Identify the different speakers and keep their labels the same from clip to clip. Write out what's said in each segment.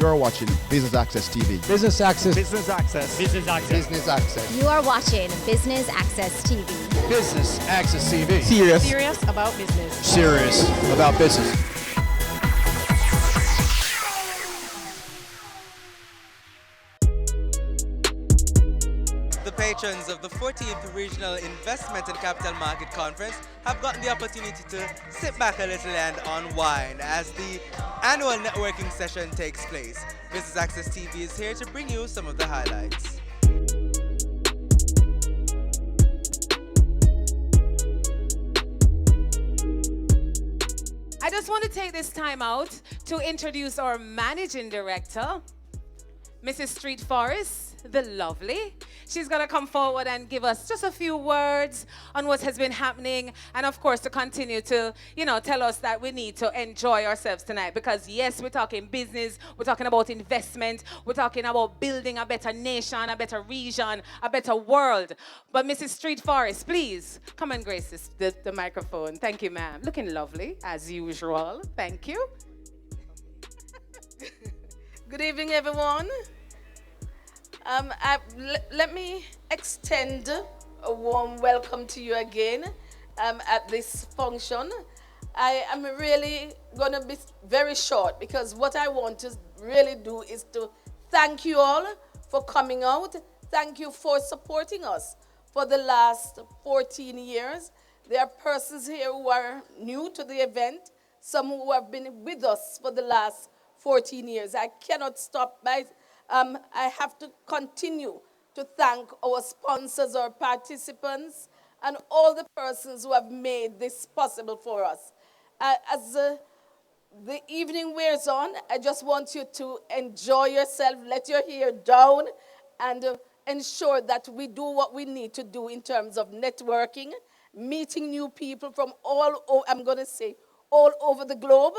Speaker 1: You're watching Business Access TV.
Speaker 2: Business Access.
Speaker 3: Business Access. Business Access.
Speaker 1: Business Access.
Speaker 4: You are watching Business Access TV.
Speaker 2: Business Access TV.
Speaker 3: Serious about business.
Speaker 2: Serious about business.
Speaker 5: The patrons of the 14th Regional Investment and Capital Market Conference have gotten the opportunity to sit back a little and unwind as the annual networking session takes place. Business Access TV is here to bring you some of the highlights.
Speaker 6: I just want to take this time out to introduce our managing director, Mrs. Street Forest, the lovely. She's going to come forward and give us just a few words on what has been happening, and of course to continue to, tell us that we need to enjoy ourselves tonight, because yes, we're talking business, we're talking about investment, we're talking about building a better nation, a better region, a better world. But Mrs. Street Forest, please come and grace the microphone. Thank you, ma'am. Looking lovely as usual. Thank you.
Speaker 7: Good evening, everyone. Let me extend a warm welcome to you again at this function. I am really going to be very short, because what I want to really do is to thank you all for coming out. Thank you for supporting us for the last 14 years. There are persons here who are new to the event, some who have been with us for the last 14 years. I cannot stop by. I have to continue to thank our sponsors, our participants, and all the persons who have made this possible for us. As the evening wears on, I just want you to enjoy yourself, let your hair down, and ensure that we do what we need to do in terms of networking, meeting new people from all over the globe,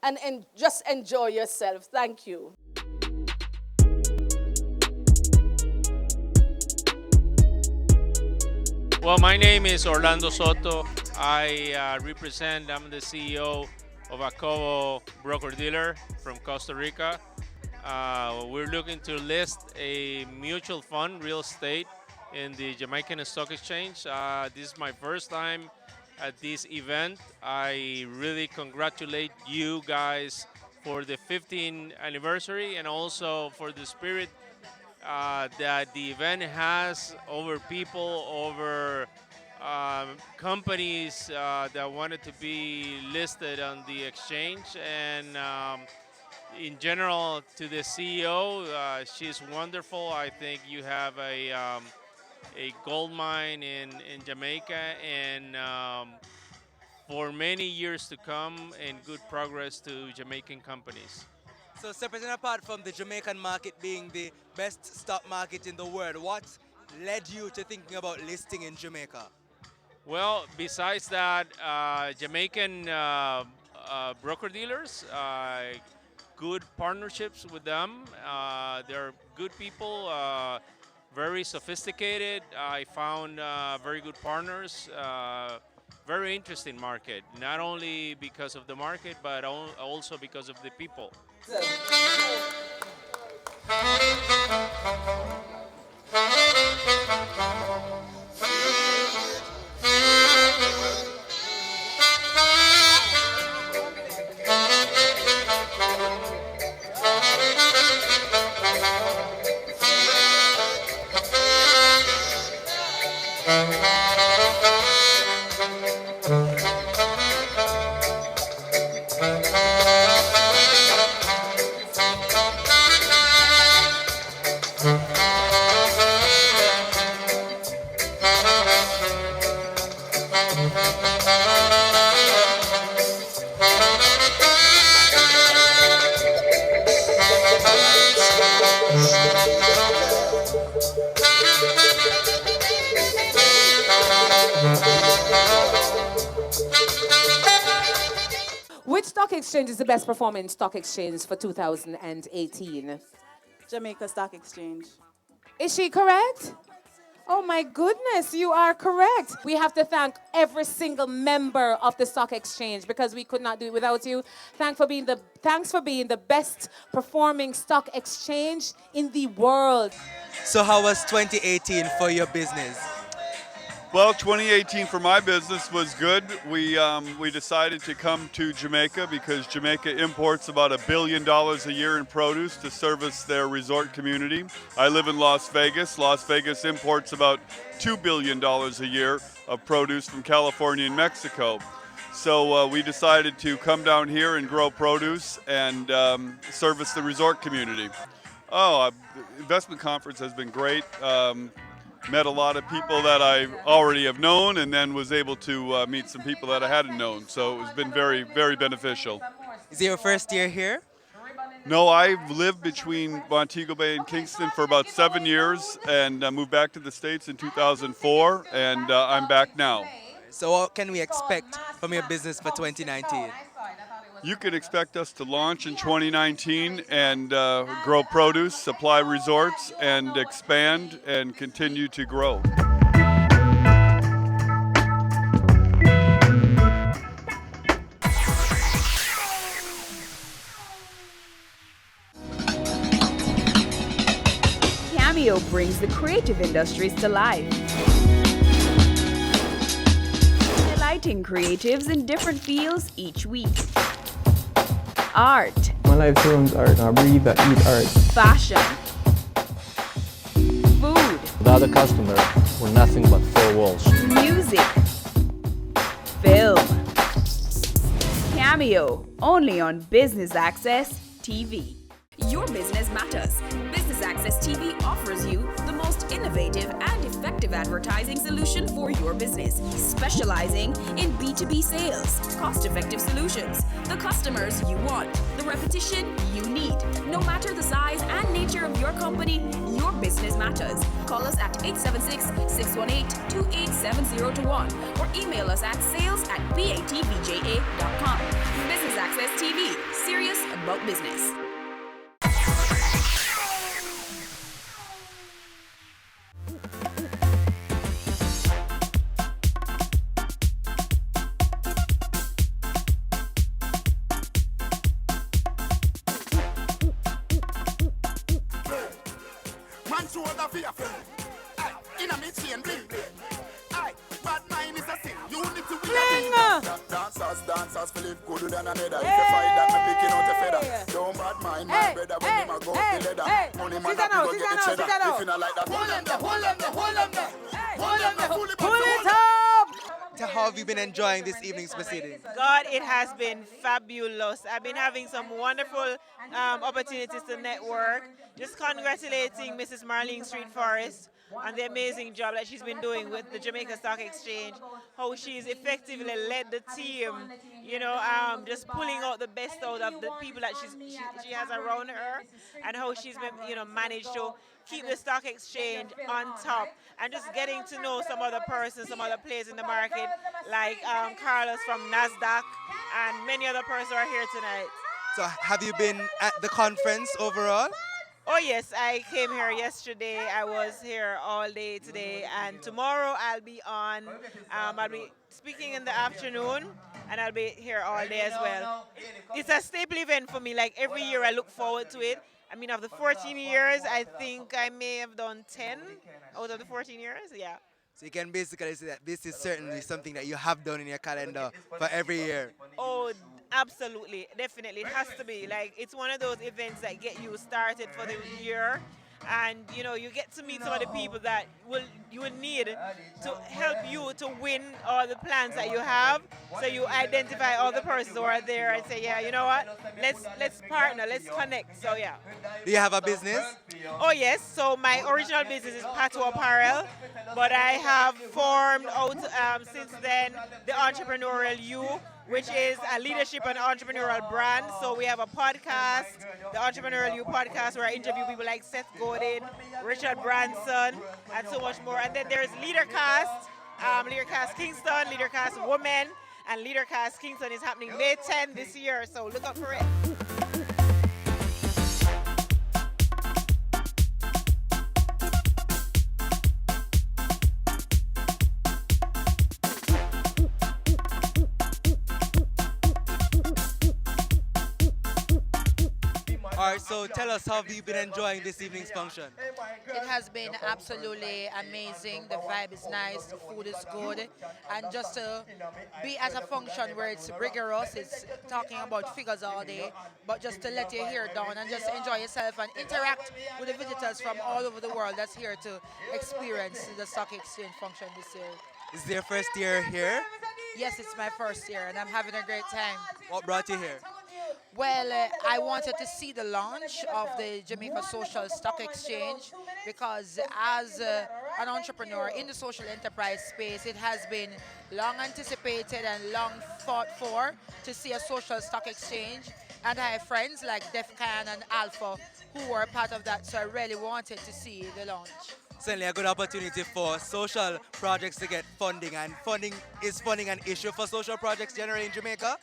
Speaker 7: and just enjoy yourself. Thank you.
Speaker 8: Well, my name is Orlando Soto. I'm the CEO of Acobo Broker Dealer from Costa Rica. We're looking to list a mutual fund, real estate, in the Jamaican Stock Exchange. This is my first time at this event. I really congratulate you guys for the 15th anniversary, and also for the spirit that the event has over people, over companies that wanted to be listed on the exchange. And in general, to the CEO, she's wonderful. I think you have a gold mine in Jamaica, and for many years to come, and good progress to Jamaican companies.
Speaker 5: So separate and apart from the Jamaican market being the best stock market in the world, what led you to thinking about listing in Jamaica?
Speaker 8: Well, besides that, Jamaican broker dealers, good partnerships with them. They're good people, very sophisticated. I found very good partners. Very interesting market, not only because of the market, but also because of the people.
Speaker 6: Which stock exchange is the best performing stock exchange for 2018?
Speaker 3: Jamaica Stock Exchange.
Speaker 6: Is she correct? Oh my goodness, you are correct. We have to thank every single member of the stock exchange because we could not do it without you. Thanks for being the best performing stock exchange in the world.
Speaker 5: So how was 2018 for your business?
Speaker 9: Well, 2018 for my business was good. We decided to come to Jamaica because Jamaica imports about $1 billion a year in produce to service their resort community. I live in Las Vegas. Las Vegas imports about $2 billion a year of produce from California and Mexico. So we decided to come down here and grow produce and service the resort community. The investment conference has been great. Met a lot of people that I already have known and then was able to meet some people that I hadn't known. So it's been very, very beneficial.
Speaker 5: Is it your first year here?
Speaker 9: No, I've lived between Montego Bay and Kingston for about 7 years and moved back to the States in 2004, and I'm back now.
Speaker 5: So what can we expect from your business for 2019?
Speaker 9: You can expect us to launch in 2019 and grow produce, supply resorts, and expand and continue to grow.
Speaker 10: Cameo brings the creative industries to life. Highlighting creatives in different fields each week. Art.
Speaker 11: My life turns art. I breathe, I eat art.
Speaker 10: Fashion. Food.
Speaker 11: Without a customer, we're nothing but four walls.
Speaker 10: Music. Film. Cameo. Only on Business Access TV.
Speaker 12: Your business matters. Business Access TV offers you the most innovative and effective advertising solution for your business, specializing in B2B sales, cost-effective solutions, the customers you want, the repetition you need. No matter the size and nature of your company, your business matters. Call us at 876-618-2870 or email us at sales@batvja.com. Business Access TV, serious about business.
Speaker 13: Dancers believe good than another. If you fight that, me picking out a feather. Don't bad mind, my brother, when him a go the leather. Money man, up, go get the cheddar. If you not like that, hold them there, hold them there, hold them there. Hold them there, pull it up.
Speaker 5: How have you been enjoying this evening's proceedings?
Speaker 14: God, it has been fabulous. I've been having some wonderful opportunities to network. Just congratulating Mrs. Marlene Street Forrest on the amazing job that she's been doing with the Jamaica Stock Exchange, how she's effectively led the team, you know, just pulling out the best out of the people that she has around her, and how she's been, you know, managed to keep the stock exchange on top, and just getting to know some other persons, some other players in the market, like Carlos from NASDAQ, and many other persons are here tonight.
Speaker 5: So have you been at the conference overall?
Speaker 14: Oh yes, I came here yesterday. I was here all day today, and tomorrow I'll be on. I'll be speaking in the afternoon, and I'll be here all day as well. It's a staple event for me. Like every year, I look forward to it. I mean, of the 14 years, I think I may have done 10 out of the 14 years. Yeah.
Speaker 5: So you can basically say that this is certainly something that you have done in your calendar for every year.
Speaker 14: Oh, absolutely, definitely. It has to be. Like, it's one of those events that get you started for the year. And, you know, you get to meet some of the people that you will need to help you to win all the plans that you have. So you identify all the persons who are there and say, yeah, you know what, let's partner, let's connect. So, yeah.
Speaker 5: Do you have a business?
Speaker 14: Oh, yes. So my original business is Pato Apparel, but I have formed out since then the Entrepreneurial You, which is a leadership and entrepreneurial brand. So we have a podcast, the Entrepreneurial You podcast, where I interview people like Seth Godin, Richard Branson, and so much more. And then there's LeaderCast, LeaderCast Kingston, LeaderCast Women, and LeaderCast Kingston is happening May 10 this year. So look out for it.
Speaker 5: All right, so tell us, how have you been enjoying this evening's function?
Speaker 15: It has been absolutely amazing. The vibe is nice, the food is good, and just to be at a function where it's rigorous, it's talking about figures all day, but just to let your hair down and just enjoy yourself and interact with the visitors from all over the world that's here to experience the stock exchange function this year.
Speaker 5: Is it your first year here?
Speaker 15: Yes, it's my first year, and I'm having a great time.
Speaker 5: What brought you here?
Speaker 15: Well, I wanted to see the launch of the Jamaica Social Stock Exchange because as an entrepreneur in the social enterprise space, it has been long anticipated and long thought for to see a social stock exchange. And I have friends like DEFCON and Alpha who were part of that, so I really wanted to see the launch.
Speaker 5: Certainly a good opportunity for social projects to get funding, and funding an issue for social projects generally in Jamaica?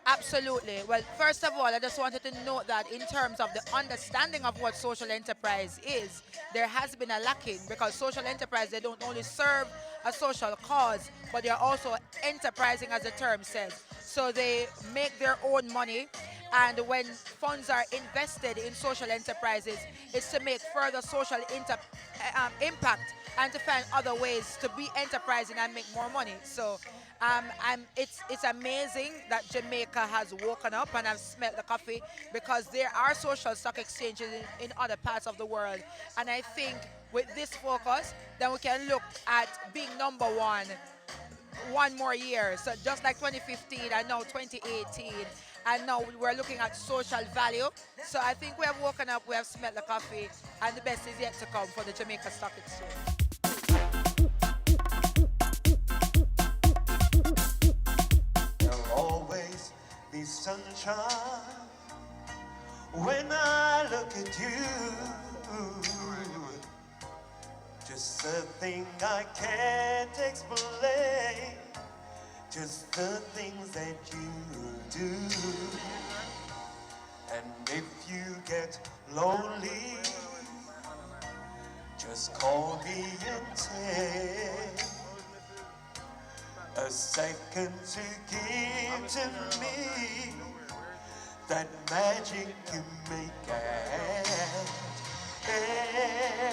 Speaker 15: Absolutely. Well, first of all, I just wanted to note that in terms of the understanding of what social enterprise is, there has been a lacking because social enterprise, they don't only serve a social cause, but they are also enterprising, as the term says. So they make their own money, and when funds are invested in social enterprises, it's to make further social impact and to find other ways to be enterprising and make more money. So it's amazing that Jamaica has woken up and have smelled the coffee, because there are social stock exchanges in other parts of the world. And I think with this focus, then we can look at being number one more year. So just like 2015 and now 2018, and now we're looking at social value. So I think we have woken up, we have smelled the coffee, and the best is yet to come for the Jamaica Stock Exchange.
Speaker 16: Always be sunshine when I look at you. Just a thing I can't explain. Just the things that you do. And if you get lonely, just call me and take a second to give to me that magic you make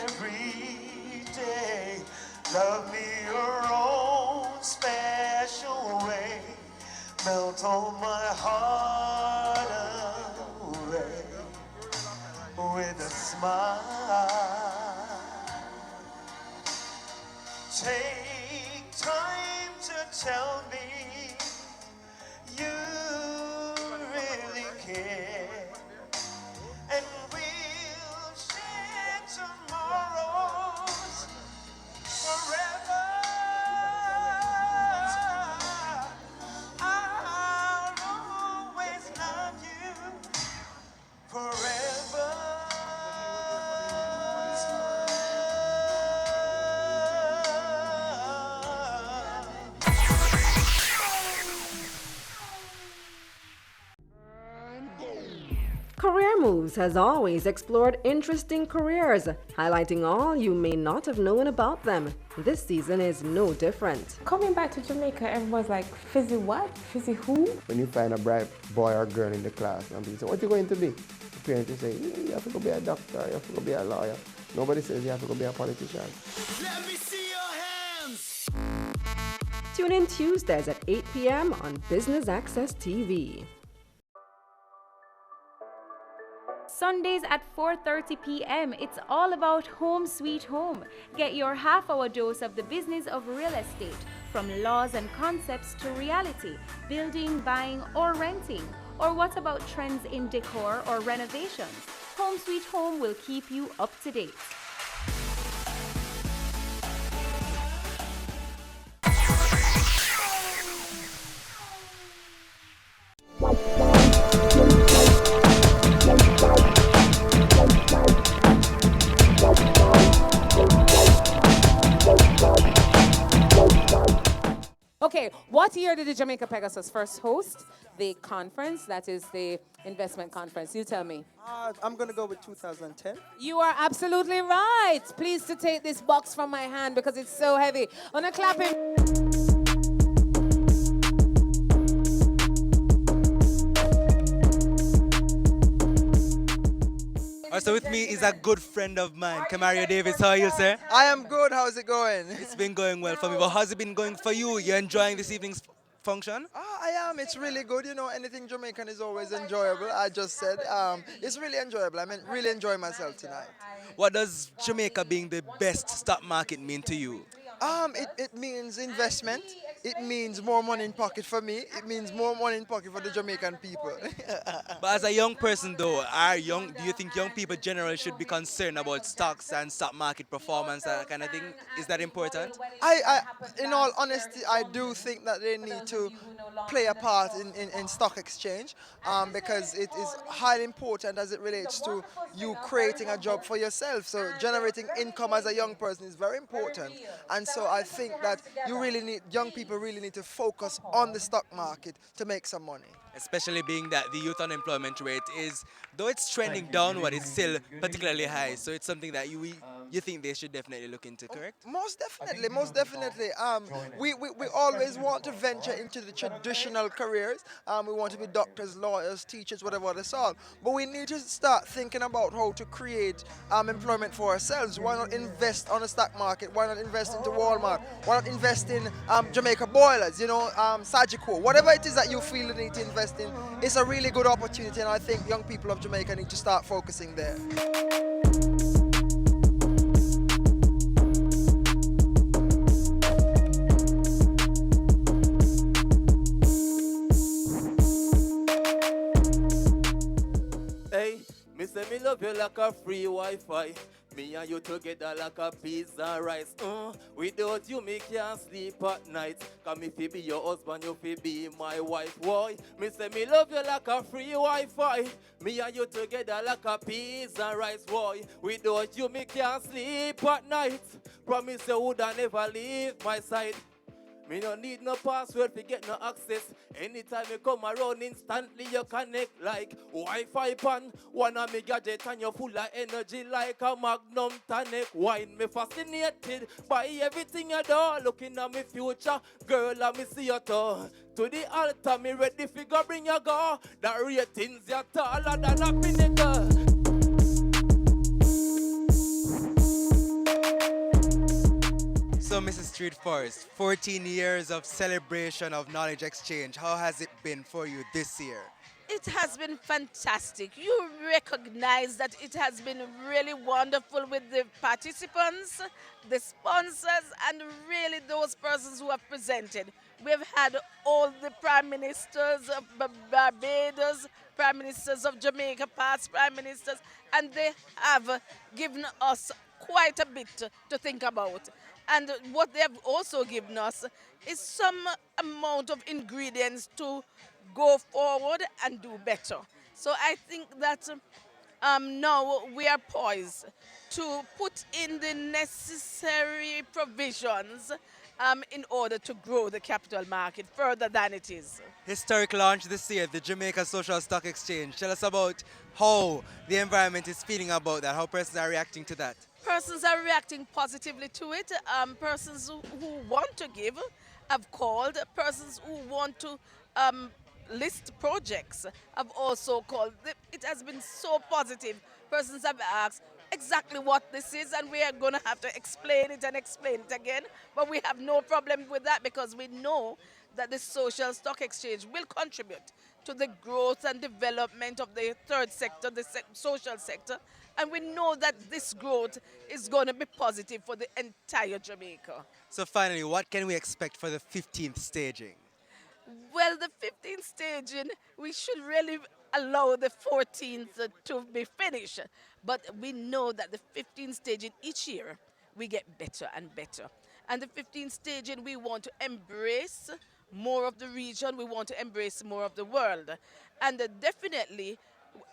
Speaker 16: every day. Love me your own special way. Melt all my heart away with a smile. Take time to tell me you really care, and we'll share tomorrows forever. I'll always love you forever.
Speaker 17: Career Moves has always explored interesting careers, highlighting all you may not have known about them. This season is no different.
Speaker 18: Coming back to Jamaica, everyone's like, Fizzy what? Fizzy who?
Speaker 11: When you find a bright boy or girl in the class and people say, what are you going to be? The parents will say, you have to go be a doctor, you have to go be a lawyer. Nobody says you have to go be a politician.
Speaker 16: Let me see your hands.
Speaker 17: Tune in Tuesdays at 8 p.m. on Business Access TV.
Speaker 19: Sundays at 4:30 p.m. It's all about Home Sweet Home. Get your half-hour dose of the business of real estate, from laws and concepts to reality, building, buying, or renting. Or what about trends in decor or renovations? Home Sweet Home will keep you up to date.
Speaker 6: Okay, what year did the Jamaica Pegasus first host the conference? That is the investment conference. You tell me.
Speaker 20: I'm going to go with 2010.
Speaker 6: You are absolutely right. Please to take this box from my hand because it's so heavy. On a clapping.
Speaker 5: Also with me is a good friend of mine, Kamario Davis. How are you, sir?
Speaker 20: I am good. How's it going?
Speaker 5: It's been going well for me, but how's it been going for you? You enjoying this evening's function?
Speaker 20: I am. It's really good. You know, anything Jamaican is always enjoyable. I just said it's really enjoyable. I mean, really enjoy myself tonight.
Speaker 5: What does Jamaica being the best stock market mean to you?
Speaker 20: It means investment. It means more money in pocket for me. It means more money in pocket for the Jamaican people.
Speaker 5: But as a young person though, do you think young people generally should be concerned about stocks and stock market performance, that kind of thing? Is that important?
Speaker 20: In all honesty, I do think that they need to play a part in stock exchange because it is highly important as it relates to you creating a job for yourself. So generating income as a young person is very important. And so I think that young people really need to focus on the stock market to make some money.
Speaker 5: Especially being that the youth unemployment rate is, though it's trending downward, it's still particularly high. So it's something that you think they should definitely look into, correct?
Speaker 20: Most definitely, most definitely. We always want to venture into the traditional careers. We want to be doctors, lawyers, teachers, whatever that's all. But we need to start thinking about how to create employment for ourselves. Why not invest on the stock market? Why not invest into Walmart? Why not invest in Jamaica Boilers, Sagicor, whatever it is that you feel you need to invest in. It's a really good opportunity, and I think young people of Jamaica need to start focusing there.
Speaker 21: Hey, me say me love you like a free Wi-Fi. Me and you together like a pizza and rice. Without you, me can't sleep at night. Cause me fi be your husband, you fi be my wife. Boy, me say me love you like a free Wi-Fi. Me and you together like a pizza and rice. Boy, without you, me can't sleep at night. Promise you would never leave my side. Me no need no password to get no access. Anytime you come around, instantly you connect like Wi-Fi pan. One of me gadget and you full of energy like a Magnum tonic wine. Me fascinated by everything you do. Looking at me future, girl, I me see you too. To the altar, me ready figure bring you go. The ratings you taller than a pinnacle.
Speaker 5: So, Mrs. Street Forest, 14 years of celebration of knowledge exchange. How has it been for you this year?
Speaker 7: It has been fantastic. You recognize that it has been really wonderful with the participants, the sponsors, and really those persons who have presented. We've had all the prime ministers of Barbados, prime ministers of Jamaica, past prime ministers, and they have given us quite a bit to think about. And what they have also given us is some amount of ingredients to go forward and do better. So I think that now we are poised to put in the necessary provisions in order to grow the capital market further than it is.
Speaker 5: Historic launch this year, the Jamaica Social Stock Exchange. Tell us about how the environment is feeling about that, how persons are reacting to that.
Speaker 7: Persons are reacting positively to it. Persons who want to give have called. Persons who want to list projects have also called. It has been so positive. Persons have asked exactly what this is, and we are going to have to explain it and explain it again. But we have no problem with that because we know that the social stock exchange will contribute to the growth and development of the third sector, the social sector. And we know that this growth is going to be positive for the entire Jamaica.
Speaker 5: So finally, what can we expect for the 15th staging?
Speaker 7: Well, the 15th staging, we should really allow the 14th to be finished. But we know that the 15th staging each year, we get better and better. And the 15th staging, we want to embrace more of the region. We want to embrace more of the world. And definitely,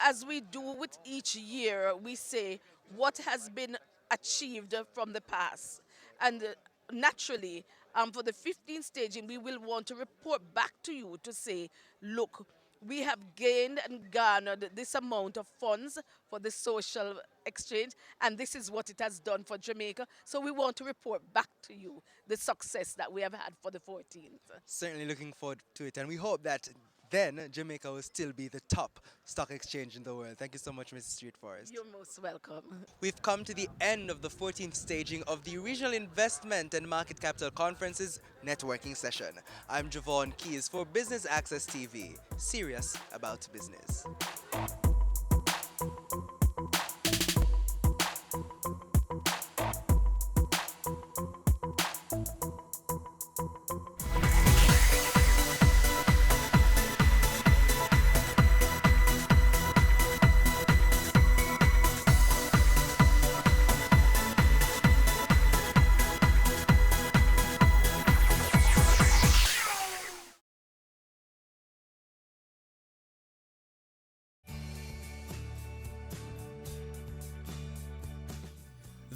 Speaker 7: as we do with each year, we say what has been achieved from the past. And naturally, for the 15th staging, we will want to report back to you to say, look, we have gained and garnered this amount of funds for the social exchange, and this is what it has done for Jamaica. So we want to report back to you the success that we have had for the 14th.
Speaker 5: Certainly looking forward to it, and we hope that then Jamaica will still be the top stock exchange in the world. Thank you so much, Mrs. Street Forest.
Speaker 7: You're most welcome.
Speaker 5: We've come to the end of the 14th staging of the Regional Investment and Market Capital Conference's networking session. I'm Javon Keys for Business Access TV, serious about business.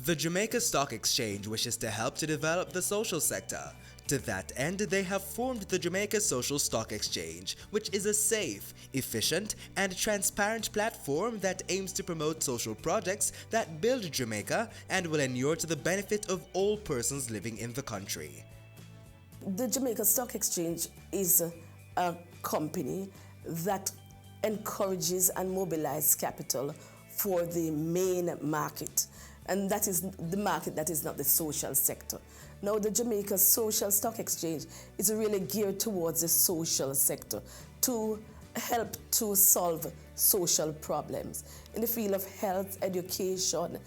Speaker 5: The Jamaica Stock Exchange wishes to help to develop the social sector. To that end, they have formed the Jamaica Social Stock Exchange, which is a safe, efficient, and transparent platform that aims to promote social projects that build Jamaica and will inure to the benefit of all persons living in the country.
Speaker 1: The Jamaica Stock Exchange is a company that encourages and mobilizes capital for the main market. And that is the market that is not the social sector. Now, the Jamaica Social Stock Exchange is really geared towards the social sector to help to solve social problems in the field of health, education,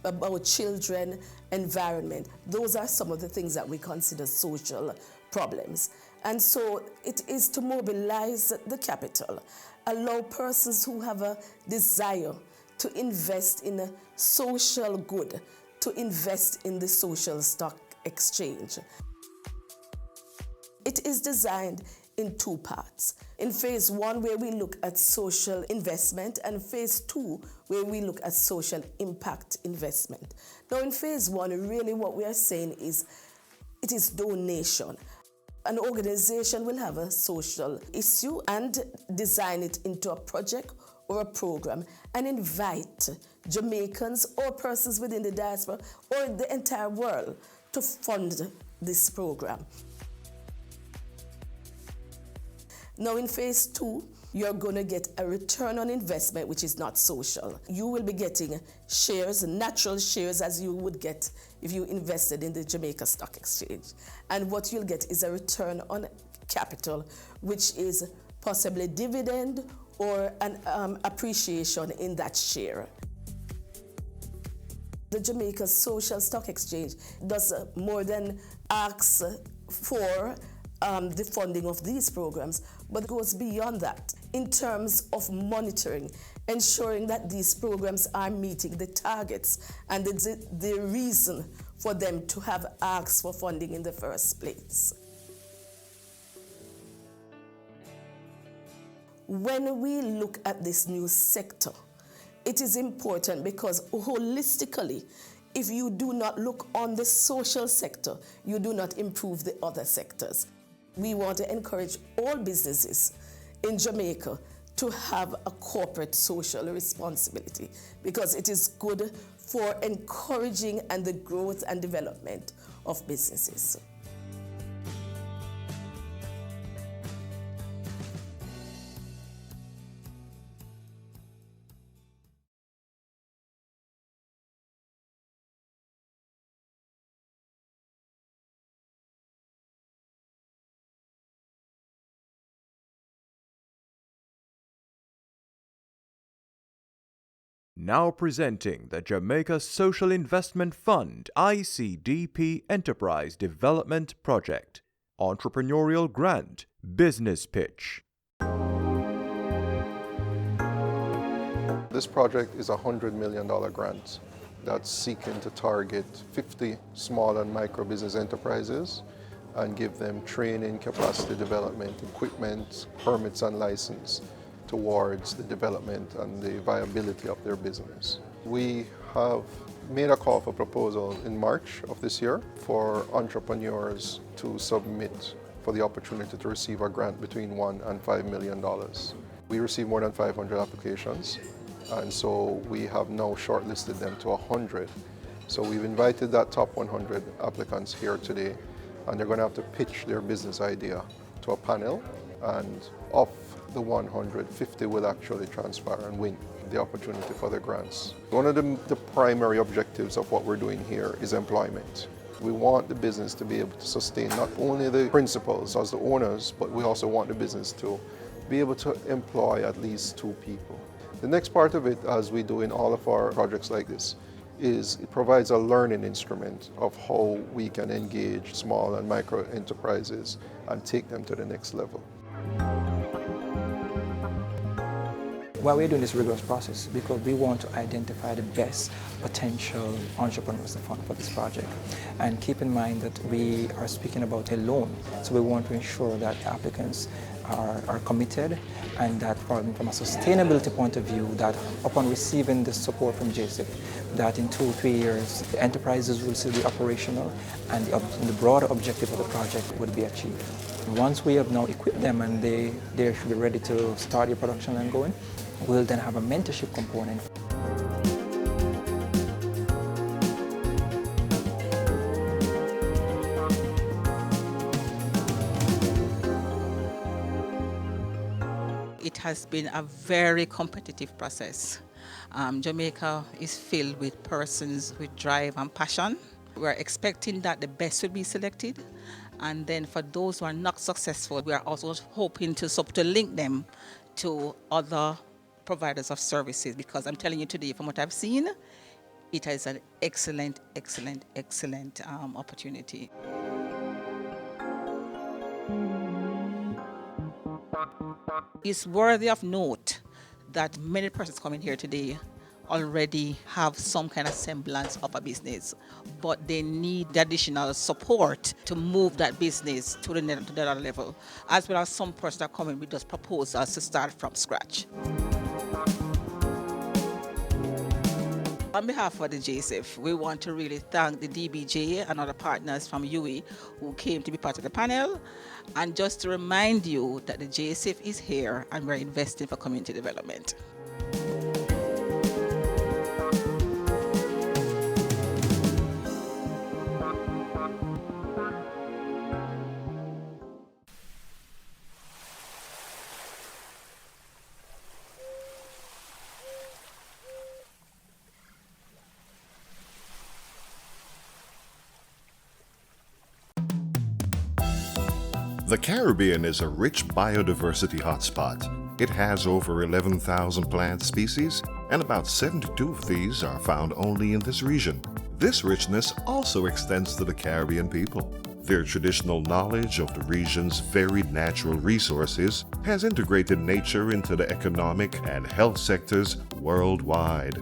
Speaker 1: about children, environment. Those are some of the things that we consider social problems. And so it is to mobilize the capital, allow persons who have a desire to invest in a social good, to invest in the social stock exchange. It is designed in two parts. In phase one, where we look at social investment, and phase two, where we look at social impact investment. Now, in phase one, really what we are saying is it is donation. An organization will have a social issue and design it into a project or a program and invite Jamaicans or persons within the diaspora or the entire world to fund this program. Now in phase two, you're going to get a return on investment which is not social. You will be getting shares, natural shares, as you would get if you invested in the Jamaica Stock Exchange. And what you'll get is a return on capital, which is possibly dividend or an appreciation in that share. The Jamaica Social Stock Exchange does more than ask for the funding of these programs, but goes beyond that in terms of monitoring, ensuring that these programs are meeting the targets and the reason for them to have asked for funding in the first place. When we look at this new sector, it is important because holistically, if you do not look on the social sector, you do not improve the other sectors. We want to encourage all businesses in Jamaica to have a corporate social responsibility because it is good for encouraging and the growth and development of businesses.
Speaker 22: Now presenting the Jamaica Social Investment Fund ICDP Enterprise Development Project. Entrepreneurial Grant Business Pitch.
Speaker 23: This project is a $100 million grant that's seeking to target 50 small and micro business enterprises and give them training, capacity development, equipment, permits and license towards the development and the viability of their business. We have made a call for proposal in March of this year for entrepreneurs to submit for the opportunity to receive a grant between $1 and $5 million. We received more than 500 applications, and so we have now shortlisted them to 100. So we've invited that top 100 applicants here today, and they're going to have to pitch their business idea to a panel, and of the 100, 50 will actually transpire and win the opportunity for the grants. One of the primary objectives of what we're doing here is employment. We want the business to be able to sustain not only the principals as the owners, but we also want the business to be able to employ at least 2 people. The next part of it, as we do in all of our projects like this, is it provides a learning instrument of how we can engage small and micro enterprises and take them to the next level.
Speaker 2: Why we're doing this rigorous process because we want to identify the best potential entrepreneurs for this project. And keep in mind that we are speaking about a loan, so we want to ensure that applicants are committed and that from a sustainability point of view, that upon receiving the support from JSIP, that in 2 or 3 years, the enterprises will still be operational and the broader objective of the project would be achieved. Once we have now equipped them and they should be ready to start their production and going, we'll then have a mentorship component.
Speaker 4: It has been a very competitive process. Jamaica is filled with persons with drive and passion. We're expecting that the best will be selected. And then for those who are not successful, we are also hoping to link them to other providers of services, because I'm telling you today, from what I've seen, it is an excellent, excellent, excellent opportunity. It's worthy of note that many persons coming here today already have some kind of semblance of a business, but they need the additional support to move that business to the other level, as well as some persons that come in with just proposals to start from scratch. On behalf of the JSIF, we want to really thank the DBJ and other partners from UWI who came to be part of the panel, and just to remind you that the JSIF is here and we're investing for community development.
Speaker 8: The Caribbean is a rich biodiversity hotspot. It has over 11,000 plant species, and about 72 of these are found only in this region. This richness also extends to the Caribbean people. Their traditional knowledge of the region's varied natural resources has integrated nature into the economic and health sectors worldwide.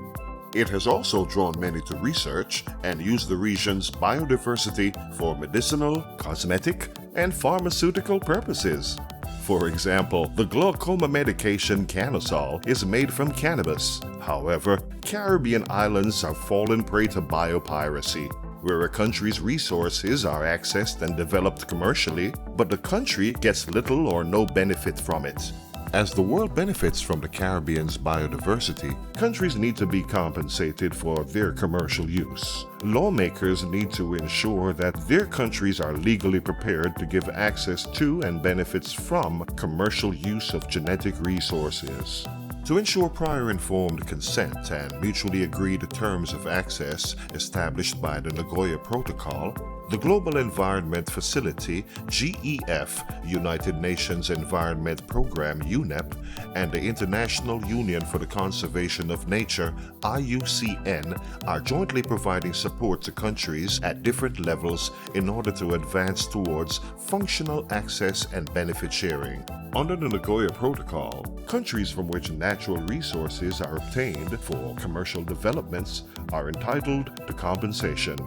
Speaker 8: It has also drawn many to research and use the region's biodiversity for medicinal, cosmetic, and pharmaceutical purposes. For example, the glaucoma medication Canasol is made from cannabis. However, Caribbean islands are fallen prey to biopiracy, where a country's resources are accessed and developed commercially, but the country gets little or no benefit from it. As the world benefits from the Caribbean's biodiversity, countries need to be compensated for their commercial use. Lawmakers need to ensure that their countries are legally prepared to give access to and benefits from commercial use of genetic resources. To ensure prior informed consent and mutually agreed terms of access established by the Nagoya Protocol, the Global Environment Facility, GEF, United Nations Environment Program, UNEP, and the International Union for the Conservation of Nature, IUCN, are jointly providing support to countries at different levels in order to advance towards functional access and benefit sharing. Under the Nagoya Protocol, countries from which natural resources are obtained for commercial developments are entitled to compensation.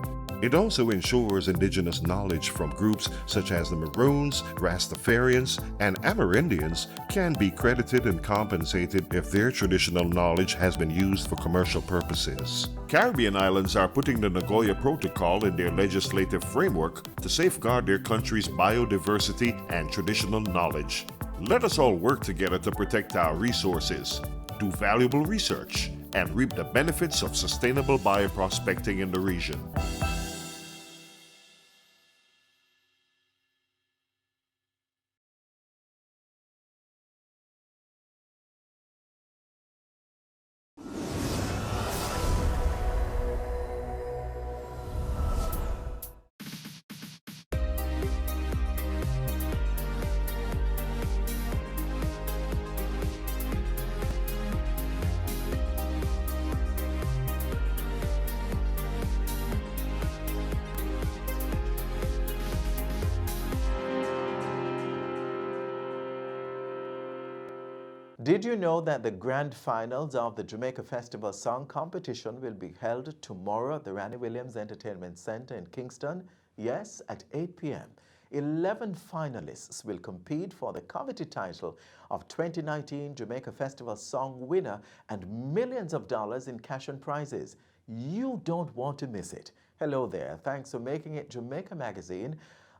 Speaker 8: It also ensures indigenous knowledge from groups such as the Maroons, Rastafarians, and Amerindians can be credited and compensated if their traditional knowledge has been used for commercial purposes. Caribbean islands are putting the Nagoya Protocol in their legislative framework to safeguard their country's biodiversity and traditional knowledge. Let us all work together to protect our resources, do valuable research, and reap the benefits of sustainable bioprospecting in the region.
Speaker 3: Did you know that the grand finals of the Jamaica Festival Song Competition will be held tomorrow at the Randy Williams Entertainment Center in Kingston? Yes, at 8 p.m. 11 finalists will compete for the coveted title of 2019 Jamaica Festival Song winner and millions of dollars in cash and prizes. You don't want to miss it. Hello there. Thanks for making it Jamaica Magazine.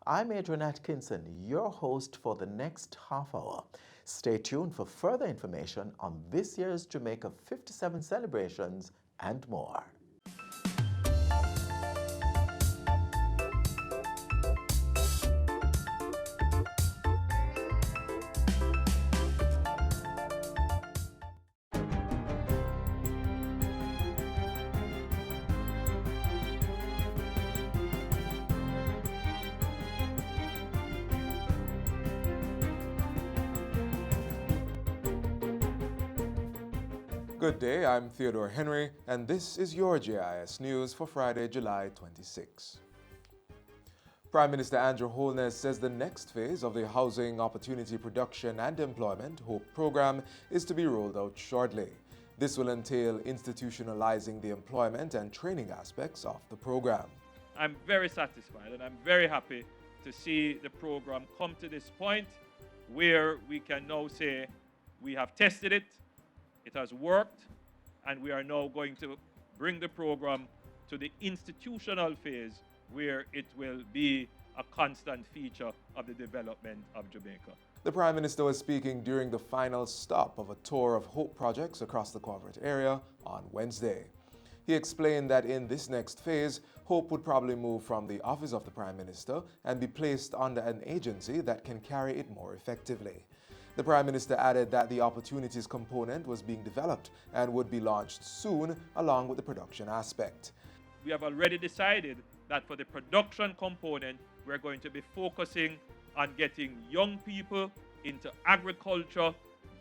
Speaker 3: I'm Adrian Atkinson, your host for the next half hour. Stay tuned for further information on this year's Jamaica 57 celebrations and more.
Speaker 9: Good day, I'm Theodore Henry, and this is your JIS News for Friday, July 26. Prime Minister Andrew Holness says the next phase of the Housing Opportunity Production and Employment HOPE program is to be rolled out shortly. This will entail institutionalizing the employment and training aspects of the program.
Speaker 10: I'm very satisfied and I'm very happy to see the program come to this point where we can now say we have tested it, it has worked, and we are now going to bring the program to the institutional phase where it will be a constant feature of the development of Jamaica.
Speaker 9: The Prime Minister was speaking during the final stop of a tour of HOPE projects across the Covert area on Wednesday. He explained that in this next phase, HOPE would probably move from the office of the Prime Minister and be placed under an agency that can carry it more effectively. The Prime Minister added that the opportunities component was being developed and would be launched soon along with the production aspect.
Speaker 10: We have already decided that for the production component, we're going to be focusing on getting young people into agriculture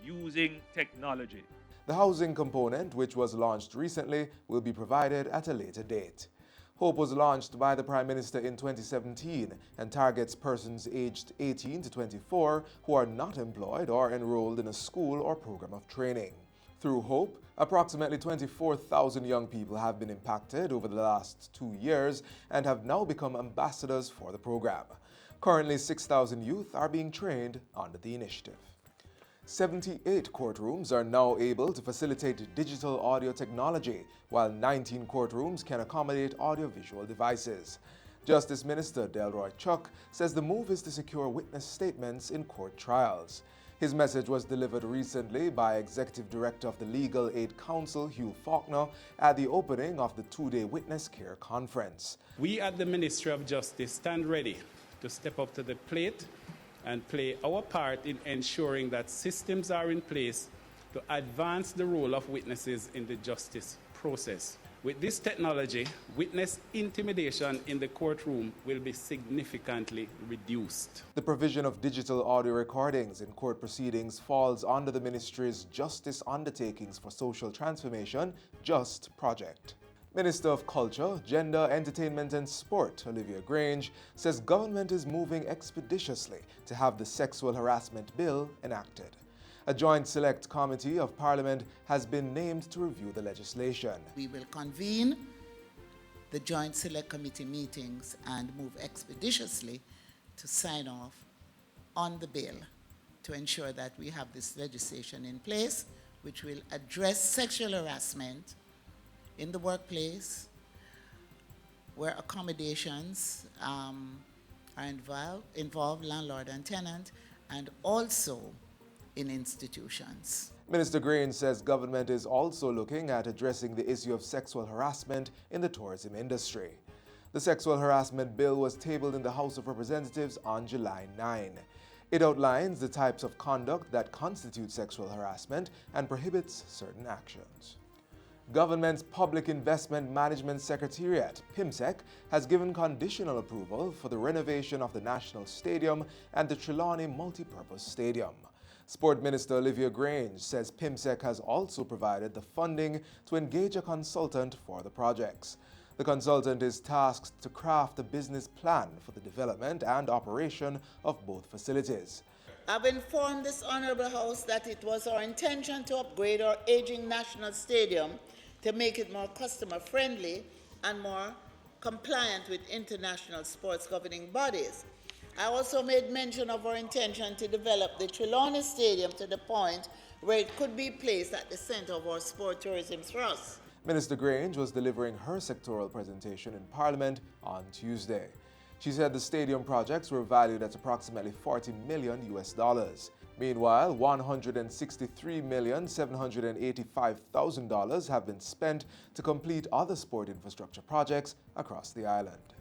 Speaker 10: using technology.
Speaker 9: The housing component, which was launched recently, will be provided at a later date. HOPE was launched by the Prime Minister in 2017 and targets persons aged 18 to 24 who are not employed or enrolled in a school or program of training. Through HOPE, approximately 24,000 young people have been impacted over the last 2 years and have now become ambassadors for the program. Currently, 6,000 youth are being trained under the initiative. 78 courtrooms are now able to facilitate digital audio technology, while 19 courtrooms can accommodate audiovisual devices. Justice Minister Delroy Chuck says the move is to secure witness statements in court trials. His message was delivered recently by Executive Director of the Legal Aid Council, Hugh Faulkner, at the opening of the two-day Witness Care Conference.
Speaker 24: We at the Ministry of Justice stand ready to step up to the plate and play our part in ensuring that systems are in place to advance the role of witnesses in the justice process. With this technology, witness intimidation in the courtroom will be significantly reduced.
Speaker 9: The provision of digital audio recordings in court proceedings falls under the Ministry's Justice Undertakings for Social Transformation, JUST project. Minister of Culture, Gender, Entertainment and Sport, Olivia Grange, says government is moving expeditiously to have the Sexual Harassment Bill enacted. A joint select committee of Parliament has been named to review the legislation.
Speaker 25: We will convene the joint select committee meetings and move expeditiously to sign off on the bill to ensure that we have this legislation in place which will address sexual harassment in the workplace, where accommodations are involved, landlord and tenant, and also in institutions.
Speaker 9: Minister Grange says government is also looking at addressing the issue of sexual harassment in the tourism industry. The Sexual Harassment Bill was tabled in the House of Representatives on July 9. It outlines the types of conduct that constitute sexual harassment and prohibits certain actions. Government's Public Investment Management Secretariat, PIMSEC, has given conditional approval for the renovation of the National Stadium and the Trelawney Multipurpose Stadium. Sport Minister Olivia Grange says PIMSEC has also provided the funding to engage a consultant for the projects. The consultant is tasked to craft a business plan for the development and operation of both facilities.
Speaker 25: I've informed this Honourable House that it was our intention to upgrade our aging National Stadium to make it more customer-friendly and more compliant with international sports governing bodies. I also made mention of our intention to develop the Trelawney Stadium to the point where it could be placed at the centre of our sport tourism thrust.
Speaker 9: Minister Grange was delivering her sectoral presentation in Parliament on Tuesday. She said the stadium projects were valued at approximately $40 million. Meanwhile, $163,785,000 have been spent to complete other sport infrastructure projects across the island.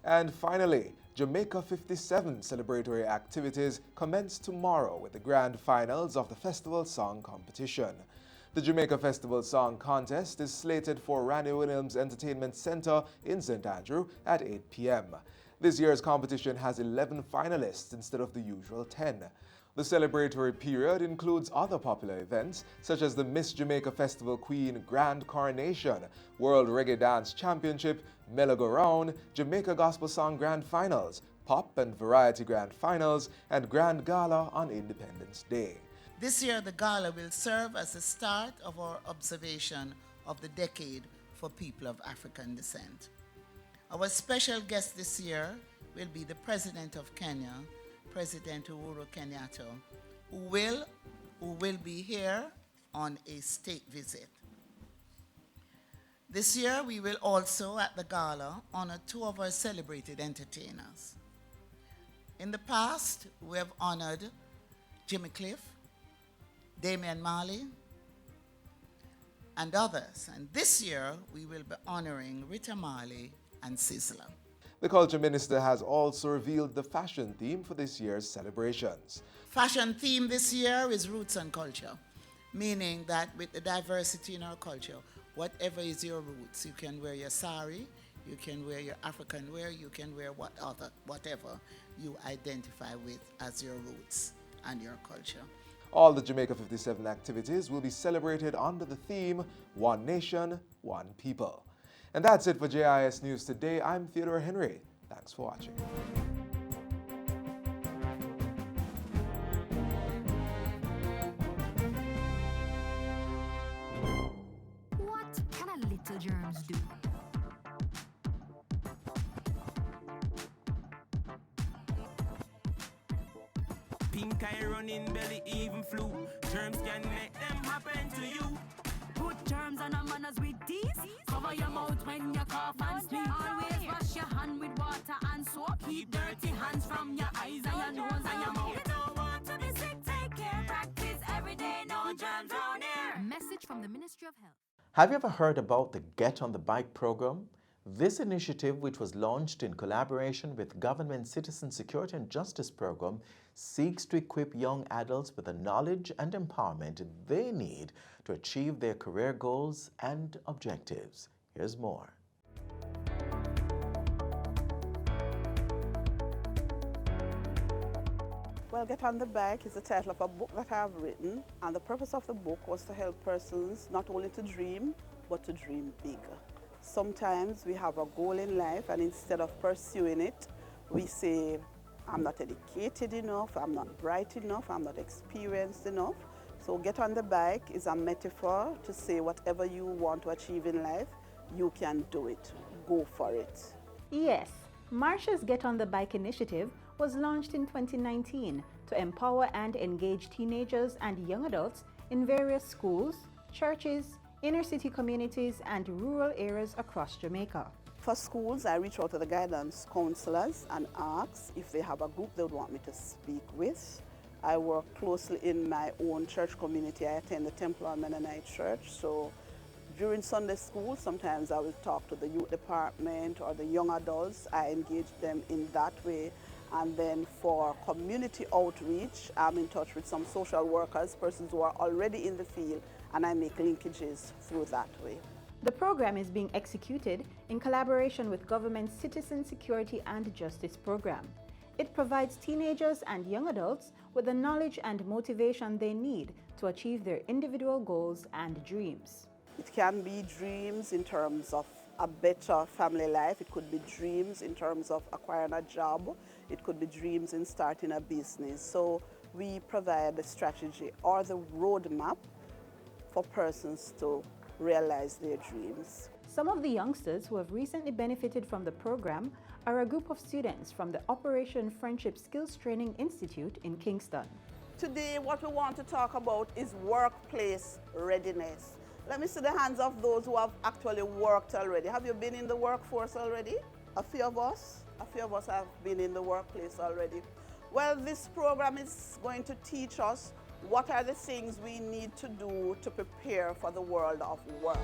Speaker 9: And finally, Jamaica 57 celebratory activities commence tomorrow with the grand finals of the Festival Song Competition. The Jamaica Festival Song Contest is slated for Randy Williams Entertainment Center in St. Andrew at 8 p.m. This year's competition has 11 finalists instead of the usual 10. The celebratory period includes other popular events such as the Miss Jamaica Festival Queen Grand Coronation, World Reggae Dance Championship, Mellow-Go-Round, Jamaica Gospel Song Grand Finals, Pop and Variety Grand Finals, and Grand Gala on Independence Day.
Speaker 25: This year, the gala will serve as the start of our observation of the decade for people of African descent. Our special guest this year will be the President of Kenya, President Uhuru Kenyatta, who will be here on a state visit. This year, we will also, at the gala, honor two of our celebrated entertainers. In the past, we have honored Jimmy Cliff, Damian Marley, and others. And this year, we will be honoring Rita Marley and Sizzla.
Speaker 9: The Culture Minister has also revealed the fashion theme for this year's celebrations.
Speaker 25: Fashion theme this year is roots and culture, meaning that with the diversity in our culture, whatever is your roots, you can wear your sari, you can wear your African wear, you can wear whatever you identify with as your roots and your culture.
Speaker 9: All the Jamaica 57 activities will be celebrated under the theme, One Nation, One People. And that's it for JIS News Today. I'm Theodore Henry. Thanks for watching.
Speaker 12: What can a little germs do?
Speaker 13: Pink eye running belly, even flu. Germs can make them happen to you.
Speaker 12: Put germs on our manners with these. Cover your mouth when you cough and sneeze. Always wash your hand with water and soap. Keep dirty hands from your eyes and your nose and your mouth. You don't want to be sick, take care. Practice every day, no germs on here. A message from the Ministry of Health.
Speaker 3: Have you ever heard about the Get on the Bike program? This initiative, which was launched in collaboration with Government Citizen Security and Justice Program, seeks to equip young adults with the knowledge and empowerment they need to achieve their career goals and objectives. Here's more.
Speaker 14: Well, Get on the Bike is the title of a book that I have written, and the purpose of the book was to help persons not only to dream, but to dream bigger. Sometimes we have a goal in life, and instead of pursuing it, we say, I'm not educated enough, I'm not bright enough, I'm not experienced enough. So Get on the Bike is a metaphor to say whatever you want to achieve in life, you can do it. Go for it.
Speaker 15: Yes, Marsha's Get on the Bike initiative was launched in 2019 to empower and engage teenagers and young adults in various schools, churches, inner city communities, and rural areas across Jamaica.
Speaker 14: For schools, I reach out to the guidance counselors and ask if they have a group they would want me to speak with. I work closely in my own church community. I attend the Temple Mennonite Church, so during Sunday school, sometimes I will talk to the youth department or the young adults. I engage them in that way. And then for community outreach, I'm in touch with some social workers, persons who are already in the field, and I make linkages through that way.
Speaker 15: The program is being executed in collaboration with Government Citizen Security and Justice Program. It provides teenagers and young adults with the knowledge and motivation they need to achieve their individual goals and dreams.
Speaker 14: It can be dreams in terms of a better family life. It could be dreams in terms of acquiring a job. It could be dreams in starting a business. So we provide the strategy or the roadmap for persons to realize their dreams.
Speaker 15: Some of the youngsters who have recently benefited from the program are a group of students from the Operation Friendship Skills Training Institute in Kingston.
Speaker 14: Today, what we want to talk about is workplace readiness. Let me see the hands of those who have actually worked already. Have you been in the workforce already? A few of us have been in the workplace already. Well, this program is going to teach us what are the things we need to do to prepare for the world of work.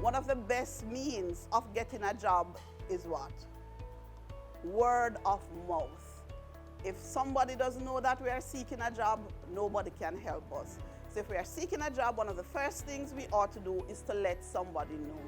Speaker 14: One of the best means of getting a job is what? Word of mouth. If somebody doesn't know that we are seeking a job, nobody can help us. So if we are seeking a job, one of the first things we ought to do is to let somebody know.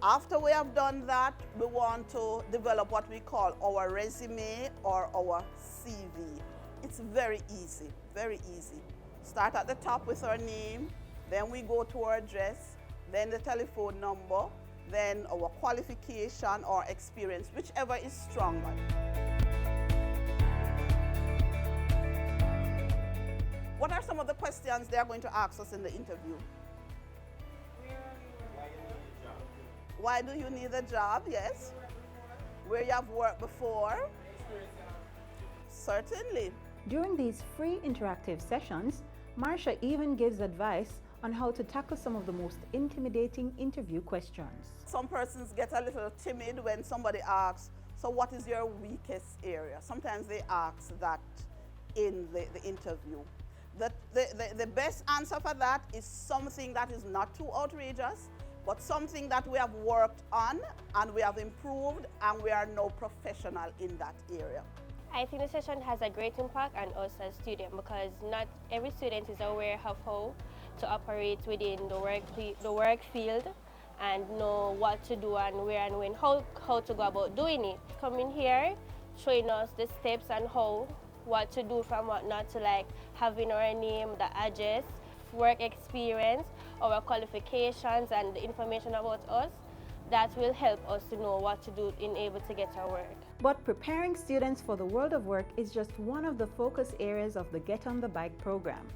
Speaker 14: After we have done that, we want to develop what we call our resume or our CV. It's very easy, very easy. Start at the top with our name, then we go to our address, then the telephone number, then our qualification or experience, whichever is stronger. What are some of the questions they are going to ask us in the interview? Why do you need a job? Yes. Where you have worked before? Certainly.
Speaker 15: During these free interactive sessions, Marsha even gives advice on how to tackle some of the most intimidating interview questions.
Speaker 14: Some persons get a little timid when somebody asks, so what is your weakest area? Sometimes they ask that in the interview. The best answer for that is something that is not too outrageous, but something that we have worked on and we have improved and we are now professional in that area.
Speaker 11: I think the session has a great impact on us as students because not every student is aware of how to operate within the work field and know what to do and where and when, how to go about doing it. Coming here, showing us the steps and what to do from what not to, like having our name, the address, work experience, our qualifications and the information about us, that will help us to know what to do in able to get our work.
Speaker 15: But preparing students for the world of work is just one of the focus areas of the Get on the Bike program.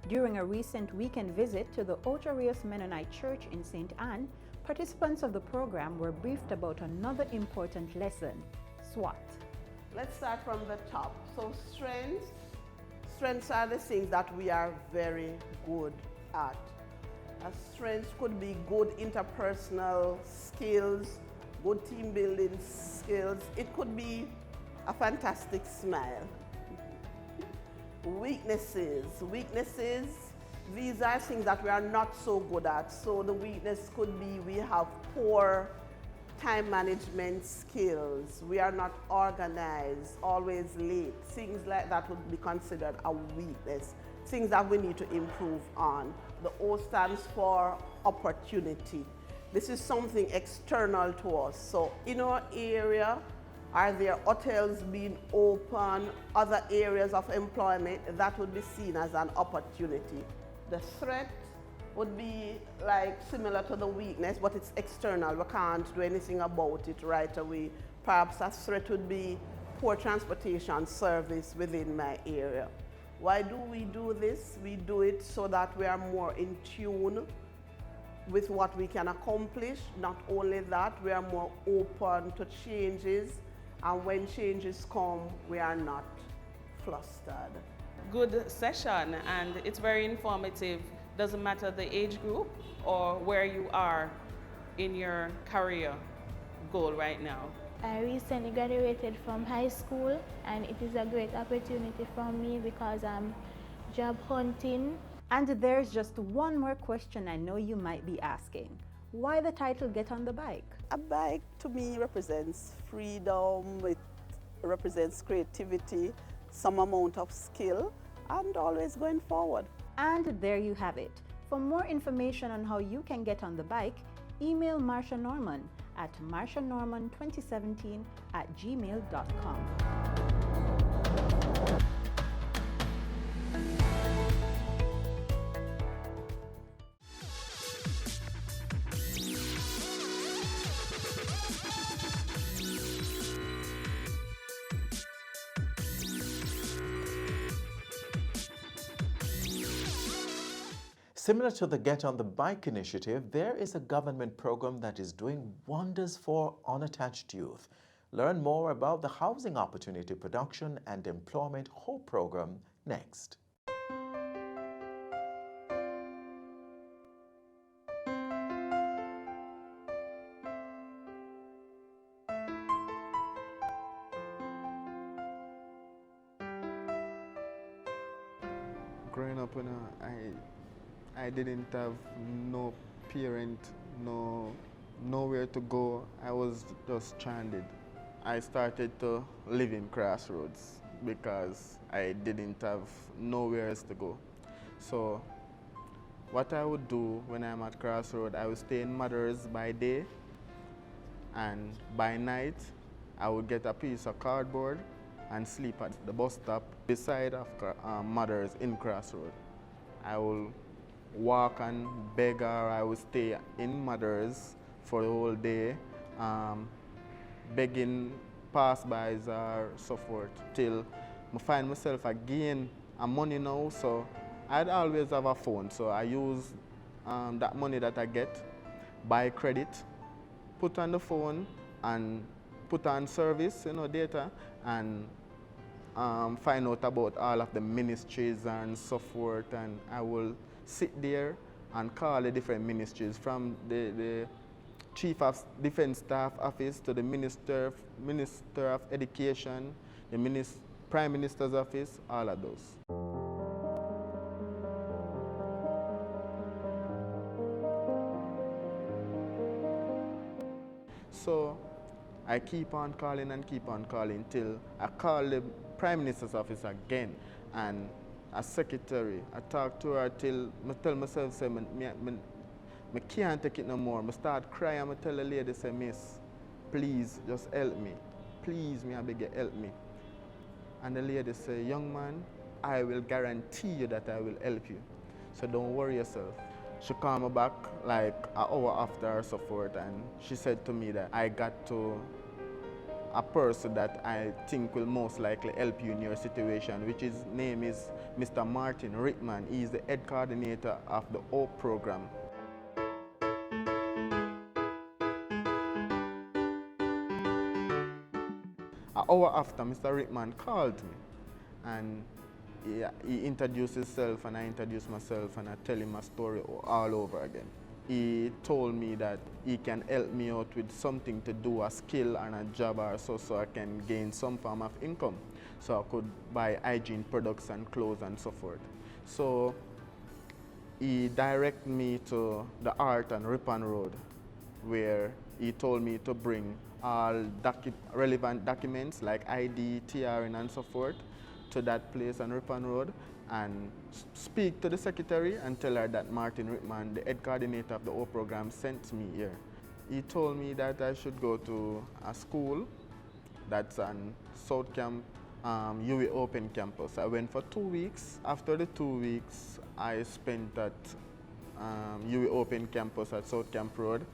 Speaker 15: During a recent weekend visit to the Ocho Rios Mennonite Church in St. Anne, participants of the program were briefed about another important lesson, SWOT.
Speaker 14: Let's start from the top. So strengths. Strengths are the things that we are very good at. A strength could be good interpersonal skills, good team building skills. It could be a fantastic smile. Weaknesses. Weaknesses, these are things that we are not so good at. So the weakness could be we have poor time management skills. We are not organized, always late. Things like that would be considered a weakness. Things that we need to improve on. The O stands for opportunity. This is something external to us. So in our area, are there hotels being open, other areas of employment? That would be seen as an opportunity. The threat would be like similar to the weakness, but it's external. We can't do anything about it right away. Perhaps a threat would be poor transportation service within my area. Why do we do this? We do it so that we are more in tune with what we can accomplish. Not only that, we are more open to changes, and when changes come, we are not flustered.
Speaker 16: Good session, and it's very informative. Doesn't matter the age group or where you are in your career goal right now.
Speaker 17: I recently graduated from high school, and it is a great opportunity for me because I'm job hunting.
Speaker 15: And there's just one more question I know you might be asking. Why the title Get on the Bike?
Speaker 14: A bike to me represents freedom, it represents creativity, some amount of skill, and always going forward.
Speaker 15: And there you have it. For more information on how you can get on the bike, email Marsha Norman at marshanorman2017@gmail.com.
Speaker 3: Similar to the Get on the Bike initiative, there is a government program that is doing wonders for unattached youth. Learn more about the Housing Opportunity Production and Employment HOPE program next.
Speaker 6: Growing up, I didn't have no parent, nowhere to go. I was just stranded. I started to live in Crossroads because I didn't have nowhere else to go. So what I would do when I'm at Crossroads, I would stay in Mothers by day, and by night I would get a piece of cardboard and sleep at the bus stop beside of Mothers in Crossroads. I will walk and beg, or I will stay in Mothers for the whole day, begging passbys or so forth, till I find myself again money now. So I'd always have a phone, so I use that money that I get, buy credit, put on the phone, and put on service, data, and find out about all of the ministries and so forth. And I will sit there and call the different ministries, from the Chief of Defense Staff Office to the Minister of Education, the Prime Minister's Office, all of those. So I keep on calling and keep on calling till I call the Prime Minister's office again, and a secretary, I talk to her till I tell myself, say, I can't take it no more. I start crying, I tell the lady, say, Miss, please just help me. Please, I beg you, help me. And the lady say, young man, I will guarantee you that I will help you. So don't worry yourself. She called me back like an hour after or so forth, and she said to me that I got to a person that I think will most likely help you in your situation, which his name is Mr. Martin Rittman. He is the head coordinator of the HOPE program. An hour after, Mr. Rittman called me, and he introduced himself, and I introduced myself, and I tell him my story all over again. He told me that he can help me out with something to do, a skill and a job or so I can gain some form of income, so I could buy hygiene products and clothes and so forth. So he directed me to the Art and Ripon Road, where he told me to bring all relevant documents like ID, TRN and so forth to that place on Ripon Road, and speak to the secretary and tell her that Martin Rittman, the head coordinator of the HOPE program, sent me here. He told me that I should go to a school that's on South Camp, UWI Open campus. I went for 2 weeks. After the 2 weeks I spent at UWI Open campus at South Camp Road,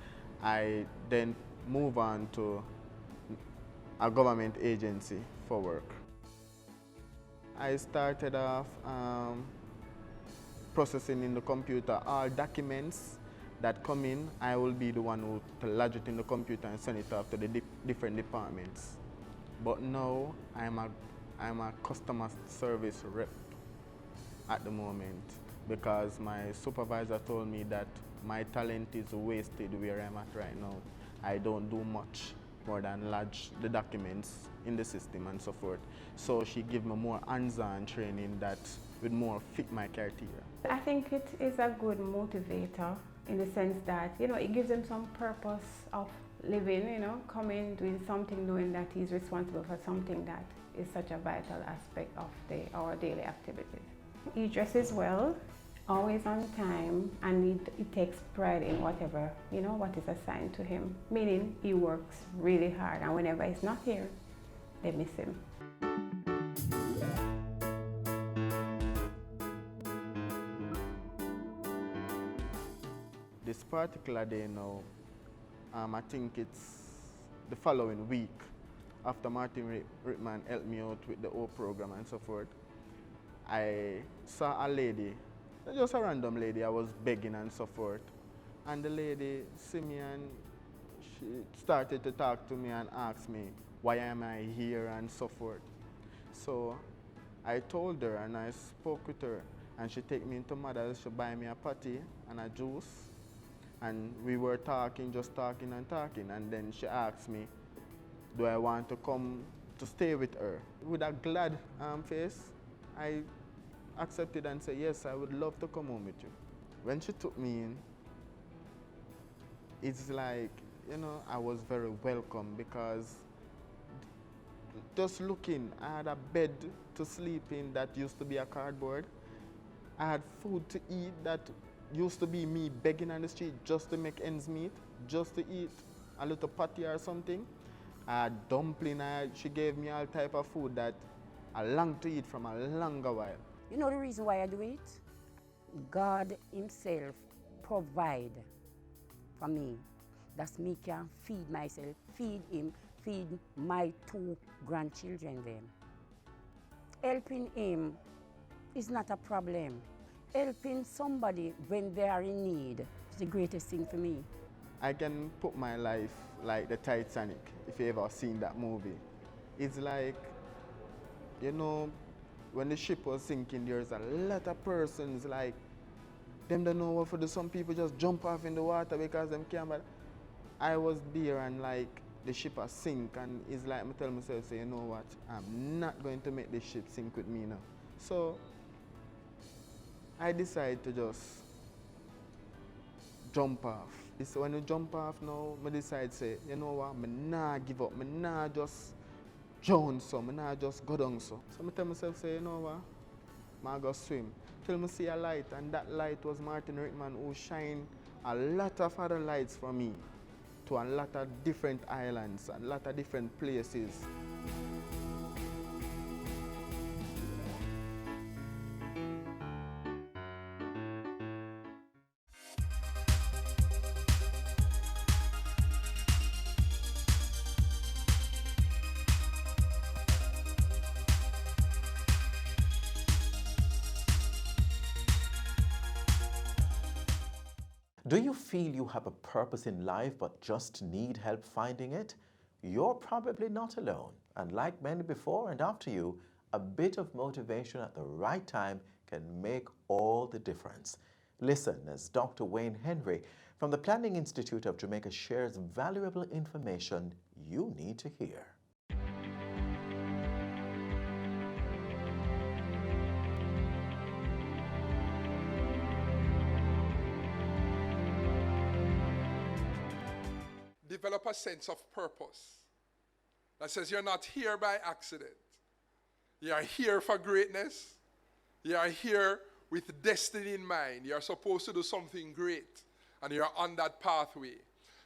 Speaker 6: I then moved on to a government agency for work. I started off processing in the computer all documents that come in. I will be the one who will lodge it in the computer and send it off to the different departments. But now I'm a customer service rep at the moment, because my supervisor told me that my talent is wasted where I'm at right now. I don't do much more than lodge the documents in the system and so forth. So she gave me more hands-on training that would more fit my criteria.
Speaker 18: I think it is a good motivator in the sense that, it gives them some purpose of living, coming, doing something, knowing that he's responsible for something that is such a vital aspect of our daily activities. He dresses well, always on time, and he takes pride in whatever, what is assigned to him, meaning he works really hard, and whenever he's not here, they miss him.
Speaker 6: This particular day now, I think it's the following week, after Martin Rittman helped me out with the HOPE program and so forth, I saw a lady Just a random lady, I was begging and so forth. And the lady see me and she started to talk to me and ask me, why am I here and so forth. So I told her and I spoke with her and she take me into Mother's, she buy me a patty and a juice. And we were talking, just talking and talking. And then she asked me, do I want to come to stay with her? With a glad face, I accepted and said, yes, I would love to come home with you. When she took me in, it's like, you know, I was very welcome because just looking, I had a bed to sleep in that used to be a cardboard. I had food to eat that used to be me begging on the street just to make ends meet, just to eat a little patty or something. I had dumpling, she gave me all type of food that I longed to eat from a longer while.
Speaker 5: You know the reason why I do it? God himself provide for me. That's me can feed myself, feed him, feed my 2 grandchildren them. Helping him is not a problem. Helping somebody when they are in need is the greatest thing for me.
Speaker 6: I can put my life like the Titanic, if you ever seen that movie. It's like, you know, when the ship was sinking, there's a lot of persons like, them don't know what to do. Some people just jump off in the water because them can't. But I was there and like, the ship has sink and it's like, I tell myself, say, you know what, I'm not going to make the ship sink with me now. So I decided to just jump off. So when you jump off now, I decide say, you know what, I'm not give up, I'm not just drown so, I'm not just go down so. So I tell myself, say, you know what, I'm going to swim. Till I see a light, and that light was Martin Rickman, who shine a lot of other lights for me to a lot of different islands, a lot of different places.
Speaker 3: Do you feel you have a purpose in life but just need help finding it? You're probably not alone. And like many before and after you, a bit of motivation at the right time can make all the difference. Listen as Dr. Wayne Henry from the Planning Institute of Jamaica shares valuable information you need to hear.
Speaker 7: Develop a sense of purpose that says you're not here by accident. You are here for greatness. You are here with destiny in mind. You are supposed to do something great, and you are on that pathway.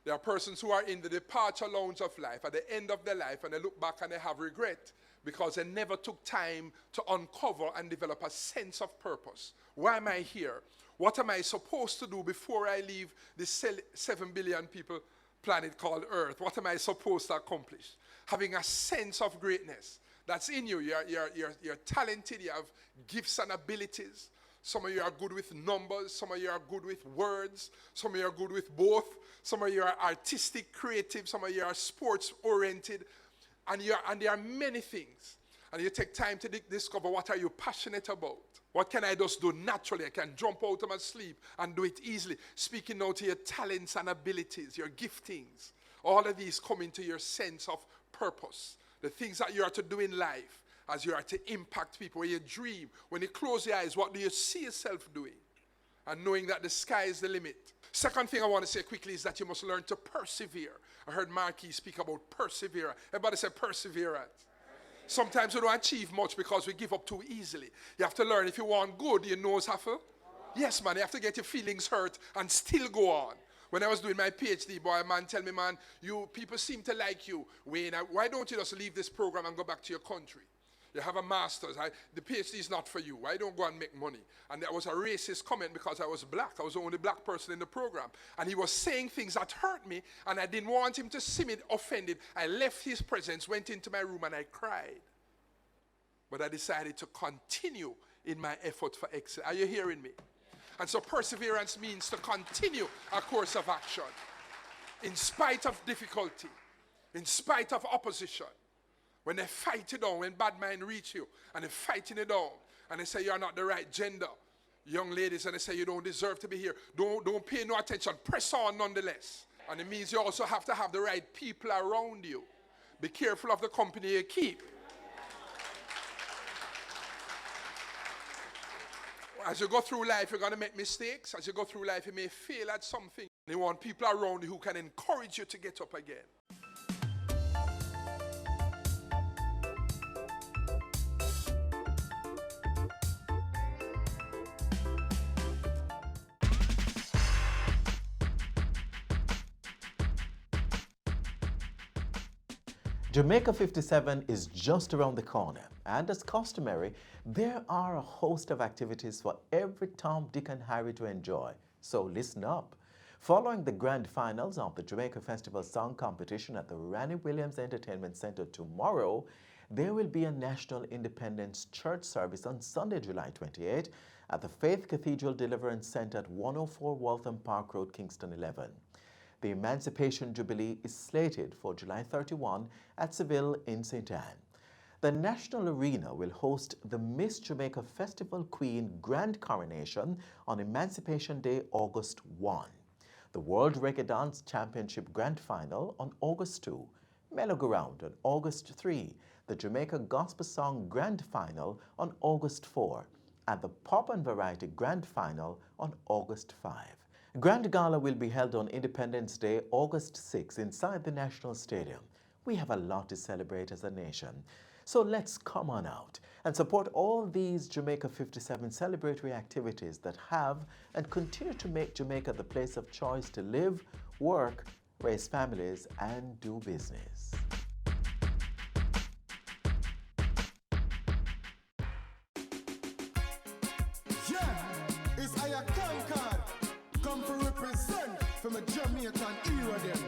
Speaker 7: There are persons who are in the departure lounge of life, at the end of their life, and they look back and they have regret because they never took time to uncover and develop a sense of purpose. Why am I here? What am I supposed to do before I leave this 7 billion people planet called Earth? What am I supposed to accomplish? Having a sense of greatness that's in you. You're talented, you have gifts and abilities. Some of you are good with numbers, some of you are good with words, some of you are good with both, some of you are artistic, creative, some of you are sports oriented, and there are many things. And you take time to discover what are you passionate about. What can I just do naturally? I can jump out of my sleep and do it easily. Speaking now to your talents and abilities, your giftings. All of these come into your sense of purpose. The things that you are to do in life as you are to impact people. When you dream, when you close your eyes, what do you see yourself doing? And knowing that the sky is the limit. Second thing I want to say quickly is that you must learn to persevere. I heard Marquis speak about perseverance. Everybody say perseverance. Sometimes we don't achieve much because we give up too easily. You have to learn, if you want good, your nose have to. Yes, man, you have to get your feelings hurt and still go on. When I was doing my PhD, boy, a man tell me, man, people seem to like you. Wayne, why don't you just leave this program and go back to your country? You have a master's. The PhD is not for you. Why don't go and make money? And that was a racist comment because I was black. I was the only black person in the program. And he was saying things that hurt me, and I didn't want him to see me offended. I left his presence, went into my room, and I cried. But I decided to continue in my effort for excellence. Are you hearing me? And so perseverance means to continue a course of action in spite of difficulty, in spite of opposition. When they fight you down, when bad mind reach you, and they're fighting you down, and they say you're not the right gender, young ladies, and they say you don't deserve to be here, don't pay no attention, press on nonetheless. And it means you also have to have the right people around you. Be careful of the company you keep. As you go through life, you're going to make mistakes. As you go through life, you may fail at something. You want people around you who can encourage you to get up again.
Speaker 3: Jamaica 57 is just around the corner, and as customary, there are a host of activities for every Tom, Dick and Harry to enjoy, so listen up. Following the grand finals of the Jamaica Festival Song Competition at the Ranny Williams Entertainment Center tomorrow, there will be a National Independence Church service on Sunday, July 28 at the Faith Cathedral Deliverance Center at 104 Waltham Park Road, Kingston 11. The Emancipation Jubilee is slated for July 31 at Seville in St. Anne. The National Arena will host the Miss Jamaica Festival Queen Grand Coronation on Emancipation Day, August 1. The World Reggae Dance Championship Grand Final on August 2. Mellow Go Round on August 3. The Jamaica Gospel Song Grand Final on August 4. And the Pop and Variety Grand Final on August 5. Grand Gala will be held on Independence Day, August 6, inside the National Stadium. We have a lot to celebrate as a nation. So let's come on out and support all these Jamaica 57 celebratory activities that have and continue to make Jamaica the place of choice to live, work, raise families, and do business.
Speaker 1: From a Jamaican era then.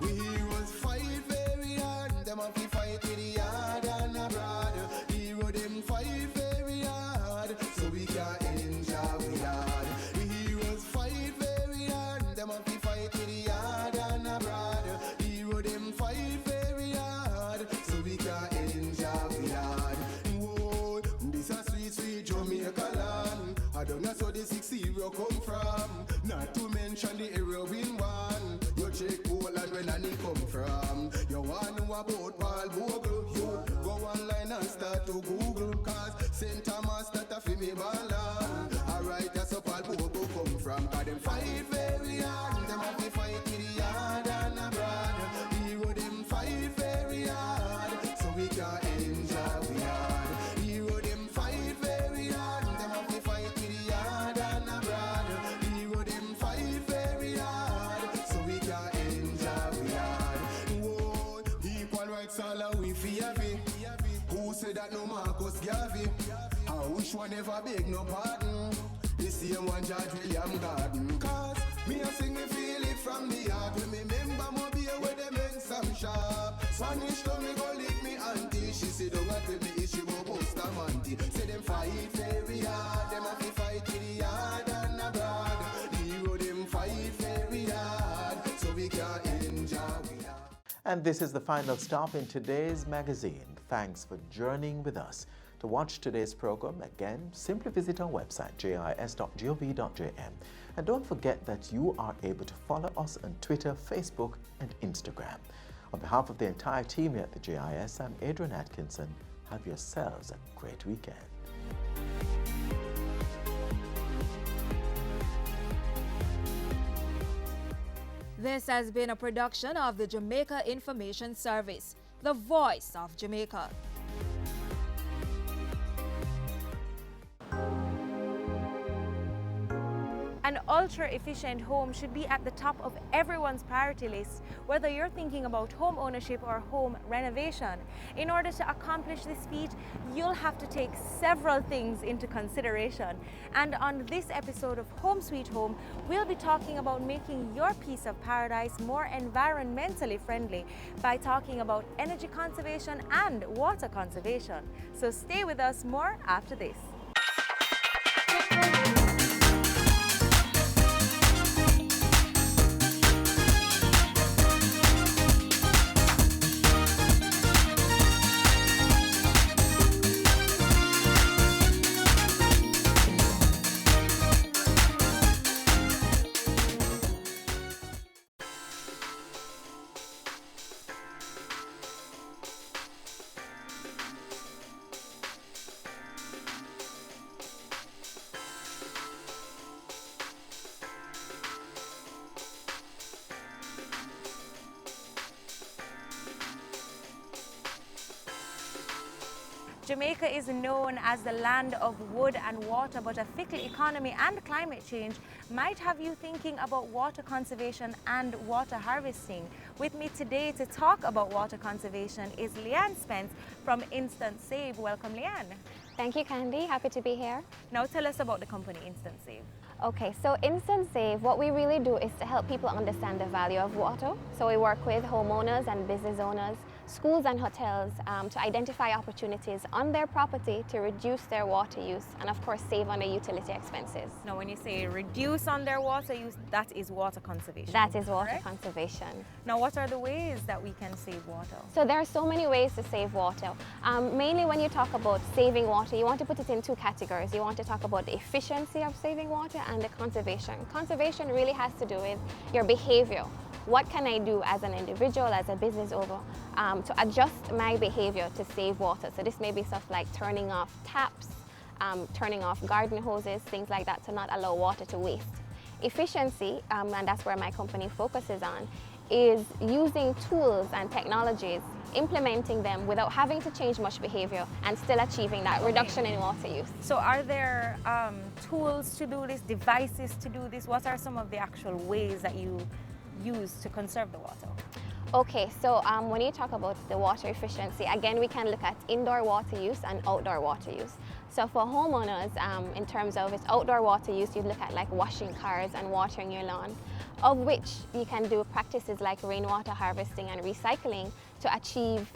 Speaker 1: We heroes fight very hard, them have to fight with the yard and abroad. Hero them fight very hard, so we can enjoy with hard. The heroes fight very hard, them have to fight with the yard and abroad. Hero them fight very hard, so we can enjoy with hard. Whoa, this a sweet, sweet Jamaica land. I don't know so the 6-0 come from. Not to mention the heroin one. You check Poland when Annie come from. You want to know about Paul Bogle? You go online and start to Google. Cause St. Thomas that a fi me bala. Alright, that's where Paul Bogle come from. Cause them fight very hard. Them have to fight with the yard and abroad. Hero them fight very hard, so we can enjoy we hard. Hero them fight very hard. Them have to fight with the yard and abroad. Hero them fight very hard, so we can enjoy we hard. Whoa, equal rights all we fear. Who said that no Marcus Garvey? I wish one never beg no pardon. The same one George William Garden. Cause me a sing me feel it from the heart. We remember Mobile where they make some sharp. Spanish told me go lick me auntie. She said don't have to me issue go post a manty. Say them fight very hard. Them have to fight with the yard and abroad. Hero them fight very hard, so we can enjoy we hard.
Speaker 3: And this is the final stop in today's magazine. Thanks for journeying with us. To watch today's program, again, simply visit our website, jis.gov.jm. And don't forget that you are able to follow us on Twitter, Facebook, and Instagram. On behalf of the entire team here at the JIS, I'm Adrian Atkinson. Have yourselves a great weekend.
Speaker 19: This has been a production of the Jamaica Information Service, the voice of Jamaica.
Speaker 20: An ultra-efficient home should be at the top of everyone's priority list, whether you're thinking about home ownership or home renovation. In order to accomplish this feat, you'll have to take several things into consideration. And on this episode of Home Sweet Home, we'll be talking about making your piece of paradise more environmentally friendly by talking about energy conservation and water conservation. So stay with us more after this. Jamaica is known as the land of wood and water, but a fickle economy and climate change might have you thinking about water conservation and water harvesting. With me today to talk about water conservation is Leanne Spence from Instant Save. Welcome, Leanne.
Speaker 2: Thank you, Candy. Happy to be here.
Speaker 20: Now tell us about the company Instant Save.
Speaker 2: Okay, so Instant Save, what we really do is to help people understand the value of water. So we work with homeowners and business owners, schools and hotels to identify opportunities on their property to reduce their water use and of course save on their utility expenses.
Speaker 20: Now when you say reduce on their water use, that is water conservation.
Speaker 2: That is water conservation.
Speaker 20: Now what are the ways that we can save water?
Speaker 2: So there are so many ways to save water. Mainly when you talk about saving water, you want to put it in two categories. You want to talk about the efficiency of saving water and the conservation. Conservation really has to do with your behavior. What can I do as an individual, as a business owner, to adjust my behavior to save water? So this may be stuff like turning off taps, turning off garden hoses, things like that, to not allow water to waste. Efficiency, and that's where my company focuses on, is using tools and technologies, implementing them without having to change much behavior and still achieving that reduction in water use.
Speaker 20: So are there tools to do this, devices to do this? What are some of the actual ways that you use to conserve the water?
Speaker 2: Okay, so when you talk about the water efficiency, again, we can look at indoor water use and outdoor water use. So for homeowners, in terms of its outdoor water use, you'd look at like washing cars and watering your lawn, of which you can do practices like rainwater harvesting and recycling to achieve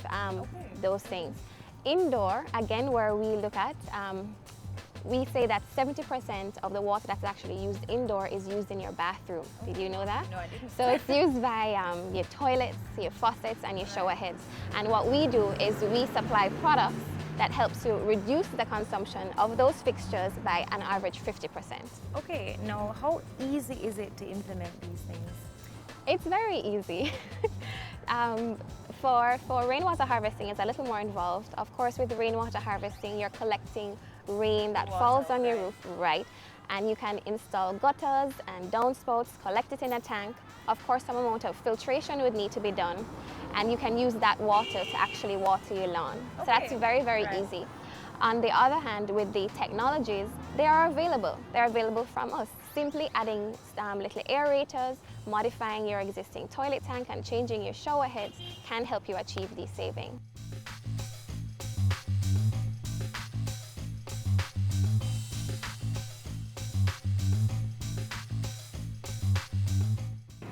Speaker 2: those things. Indoor, again, where we look at, we say that 70% of the water that's actually used indoor is used in your bathroom. Did you know that?
Speaker 20: No, I didn't.
Speaker 2: So it's used by your toilets, your faucets, and your shower heads. And what we do is we supply products that helps to reduce the consumption of those fixtures by an average 50%.
Speaker 20: Okay, now how easy is it to implement these things?
Speaker 2: It's very easy. For rainwater harvesting, it's a little more involved. Of course, with rainwater harvesting, you're collecting rain that falls on your roof, right? And you can install gutters and downspouts, collect it in a tank. Of course, some amount of filtration would need to be done, and you can use that water to actually water your lawn. So that's very, very easy. On the other hand, with the technologies, they are available. They're available from us. Simply adding little aerators, modifying your existing toilet tank and changing your shower heads can help you achieve these savings.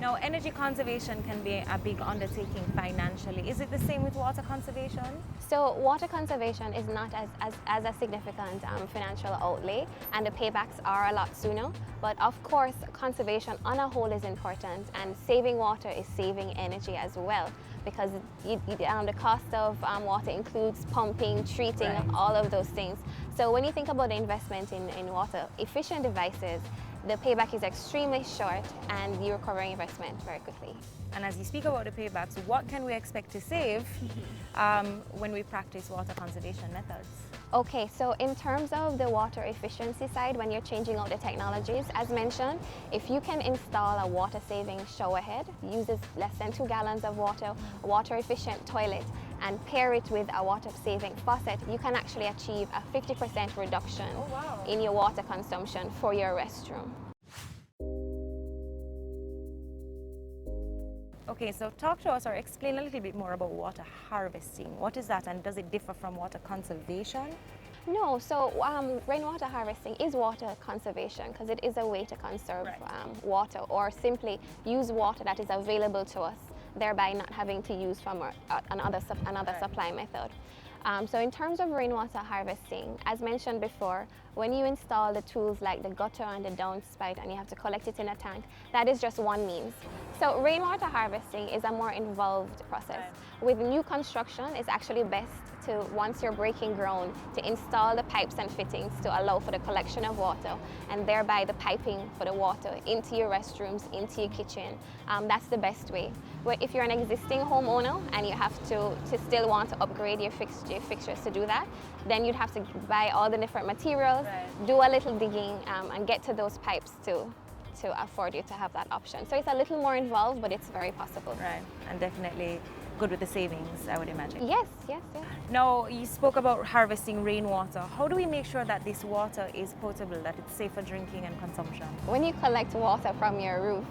Speaker 20: Now, energy conservation can be a big undertaking financially. Is it the same with water conservation?
Speaker 2: So water conservation is not as a significant financial outlay, and the paybacks are a lot sooner. But of course, conservation on a whole is important, and saving water is saving energy as well, because the cost of water includes pumping, treating, all of those things. So when you think about the investment in water efficient devices, the payback is extremely short and you're recovering investment very quickly.
Speaker 20: And as you speak about the paybacks, what can we expect to save when we practice water conservation methods?
Speaker 2: Okay, so in terms of the water efficiency side, when you're changing out the technologies, as mentioned, if you can install a water-saving shower head, uses less than 2 gallons of water, a water-efficient toilet, and pair it with a water-saving faucet, you can actually achieve a 50% reduction in your water consumption for your restroom.
Speaker 20: Okay, so talk to us or explain a little bit more about water harvesting. What is that, and does it differ from water conservation?
Speaker 2: No, so rainwater harvesting is water conservation because it is a way to conserve water, or simply use water that is available to us, thereby not having to use from another supply method. So in terms of rainwater harvesting, as mentioned before, when you install the tools like the gutter and the downspout and you have to collect it in a tank, that is just one means. So rainwater harvesting is a more involved process. With new construction, it's actually best to, once you're breaking ground, to install the pipes and fittings to allow for the collection of water, and thereby the piping for the water into your restrooms, into your kitchen. That's the best way. But if you're an existing homeowner and you have to still want to upgrade your fixtures to do that, then you'd have to buy all the different materials, do a little digging, and get to those pipes to afford you to have that option. So it's a little more involved, but it's very possible.
Speaker 20: Right, and definitely good with the savings, I would imagine.
Speaker 2: Yes, yes, yes.
Speaker 20: Now, you spoke about harvesting rainwater. How do we make sure that this water is potable, that it's safe for drinking and consumption?
Speaker 2: When you collect water from your roof,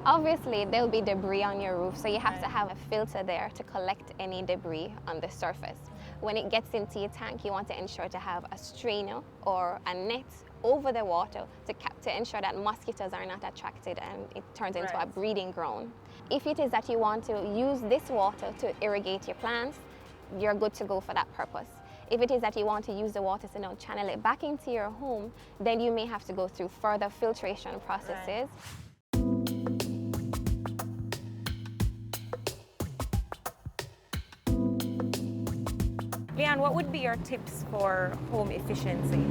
Speaker 2: obviously there'll be debris on your roof, so you have to have a filter there to collect any debris on the surface. When it gets into your tank, you want to ensure to have a strainer or a net over the water to ensure that mosquitoes are not attracted and it turns into a breeding ground. If it is that you want to use this water to irrigate your plants, you're good to go for that purpose. If it is that you want to use the water to now channel it back into your home, then you may have to go through further filtration processes.
Speaker 20: Leanne, what would be your tips for home efficiency?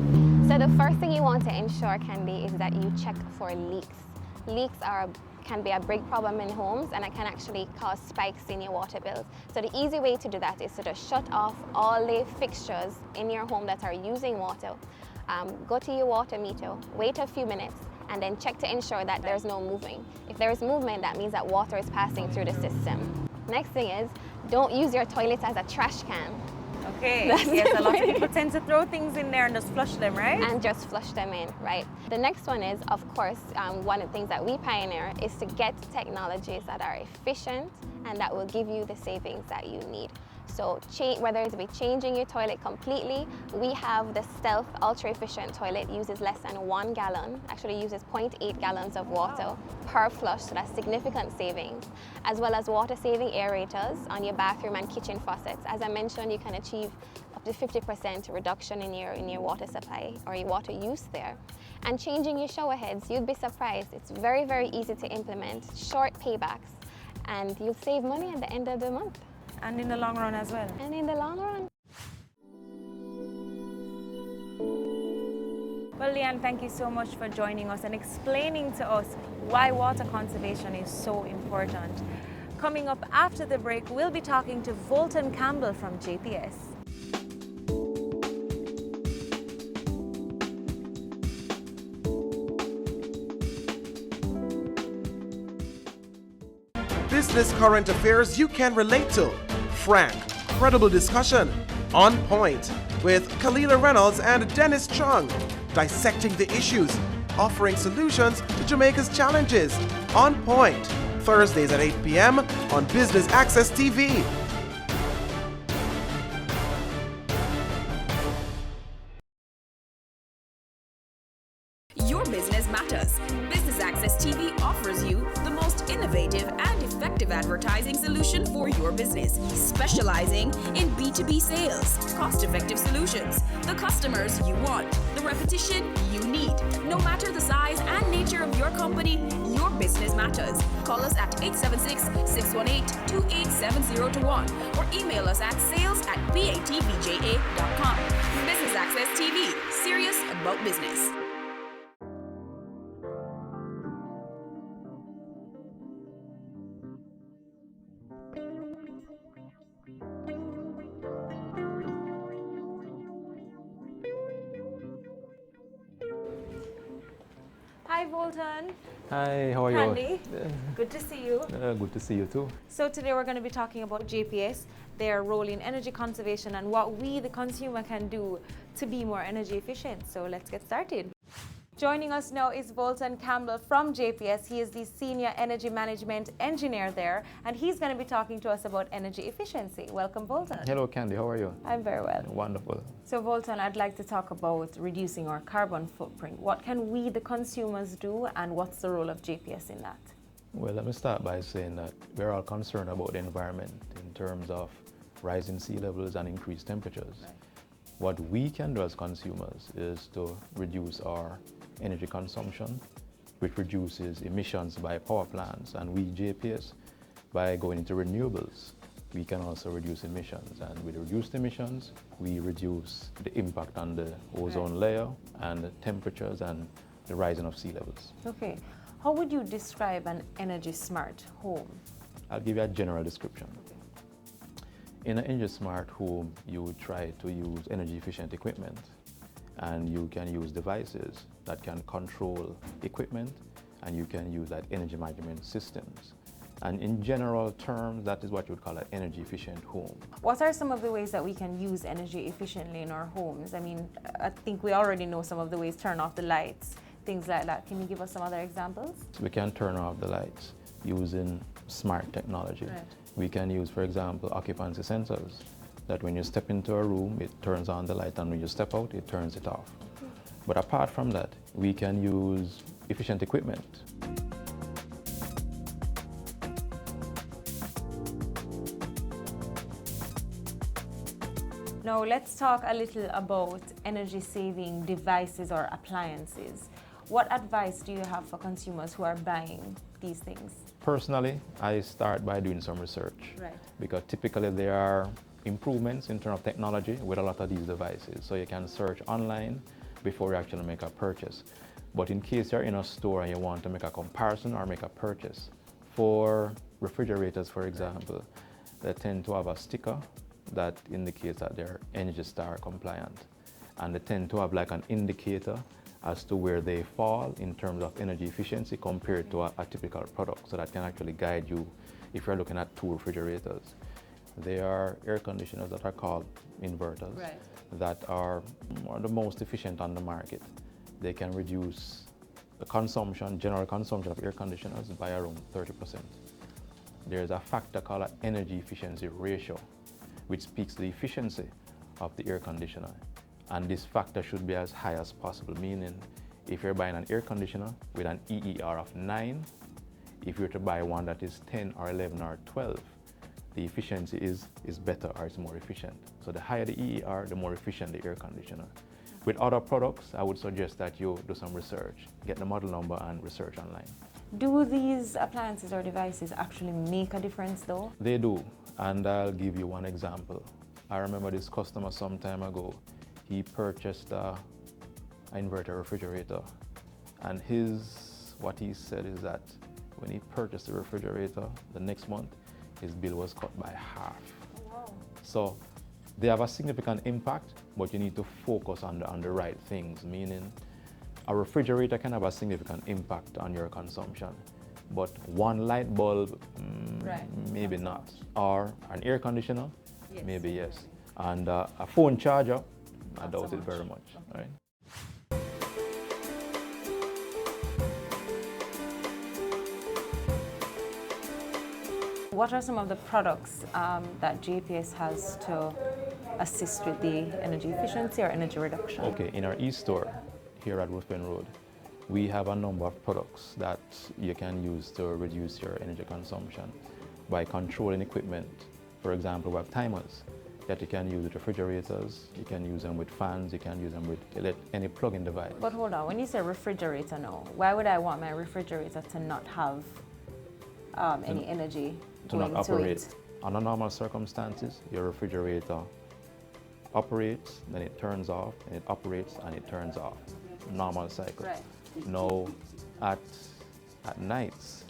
Speaker 2: So the first thing you want to ensure, Candy, is that you check for leaks. Leaks can be a big problem in homes, and it can actually cause spikes in your water bills. So the easy way to do that is to just shut off all the fixtures in your home that are using water. Go to your water meter, wait a few minutes, and then check to ensure that there's no moving. If there is movement, that means that water is passing through the system. Next thing is, don't use your toilet as a trash can.
Speaker 20: Okay, yes, a lot of people tend to throw things in there and just flush them, right?
Speaker 2: And just flush them in, right? The next one is, of course, one of the things that we pioneer is to get technologies that are efficient and that will give you the savings that you need. So whether it be changing your toilet completely, we have the Stealth Ultra Efficient Toilet, uses less than 1 gallon, actually uses 0.8 gallons of water per flush, so that's significant savings, as well as water saving aerators on your bathroom and kitchen faucets. As I mentioned, you can achieve up to 50% reduction in your water supply or your water use there. And changing your shower heads, you'd be surprised. It's very, very easy to implement, short paybacks, and you'll save money at the end of the month.
Speaker 20: And in the long run as well.
Speaker 2: And in the long run.
Speaker 20: Well, Leanne, thank you so much for joining us and explaining to us why water conservation is so important. Coming up after the break, we'll be talking to Volton Campbell from JPS.
Speaker 4: Business current affairs you can relate to. Frank, credible discussion. On Point with Kalila Reynolds and Dennis Chung. Dissecting the issues, offering solutions to Jamaica's challenges. On Point, Thursdays at 8 p.m. on Business Access TV.
Speaker 8: Your business matters. Business Access TV offers you the most innovative and effective advertising solution for your business, specializing in B2B sales, cost-effective solutions, the customers you want, the repetition you need. No matter the size and nature of your company, your business matters. Call us at 876-618-2870 or email us at sales@batvja.com. Business Access TV, serious about business.
Speaker 20: Hi, Volton.
Speaker 21: Hi, how are you?
Speaker 20: Candy, good to see you.
Speaker 21: Good to see you too.
Speaker 20: So today we're going to be talking about JPS, their role in energy conservation and what we, the consumer, can do to be more energy efficient. So let's get started. Joining us now is Volton Campbell from JPS. He is the Senior Energy Management Engineer there, and he's going to be talking to us about energy efficiency. Welcome, Volton.
Speaker 21: Hello, Candy. How are you?
Speaker 20: I'm very well.
Speaker 21: Wonderful.
Speaker 20: So, Volton, I'd like to talk about reducing our carbon footprint. What can we, the consumers, do, and what's the role of JPS in that?
Speaker 21: Well, let me start by saying that we're all concerned about the environment in terms of rising sea levels and increased temperatures. Right. What we can do as consumers is to reduce our energy consumption, which reduces emissions by power plants, and we, JPS, by going into renewables, we can also reduce emissions. And with reduced emissions, we reduce the impact on the ozone layer and the temperatures and the rising of sea levels.
Speaker 20: Okay. How would you describe an energy smart home?
Speaker 21: I'll give you a general description. In an energy smart home, you would try to use energy efficient equipment, and you can use devices that can control equipment, and you can use like energy management systems And in general terms, that is what you would call an energy efficient home.
Speaker 20: What are some of the ways that we can use energy efficiently in our homes? I mean, I think we already know some of the ways, turn off the lights, things like that. Can you give us some other examples?
Speaker 21: We can turn off the lights using smart technology.
Speaker 20: Right.
Speaker 21: We can use, for example, occupancy sensors, that when you step into a room, it turns on the light, and when you step out, it turns it off. But apart from that, we can use efficient equipment.
Speaker 20: Now let's talk a little about energy-saving devices or appliances. What advice do you have for consumers who are buying these things?
Speaker 21: Personally, I start by doing some research.
Speaker 20: Right.
Speaker 21: Because typically there are improvements in terms of technology with a lot of these devices. So you can search online before you actually make a purchase. But in case you're in a store and you want to make a comparison or make a purchase, for refrigerators, for example, they tend to have a sticker that indicates that they're Energy Star compliant. And they tend to have like an indicator as to where they fall in terms of energy efficiency compared to a typical product. So that can actually guide you if you're looking at two refrigerators. There are air conditioners that are called inverters,
Speaker 20: right,
Speaker 21: that are the most efficient on the market. They can reduce the consumption, general consumption of air conditioners by around 30%. There's a factor called an energy efficiency ratio, which speaks to the efficiency of the air conditioner. And this factor should be as high as possible, meaning if you're buying an air conditioner with an EER of 9, if you're to buy one that is 10 or 11 or 12, the efficiency is better or it's more efficient. So the higher the EER, the more efficient the air conditioner. With other products, I would suggest that you do some research, get the model number and research online.
Speaker 20: Do these appliances or devices actually make a difference though?
Speaker 21: They do, and I'll give you one example. I remember this customer some time ago. He purchased an inverter refrigerator, and what he said is that when he purchased the refrigerator, the next month, his bill was cut by half.
Speaker 20: Wow.
Speaker 21: So they have a significant impact, but you need to focus on the right things, meaning a refrigerator can have a significant impact on your consumption, but one light bulb,
Speaker 20: right,
Speaker 21: maybe not. Or an air conditioner,
Speaker 20: yes,
Speaker 21: maybe yes. And a phone charger, I doubt it very much. Right?
Speaker 20: What are some of the products that JPS has to assist with the energy efficiency or energy reduction?
Speaker 21: Okay, in our e-store here at Ruthven Road, we have a number of products that you can use to reduce your energy consumption by controlling equipment. For example, we have timers that you can use with refrigerators, you can use them with fans, you can use them with any plug-in device.
Speaker 20: But hold on, when you say refrigerator now, why would I want my refrigerator to not have any energy
Speaker 21: to
Speaker 20: going
Speaker 21: not operate?
Speaker 20: to it?
Speaker 21: Under normal circumstances, your refrigerator operates, then it turns off, and it operates, and it turns off. Normal cycle.
Speaker 20: Right.
Speaker 21: Now, at nights,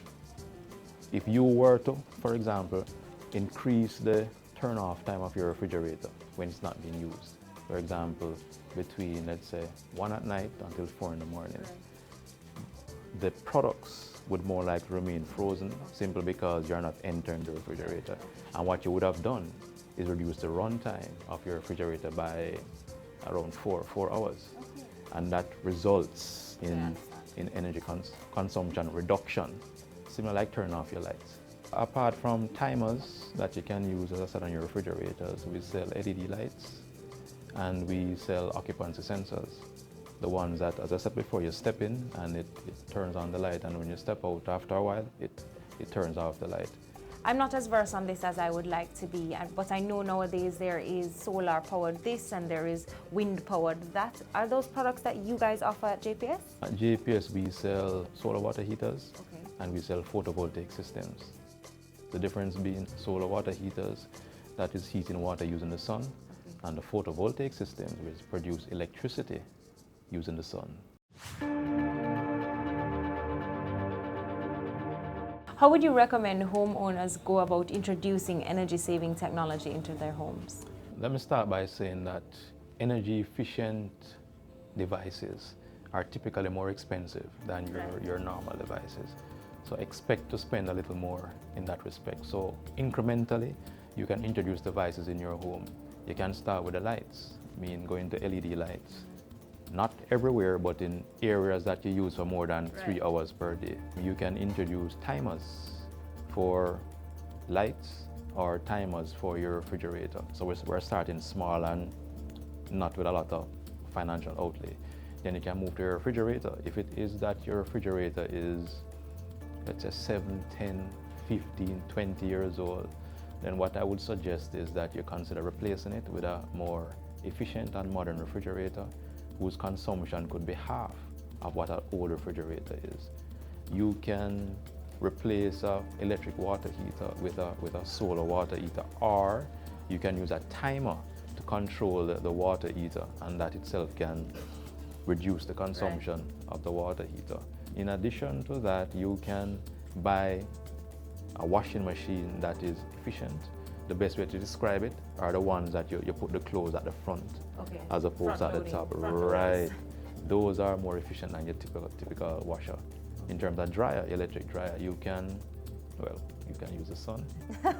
Speaker 21: if you were to, for example, increase the turn-off time of your refrigerator when it's not being used, for example, between, let's say, 1 at night until 4 in the morning, the products would more likely remain frozen simply because you're not entering the refrigerator. And what you would have done is reduce the run time of your refrigerator by around 4 hours. And that results in energy consumption reduction, similar like turning off your lights. Apart from timers that you can use, as I said, on your refrigerators, we sell LED lights and we sell occupancy sensors. The ones that, as I said before, you step in and it turns on the light, and when you step out after a while, it turns off the light.
Speaker 20: I'm not as versed on this as I would like to be, but I know nowadays there is solar-powered this and there is wind-powered that. Are those products that you guys offer at JPS?
Speaker 21: At JPS, we sell solar water heaters, and we sell photovoltaic systems. The difference being solar water heaters, that is heating water using the sun, and the photovoltaic systems, which produce electricity using the sun.
Speaker 20: How would you recommend homeowners go about introducing energy-saving technology into their homes?
Speaker 21: Let me start by saying that energy-efficient devices are typically more expensive than your normal devices. So expect to spend a little more in that respect. So incrementally, you can introduce devices in your home. You can start with the lights, going to LED lights. Not everywhere, but in areas that you use for more than 3 hours per day. You can introduce timers for lights or timers for your refrigerator. So we're starting small and not with a lot of financial outlay. Then you can move to your refrigerator. If it is that your refrigerator is, let's say 7, 10, 15, 20 years old, then what I would suggest is that you consider replacing it with a more efficient and modern refrigerator whose consumption could be half of what an old refrigerator is. You can replace an electric water heater with a solar water heater, or you can use a timer to control the water heater, and that itself can reduce the consumption of the water heater. In addition to that, you can buy a washing machine that is efficient. The best way to describe it are the ones that you put the clothes at the front as opposed to at the top. Right. Those are more efficient than your typical washer. In terms of dryer, electric dryer, you can use the sun.
Speaker 20: You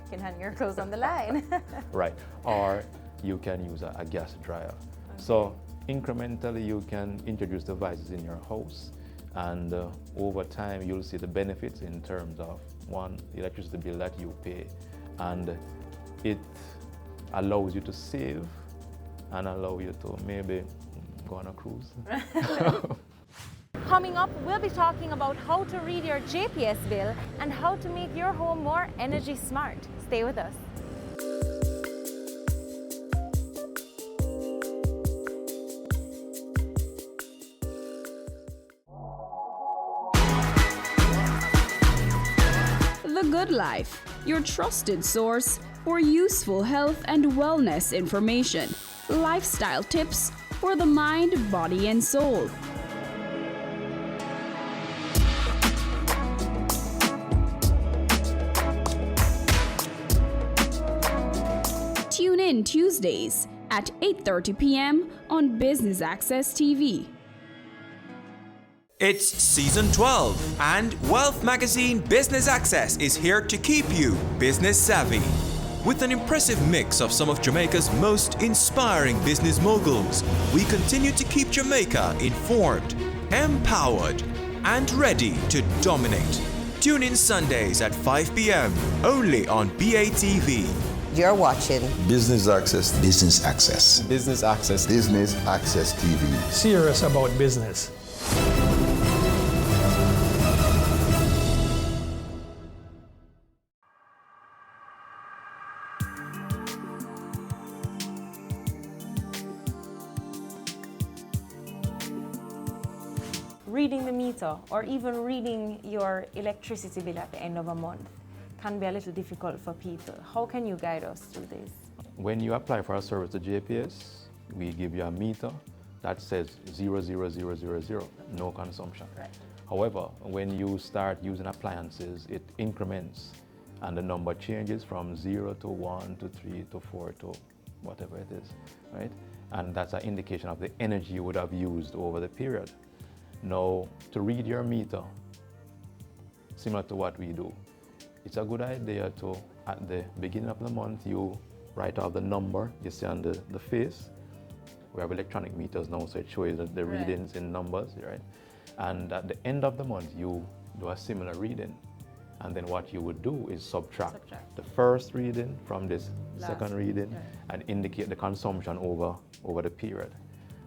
Speaker 20: can hang your clothes on the line.
Speaker 21: Right. Or you can use a gas dryer. So incrementally, you can introduce devices in your house, and over time, you'll see the benefits in terms of, one, the electricity bill that you pay, and it allows you to save and allow you to maybe go on a cruise.
Speaker 20: Coming up, we'll be talking about how to read your JPS bill and how to make your home more energy smart. Stay with us.
Speaker 8: The Good Life, your trusted source for useful health and wellness information, lifestyle tips for the mind, body, and soul. Tune in Tuesdays at 8:30 p.m. on Business Access TV.
Speaker 10: It's season 12, and Wealth Magazine Business Access is here to keep you business savvy. With an impressive mix of some of Jamaica's most inspiring business moguls, we continue to keep Jamaica informed, empowered, and ready to dominate. Tune in Sundays at 5 p.m. only on BATV.
Speaker 22: You're watching
Speaker 23: Business Access.
Speaker 22: Business Access.
Speaker 23: Business Access.
Speaker 22: Business Access TV.
Speaker 23: Serious about business.
Speaker 20: Reading the meter or even reading your electricity bill at the end of a month can be a little difficult for people. How can you guide us through this?
Speaker 21: When you apply for a service to JPS, we give you a meter that says 00000, no consumption.
Speaker 20: Right.
Speaker 21: However, when you start using appliances, it increments and the number changes from 0 to 1 to 3 to 4 to whatever it is, right? And that's an indication of the energy you would have used over the period. Now, to read your meter, similar to what we do, it's a good idea to, at the beginning of the month, you write out the number you see on the face. We have electronic meters now, so it shows the readings in numbers, right? And at the end of the month, you do a similar reading. And then what you would do is subtract the first reading from this second reading and indicate the consumption over the period.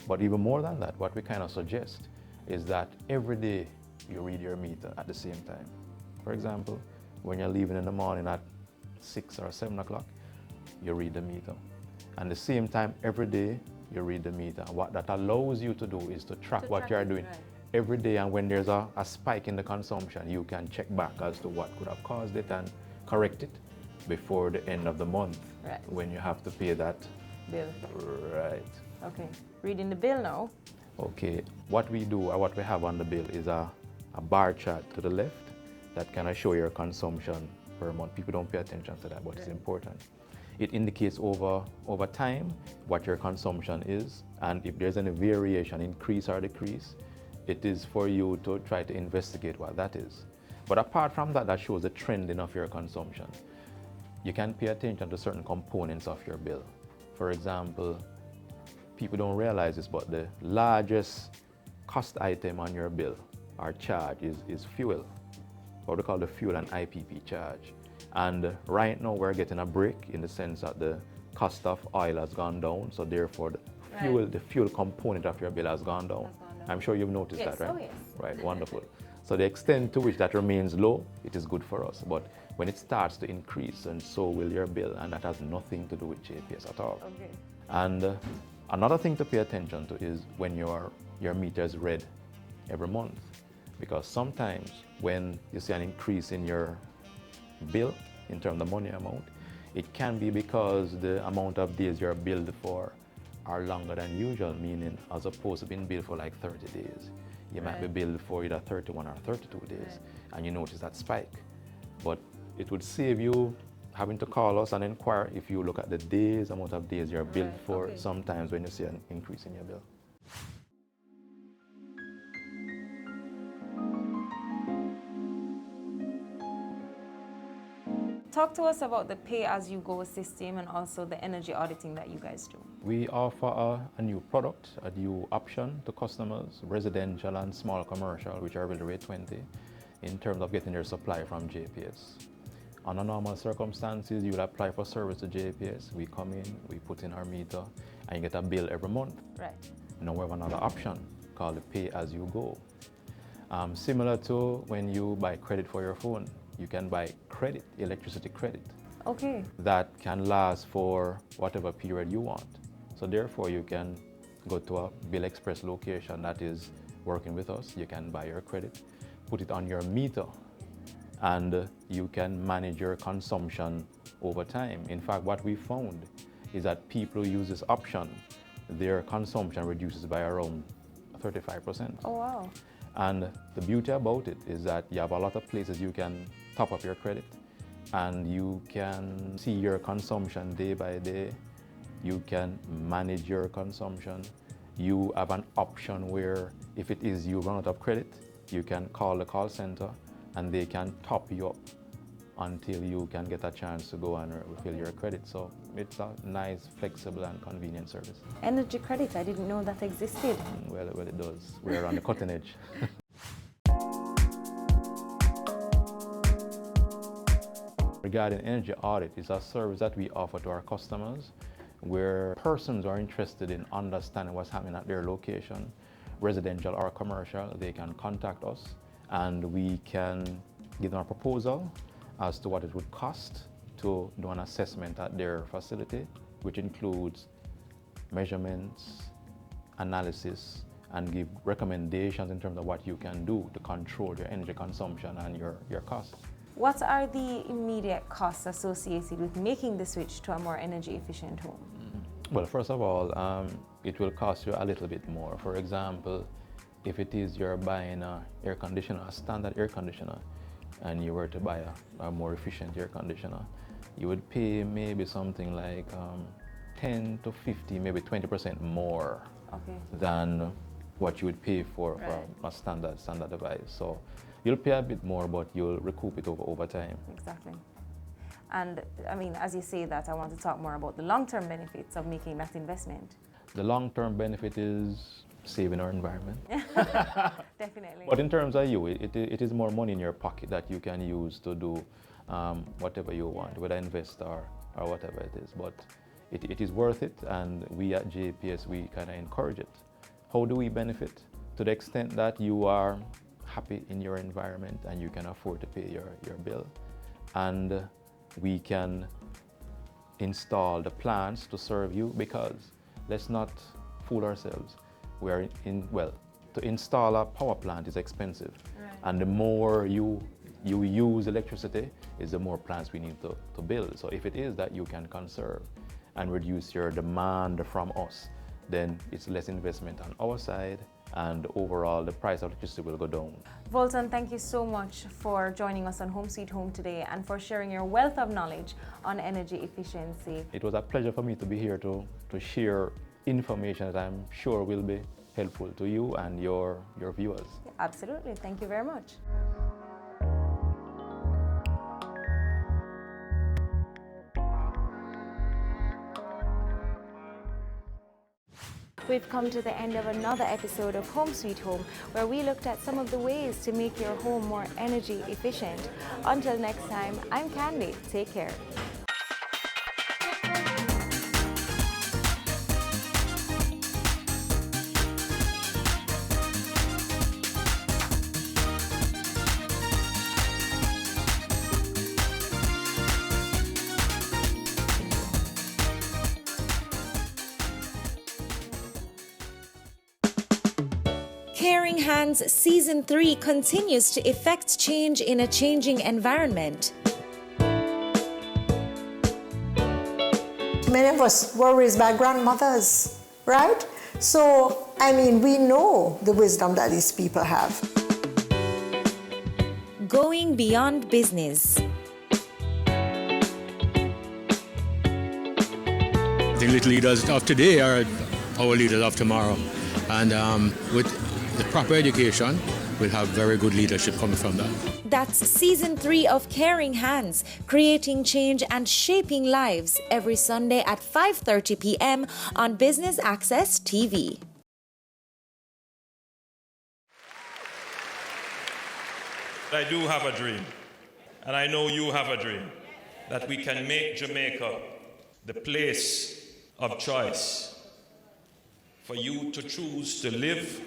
Speaker 21: But even more than that, what we kind of suggest is that every day you read your meter at the same time. For example, when you're leaving in the morning at 6 or 7 o'clock, you read the meter. And the same time every day you read the meter. What that allows you to do is to track what you're doing every day, and when there's a spike in the consumption, you can check back as to what could have caused it and correct it before the end of the month when you have to pay that
Speaker 20: bill.
Speaker 21: Right.
Speaker 20: Okay, reading the bill now.
Speaker 21: Okay, what we do or what we have on the bill is a bar chart to the left that kind of show your consumption per month. People don't pay attention to that, but it's important. It indicates over time what your consumption is, and if there's any variation, increase or decrease, it is for you to try to investigate what that is. But apart from that, that shows the trending of your consumption. You can pay attention to certain components of your bill. For example, people don't realize this, but the largest cost item on your bill or charge is fuel, what we call the fuel and IPP charge. And right now we're getting a break in the sense that the cost of oil has gone down, so therefore the fuel component of your bill has gone down. I'm sure you've noticed that, right?
Speaker 20: Oh, yes.
Speaker 21: Right, wonderful. So the extent to which that remains low, it is good for us. But when it starts to increase, and so will your bill, and that has nothing to do with JPS at all.
Speaker 20: Okay.
Speaker 21: And another thing to pay attention to is when your meter is read every month, because sometimes when you see an increase in your bill in terms of the money amount, it can be because the amount of days you're billed for are longer than usual, meaning as opposed to being billed for like 30 days, you might be billed for either 31 or 32 days, and you notice that spike. But it would save you having to call us and inquire if you look at the days, amount of days you're billed for, sometimes when you see an increase in your bill.
Speaker 20: Talk to us about the pay-as-you-go system and also the energy auditing that you guys do.
Speaker 21: We offer a new product, a new option to customers, residential and small commercial, which are really rate 20, in terms of getting their supply from JPS. Under normal circumstances, you will apply for service to JPS. We come in, we put in our meter, and you get a bill every month.
Speaker 20: Right.
Speaker 21: Now we have another option called the pay-as-you-go. Similar to when you buy credit for your phone, you can buy credit, electricity credit.
Speaker 20: Okay.
Speaker 21: That can last for whatever period you want. So therefore you can go to a Bill Express location that is working with us. You can buy your credit, put it on your meter, and you can manage your consumption over time. In fact, what we found is that people who use this option, their consumption reduces by around 35%.
Speaker 20: Oh, wow.
Speaker 21: And the beauty about it is that you have a lot of places you can top up your credit, and you can see your consumption day by day. You can manage your consumption. You have an option where if it is you run out of credit, you can call the call center and they can top you up until you can get a chance to go and refill your credit. So it's a nice, flexible and convenient service.
Speaker 20: Energy credit, I didn't know that existed.
Speaker 21: Well, it does. We're on the cutting edge. Regarding energy audit, it's a service that we offer to our customers where persons are interested in understanding what's happening at their location, residential or commercial. They can contact us and we can give them a proposal as to what it would cost to do an assessment at their facility, which includes measurements, analysis, and give recommendations in terms of what you can do to control your energy consumption and your costs.
Speaker 20: What are the immediate costs associated with making the switch to a more energy efficient home?
Speaker 21: Well, first of all, it will cost you a little bit more. For example, if it is you're buying an air conditioner, a standard air conditioner, and you were to buy a more efficient air conditioner, you would pay maybe something like 10 to 50, maybe 20% more than what you would pay for a standard device. So you'll pay a bit more, but you'll recoup it over time.
Speaker 20: Exactly. And I mean, as you say that, I want to talk more about the long-term benefits of making that investment.
Speaker 21: The long-term benefit is saving our environment.
Speaker 20: Definitely.
Speaker 21: But in terms of you, it is more money in your pocket that you can use to do whatever you want, whether invest or whatever it is. But it is worth it, and we at JPS, we kind of encourage it. How do we benefit? To the extent that you are happy in your environment and you can afford to pay your bill. And we can install the plants to serve you, because let's not fool ourselves. To install a power plant is expensive. Right. And the more you use electricity, is the more plants we need to build. So if it is that you can conserve and reduce your demand from us, then it's less investment on our side, and overall the price of electricity will go down.
Speaker 20: Volton, thank you so much for joining us on Home Sweet Home today and for sharing your wealth of knowledge on energy efficiency.
Speaker 21: It was a pleasure for me to be here to share information that I'm sure will be helpful to you and your viewers.
Speaker 20: Absolutely. Thank you very much. We've come to the end of another episode of Home Sweet Home, where we looked at some of the ways to make your home more energy efficient. Until next time, I'm Candy. Take care. Caring Hands Season 3 continues to effect change in a changing environment.
Speaker 9: Many of us were raised by grandmothers, right? So, I mean, we know the wisdom that these people have.
Speaker 20: Going beyond business.
Speaker 12: The little leaders of today are our leaders of tomorrow. And with the proper education, we'll have very good leadership coming from that.
Speaker 20: That's Season 3 of Caring Hands, creating change and shaping lives, every Sunday at 5:30 p.m. on Business Access TV.
Speaker 13: I do have a dream, and I know you have a dream, that we can make Jamaica the place of choice for you to choose to live,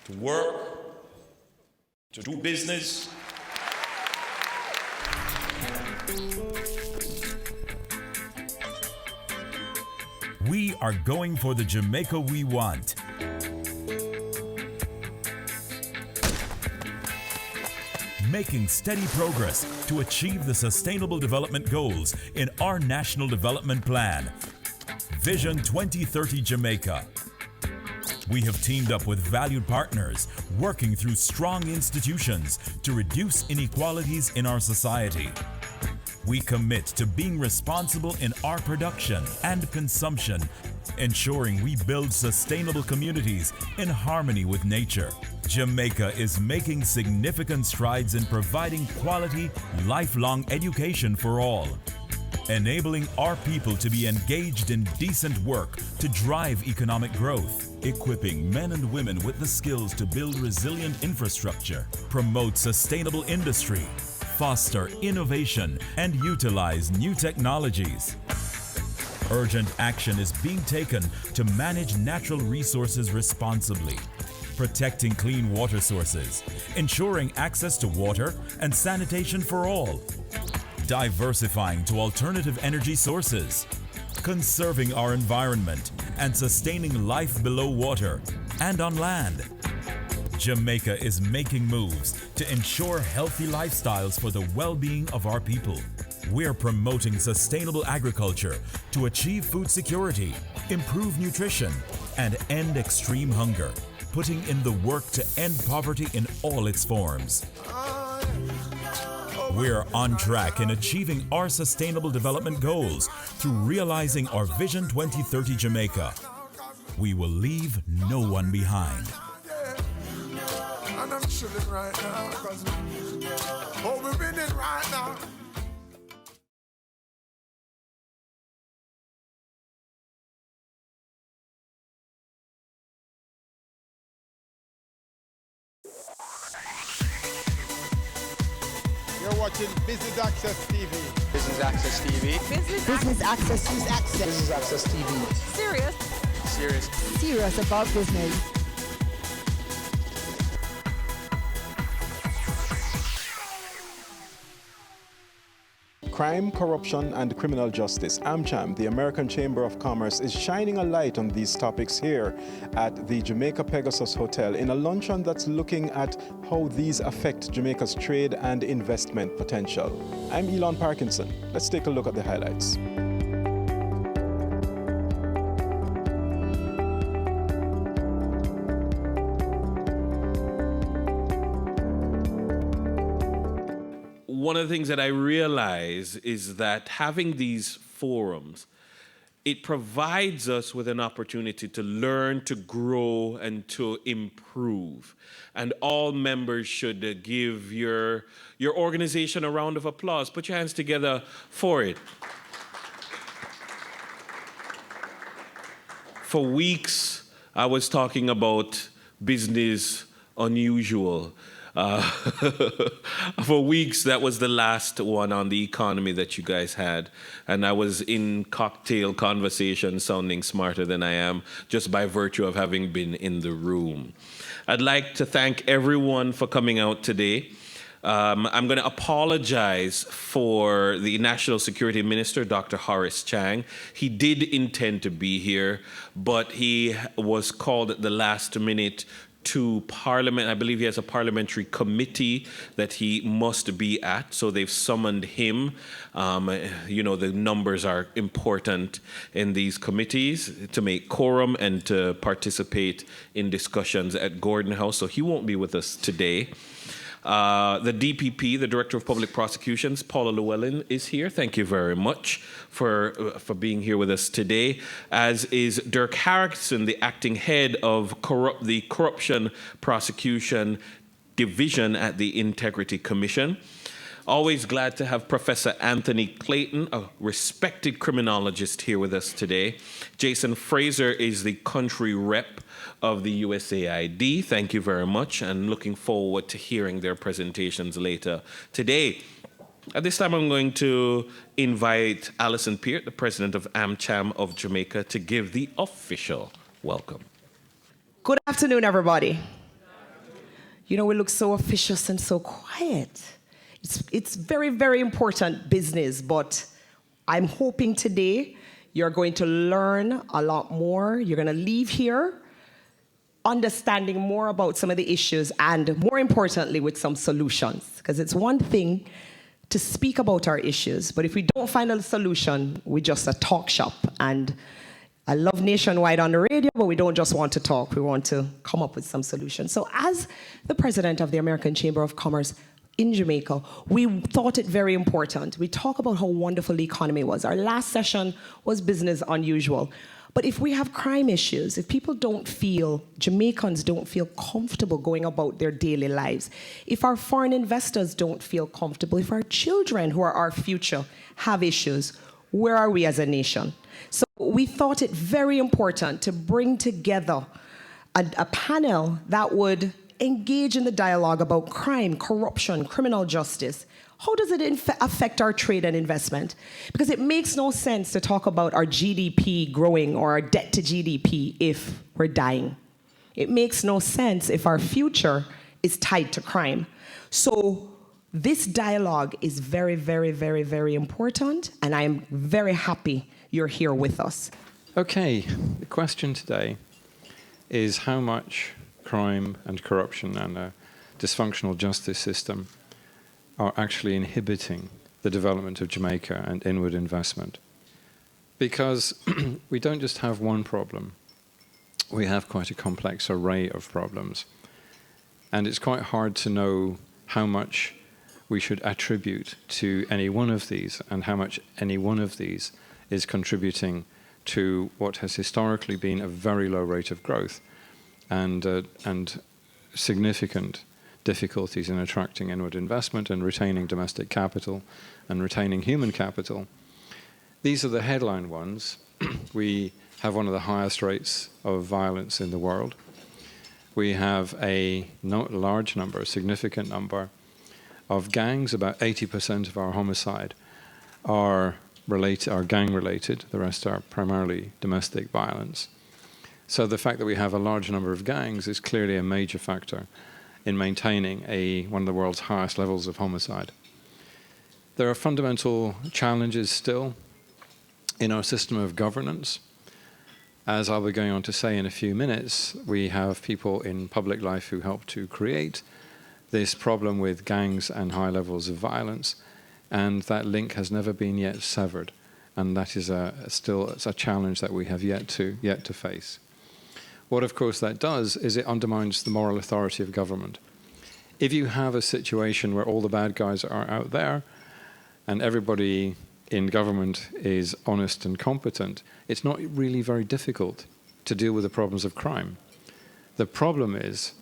Speaker 13: to work, to do business.
Speaker 24: We are going for the Jamaica we want. Making steady progress to achieve the Sustainable Development Goals in our National Development Plan, Vision 2030 Jamaica. We have teamed up with valued partners, working through strong institutions to reduce inequalities in our society. We commit to being responsible in our production and consumption, ensuring we build sustainable communities in harmony with nature. Jamaica is making significant strides in providing quality, lifelong education for all, enabling our people to be engaged in decent work to drive economic growth, equipping men and women with the skills to build resilient infrastructure, promote sustainable industry, foster innovation, and utilize new technologies. Urgent action is being taken to manage natural resources responsibly, protecting clean water sources, ensuring access to water and sanitation for all, diversifying to alternative energy sources, conserving our environment and sustaining life below water and on land. Jamaica is making moves to ensure healthy lifestyles for the well-being of our people. We're promoting sustainable agriculture to achieve food security, improve nutrition, and end extreme hunger, putting in the work to end poverty in all its forms. We're on track in achieving our Sustainable Development Goals through realizing our Vision 2030 Jamaica. We will leave no one behind.
Speaker 1: And I'm chilling right now, cause we're winning right now.
Speaker 6: You're watching Business Access TV.
Speaker 25: Business Access TV.
Speaker 26: Business Access. Use access.
Speaker 25: Business Access TV.
Speaker 26: Serious.
Speaker 25: Serious.
Speaker 26: Serious about business.
Speaker 4: Crime, corruption, and criminal justice. AmCham, the American Chamber of Commerce, is shining a light on these topics here at the Jamaica Pegasus Hotel in a luncheon that's looking at how these affect Jamaica's trade and investment potential. I'm Elon Parkinson. Let's take a look at the highlights.
Speaker 27: One of the things that I realize is that having these forums
Speaker 11: it provides us with an opportunity to learn, to grow, and to improve. And all members should give your organization a round of applause. Put your hands together for it. For weeks, I was talking about business unusual. For weeks, that was the last one on the economy that you guys had. And I was in cocktail conversation sounding smarter than I am just by virtue of having been in the room. I'd like to thank everyone for coming out today. I'm going to apologize for the National Security Minister, Dr. Horace Chang. He did intend to be here, but he was called at the last minute to Parliament. I believe he has a parliamentary committee that he must be at, so they've summoned him. You know, the numbers are important in these committees to make quorum and to participate in discussions at Gordon House, so he won't be with us today. The DPP, the Director of Public Prosecutions, Paula Llewellyn, is here. Thank you very much for being here with us today, as is Dirk Harrison, the acting head of the Corruption Prosecution Division at the Integrity Commission. Always glad to have Professor Anthony Clayton, a respected criminologist, here with us today. Jason Fraser is the country rep of the USAID. Thank you very much, and looking forward to hearing their presentations later today. At this time, I'm going to invite Alison Peart, the president of AmCham of Jamaica, to give the official welcome.
Speaker 14: Good afternoon, everybody. You know, we look so officious and so quiet. It's very, very important business, but I'm hoping today you're going to learn a lot more. You're going to leave here understanding more about some of the issues and, more importantly, with some solutions. Because it's one thing to speak about our issues, but if we don't find a solution, we're just a talk shop. And I love Nationwide on the radio, but we don't just want to talk. We want to come up with some solutions. So as the president of the American Chamber of Commerce in Jamaica, we thought it very important. We talk about how wonderful the economy was. Our last session was business unusual. But if we have crime issues, if people don't feel, Jamaicans don't feel comfortable going about their daily lives, if our foreign investors don't feel comfortable, if our children, who are our future, have issues, where are we as a nation? So we thought it very important to bring together a panel that would engage in the dialogue about crime, corruption, criminal justice. How does it affect our trade and investment? Because it makes no sense to talk about our GDP growing or our debt to GDP if we're dying. It makes no sense if our future is tied to crime. So this dialogue is very, very, very, very important, and I'm very happy you're here with us.
Speaker 15: Okay, the question today is how much crime and corruption and a dysfunctional justice system are actually inhibiting the development of Jamaica and inward investment. Because we don't just have one problem, we have quite a complex array of problems. And it's quite hard to know how much we should attribute to any one of these and how much any one of these is contributing to what has historically been a very low rate of growth and significant difficulties in attracting inward investment and retaining domestic capital and retaining human capital. These are the headline ones. We have one of the highest rates of violence in the world. We have a large number, a significant number of gangs. About 80% of our homicide are gang-related. The rest are primarily domestic violence. So the fact that we have a large number of gangs is clearly a major factor in maintaining one of the world's highest levels of homicide. There are fundamental challenges still in our system of governance. As I'll be going on to say in a few minutes, we have people in public life who help to create this problem with gangs and high levels of violence, and that link has never been yet severed, and that is still a challenge that we have yet to face. What, of course, that does is it undermines the moral authority of government. If you have a situation where all the bad guys are out there and everybody in government is honest and competent, it's not really very difficult to deal with the problems of crime. The problem is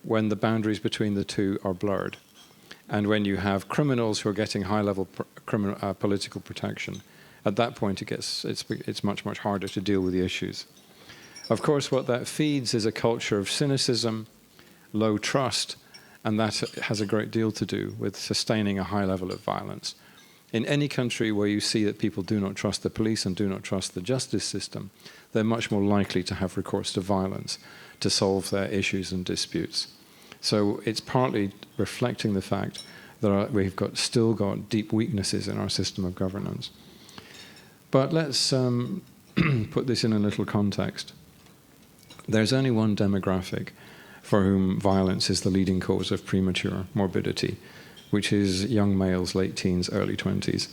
Speaker 15: when the boundaries between the two are blurred, and when you have criminals who are getting high-level political protection. At that point, it's much, much harder to deal with the issues. Of course, what that feeds is a culture of cynicism, low trust, and that has a great deal to do with sustaining a high level of violence. In any country where you see that people do not trust the police and do not trust the justice system, they're much more likely to have recourse to violence to solve their issues and disputes. So it's partly reflecting the fact that we've still got deep weaknesses in our system of governance. But let's put this in a little context. There's only one demographic for whom violence is the leading cause of premature morbidity, which is young males, late teens, early 20s.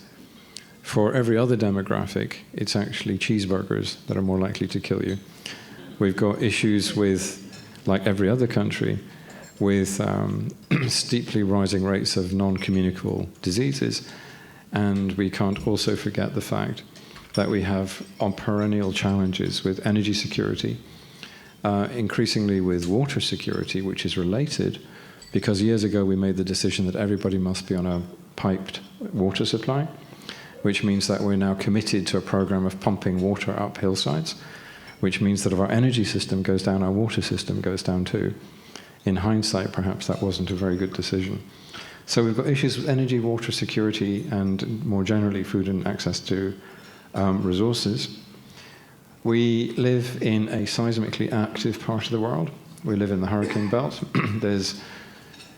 Speaker 15: For every other demographic, it's actually cheeseburgers that are more likely to kill you. We've got issues with, like every other country, with steeply rising rates of non-communicable diseases. And we can't also forget the fact that we have perennial challenges with energy security, increasingly with water security, which is related, because years ago we made the decision that everybody must be on a piped water supply, which means that we're now committed to a program of pumping water up hillsides, which means that if our energy system goes down, our water system goes down too. In hindsight, perhaps that wasn't a very good decision. So we've got issues with energy, water security, and more generally food and access to resources. We live in a seismically active part of the world. We live in the hurricane belt. There's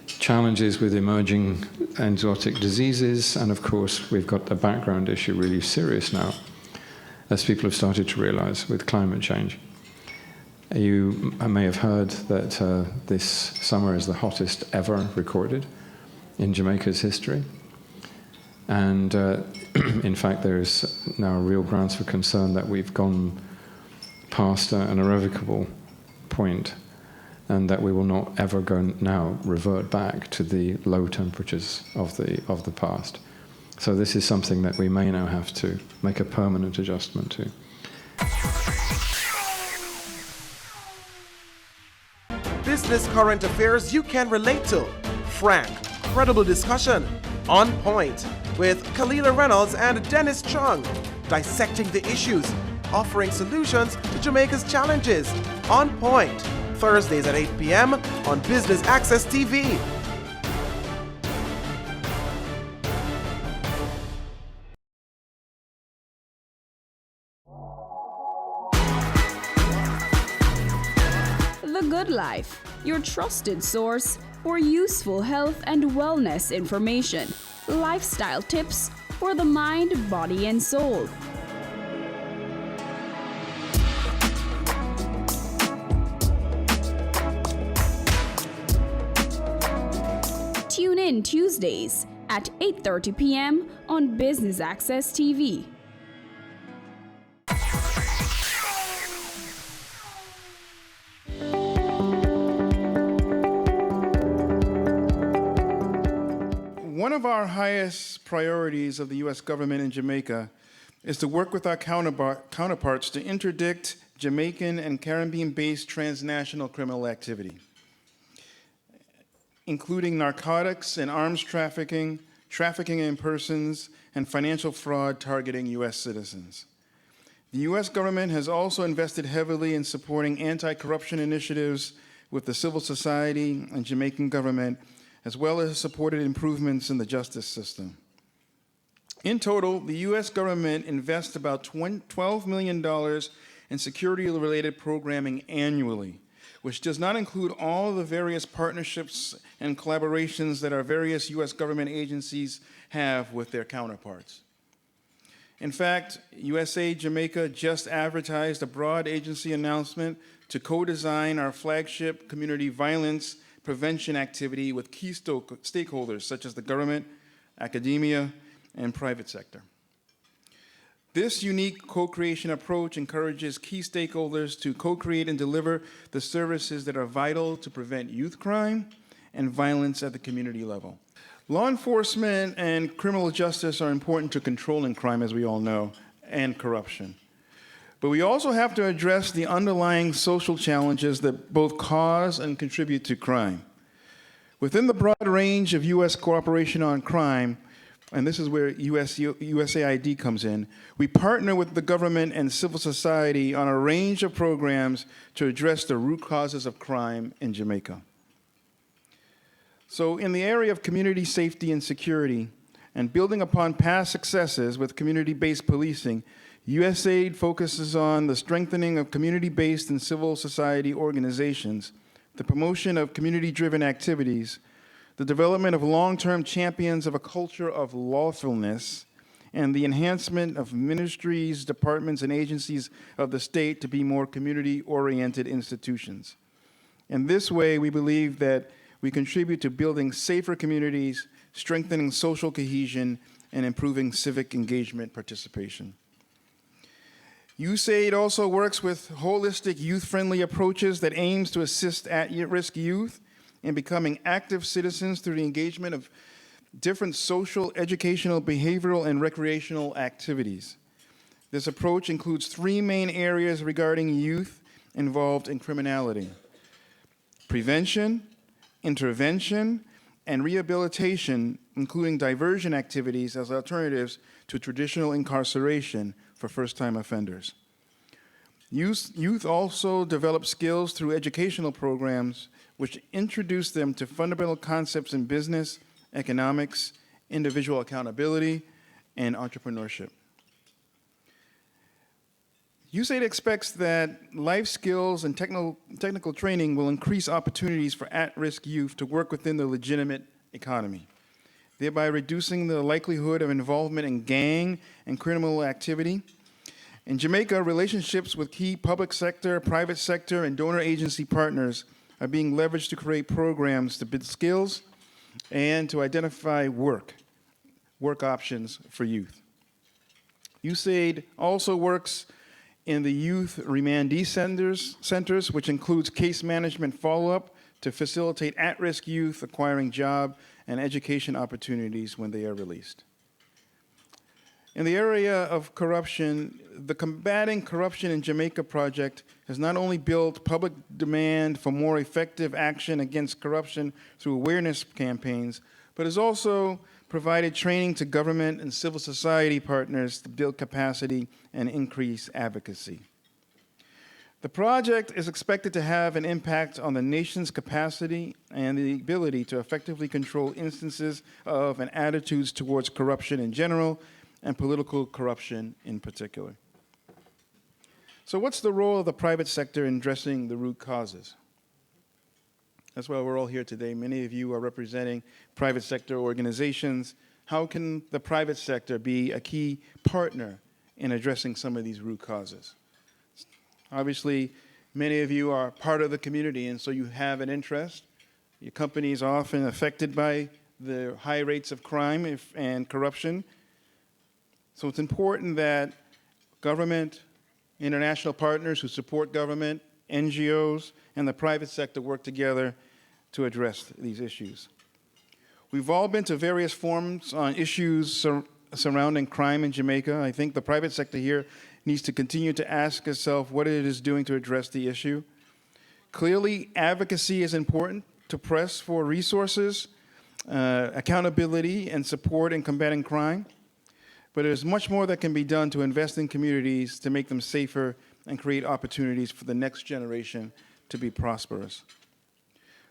Speaker 15: challenges with emerging exotic diseases, and of course we've got a background issue really serious now, as people have started to realize with climate change. You may have heard that this summer is the hottest ever recorded in Jamaica's history. And in fact, there's now real grounds for concern that we've gone past an irrevocable point, and that we will not ever revert back to the low temperatures of the past. So this is something that we may now have to make a permanent adjustment to.
Speaker 4: Business current affairs you can relate to. Frank, credible discussion. On Point with Kalila Reynolds and Dennis Chung. Dissecting the issues, offering solutions to Jamaica's challenges. On Point, Thursdays at 8 p.m. on Business Access TV.
Speaker 8: The Good Life, your trusted source for useful health and wellness information, lifestyle tips for the mind, body, and soul. Tune in Tuesdays at 8:30 p.m. on Business Access TV.
Speaker 3: One of our highest priorities of the U.S. government in Jamaica is to work with our counterparts to interdict Jamaican and Caribbean-based transnational criminal activity, including narcotics and arms trafficking, trafficking in persons, and financial fraud targeting U.S. citizens. The U.S. government has also invested heavily in supporting anti-corruption initiatives with the civil society and Jamaican government, as well as supported improvements in the justice system. In total, the U.S. government invests about $12 million in security-related programming annually, which does not include all the various partnerships and collaborations that our various U.S. government agencies have with their counterparts. In fact, USA Jamaica just advertised a broad agency announcement to co-design our flagship community violence prevention activity with key stakeholders such as the government, academia, and private sector. This unique co-creation approach encourages key stakeholders to co-create and deliver the services that are vital to prevent youth crime and violence at the community level. Law enforcement and criminal justice are important to controlling crime, as we all know, and corruption. But we also have to address the underlying social challenges that both cause and contribute to crime. Within the broad range of U.S. cooperation on crime, and this is where USAID comes in, we partner with the government and civil society on a range of programs to address the root causes of crime in Jamaica. So in the area of community safety and security, and building upon past successes with community-based policing, USAID focuses on the strengthening of community-based and civil society organizations, the promotion of community-driven activities, the development of long-term champions of a culture of lawfulness, and the enhancement of ministries, departments, and agencies of the state to be more community-oriented institutions. In this way, we believe that we contribute to building safer communities, strengthening social cohesion, and improving civic engagement participation. USAID also works with holistic youth-friendly approaches that aims to assist at-risk youth in becoming active citizens through the engagement of different social, educational, behavioral, and recreational activities. This approach includes 3 main areas regarding youth involved in criminality: prevention, intervention, and rehabilitation, including diversion activities as alternatives to traditional incarceration for first-time offenders. Youth also develop skills through educational programs which introduce them to fundamental concepts in business, economics, individual accountability, and entrepreneurship. USAID expects that life skills and technical training will increase opportunities for at-risk youth to work within the legitimate economy, thereby reducing the likelihood of involvement in gang and criminal activity. In Jamaica, relationships with key public sector, private sector, and donor agency partners are being leveraged to create programs to build skills and to identify work options for youth. USAID also works in the youth remandee centers, which includes case management follow-up to facilitate at-risk youth acquiring job and education opportunities when they are released. In the area of corruption, the Combating Corruption in Jamaica project has not only built public demand for more effective action against corruption through awareness campaigns, but has also provided training to government and civil society partners to build capacity and increase advocacy. The project is expected to have an impact on the nation's capacity and the ability to effectively control instances of and attitudes towards corruption in general and political corruption in particular. So what's the role of the private sector in addressing the root causes? That's why we're all here today. Many of you are representing private sector organizations. How can the private sector be a key partner in addressing some of these root causes? Obviously, many of you are part of the community, and so you have an interest. Your companies are often affected by the high rates of crime and corruption. So it's important that government, international partners who support government, NGOs, and the private sector work together to address these issues. We've all been to various forums on issues surrounding crime in Jamaica. I think the private sector here needs to continue to ask itself what it is doing to address the issue. Clearly, advocacy is important to press for resources, accountability, and support in combating crime. But there's much more that can be done to invest in communities to make them safer and create opportunities for the next generation to be prosperous.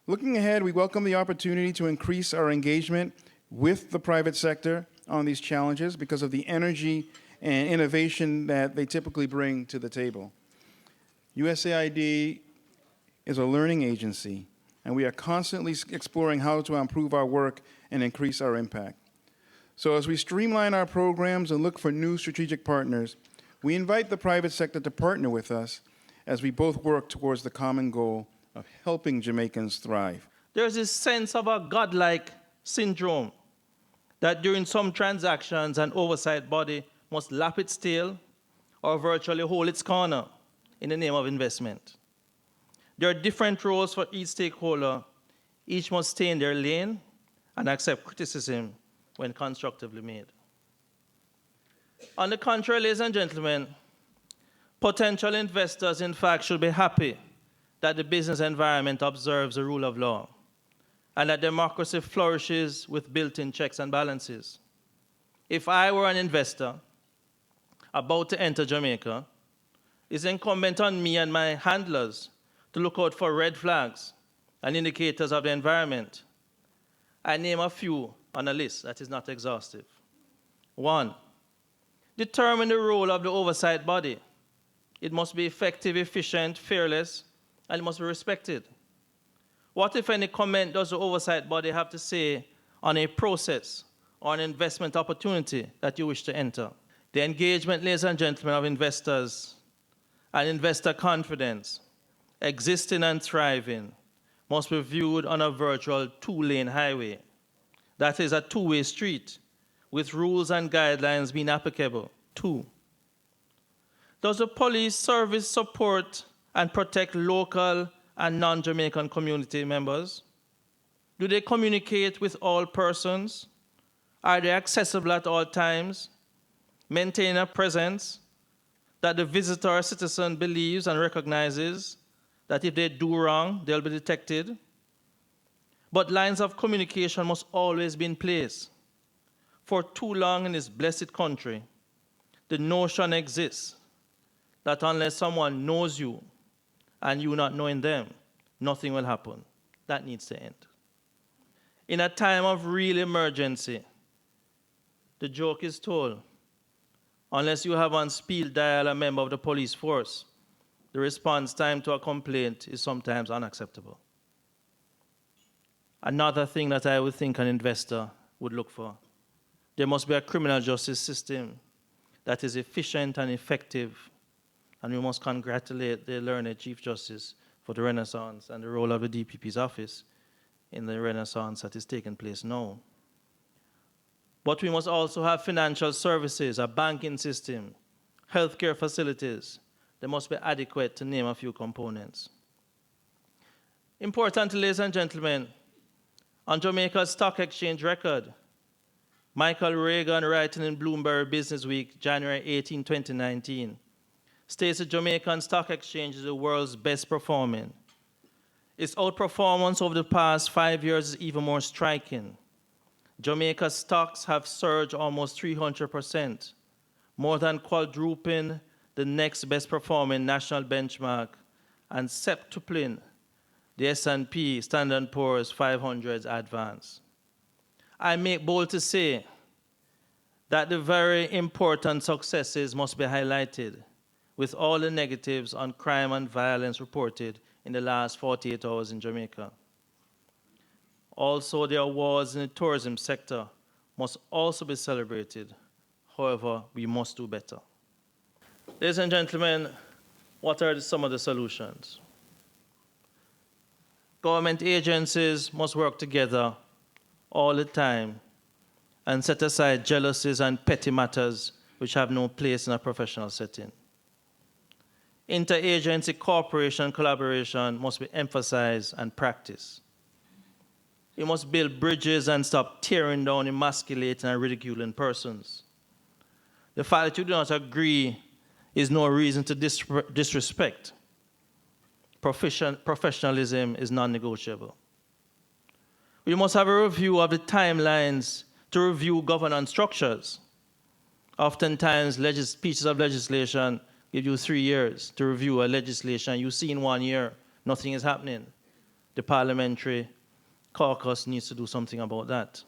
Speaker 3: Looking ahead, we welcome the opportunity to increase our engagement with the private sector on these challenges because of the energy and innovation that they typically bring to the table. USAID is a learning agency, and we are constantly exploring how to improve our work and increase our impact. So as we streamline our programs and look for new strategic partners, we invite the private sector to partner with us as we both work towards the common goal of helping Jamaicans thrive.
Speaker 5: There's this sense of a godlike syndrome that during some transactions an oversight body must lap its tail or virtually hold its corner in the name of investment. There are different roles for each stakeholder. Each must stay in their lane and accept criticism when constructively made. On the contrary, ladies and gentlemen, potential investors, in fact, should be happy that the business environment observes the rule of law and that democracy flourishes with built-in checks and balances. If I were an investor about to enter Jamaica, it's incumbent on me and my handlers to look out for red flags and indicators of the environment. I name a few on a list that is not exhaustive. 1, determine the role of the oversight body. It must be effective, efficient, fearless, and it must be respected. What, if any, comment does the oversight body have to say on a process or an investment opportunity that you wish to enter? The engagement, ladies and gentlemen, of investors and investor confidence, existing and thriving, must be viewed on a virtual 2-lane highway. That is a 2-way street with rules and guidelines being applicable. 2, does the police service support and protect local and non-Jamaican community members? Do they communicate with all persons? Are they accessible at all times? Maintain a presence that the visitor or citizen believes and recognizes that if they do wrong, they'll be detected. But lines of communication must always be in place. For too long in this blessed country, the notion exists that unless someone knows you and you not knowing them, nothing will happen. That needs to end. In a time of real emergency, the joke is told, unless you have on speed dial a member of the police force, the response time to a complaint is sometimes unacceptable. Another thing that I would think an investor would look for, there must be a criminal justice system that is efficient and effective, and we must congratulate the learned Chief Justice for the renaissance and the role of the DPP's office in the renaissance that is taking place now. But we must also have financial services, a banking system, healthcare facilities. They must be adequate, to name a few components. Importantly, ladies and gentlemen, on Jamaica's stock exchange record, Michael Reagan, writing in Bloomberg Business Week, January 18, 2019, states the Jamaican stock exchange is the world's best performing. Its outperformance over the past 5 years is even more striking. Jamaica's stocks have surged almost 300%, more than quadrupling the next best performing national benchmark and septupling the S&P Standard & Poor's 500 advance. I make bold to say that the very important successes must be highlighted, with all the negatives on crime and violence reported in the last 48 hours in Jamaica. Also, the awards in the tourism sector must also be celebrated. However, we must do better. Ladies and gentlemen, what are some of the solutions? Government agencies must work together all the time and set aside jealousies and petty matters which have no place in a professional setting. Interagency cooperation and collaboration must be emphasized and practiced. We must build bridges and stop tearing down, emasculating, and ridiculing persons. The fact that you do not agree is no reason to disrespect. Professionalism is non-negotiable. We must have a review of the timelines to review governance structures. Oftentimes, pieces of legislation give you 3 years to review a legislation. You see in 1 year, nothing is happening. The parliamentary caucus needs to do something about that.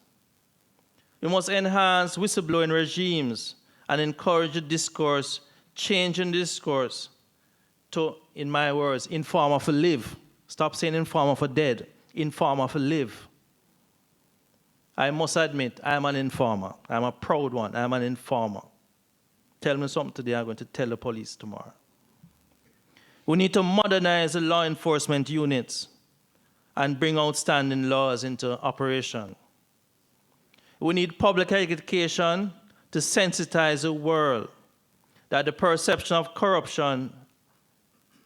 Speaker 5: We must enhance whistleblowing regimes and encourage the discourse, changing the discourse to, in my words, informer for live. Stop saying informer for dead, informer for live. I must admit, I'm an informer. I'm a proud one. I'm an informer. Tell me something today, I'm going to tell the police tomorrow. We need to modernize the law enforcement units and bring outstanding laws into operation. We need public education to sensitize the world that the perception of corruption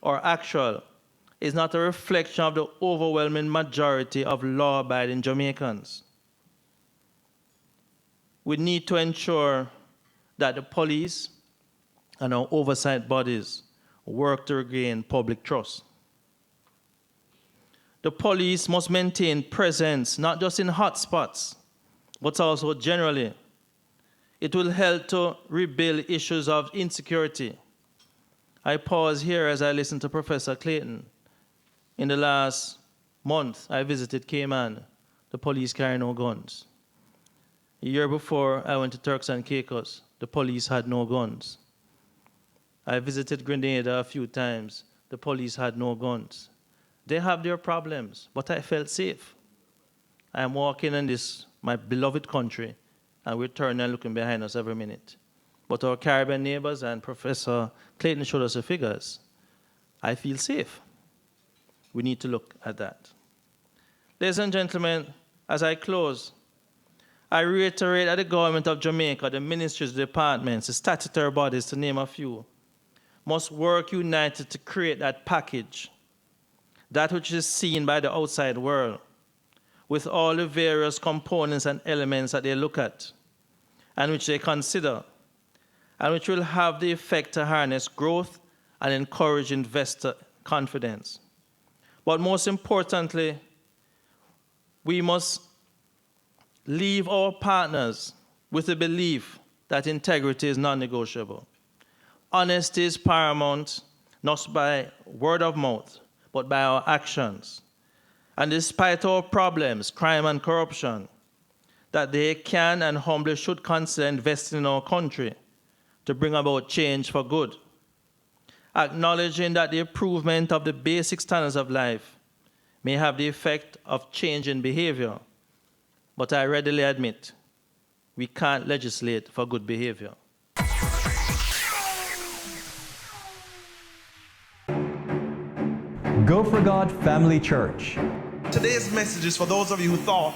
Speaker 5: or actual is not a reflection of the overwhelming majority of law-abiding Jamaicans. we need to ensure that the police and our oversight bodies work to regain public trust. The police must maintain presence, not just in hotspots, but also generally. It will help to rebuild issues of insecurity. I pause here as I listen to Professor Clayton. In the last month, I visited Cayman. The police carry no guns. A year before, I went to Turks and Caicos. The police had no guns. I visited Grenada a few times. The police had no guns. They have their problems, but I felt safe. I am walking in this, my beloved country, and we're turning and looking behind us every minute. But our Caribbean neighbors, and Professor Clayton showed us the figures, I feel safe. We need to look at that. Ladies and gentlemen, as I close, I reiterate that the government of Jamaica, the ministries, the departments, the statutory bodies, to name a few, must work united to create that package, that which is seen by the outside world, with all the various components and elements that they look at, and which they consider, and which will have the effect to harness growth and encourage investor confidence. But most importantly, we must leave our partners with the belief that integrity is non-negotiable. Honesty is paramount, not by word of mouth, but by our actions. And despite our problems, crime and corruption, that they can and humbly should consider investing in our country to bring about change for good. Acknowledging that the improvement of the basic standards of life may have the effect of changing behavior, but I readily admit we can't legislate for good behavior.
Speaker 2: Go for God Family Church.
Speaker 4: Today's message is for those of you who thought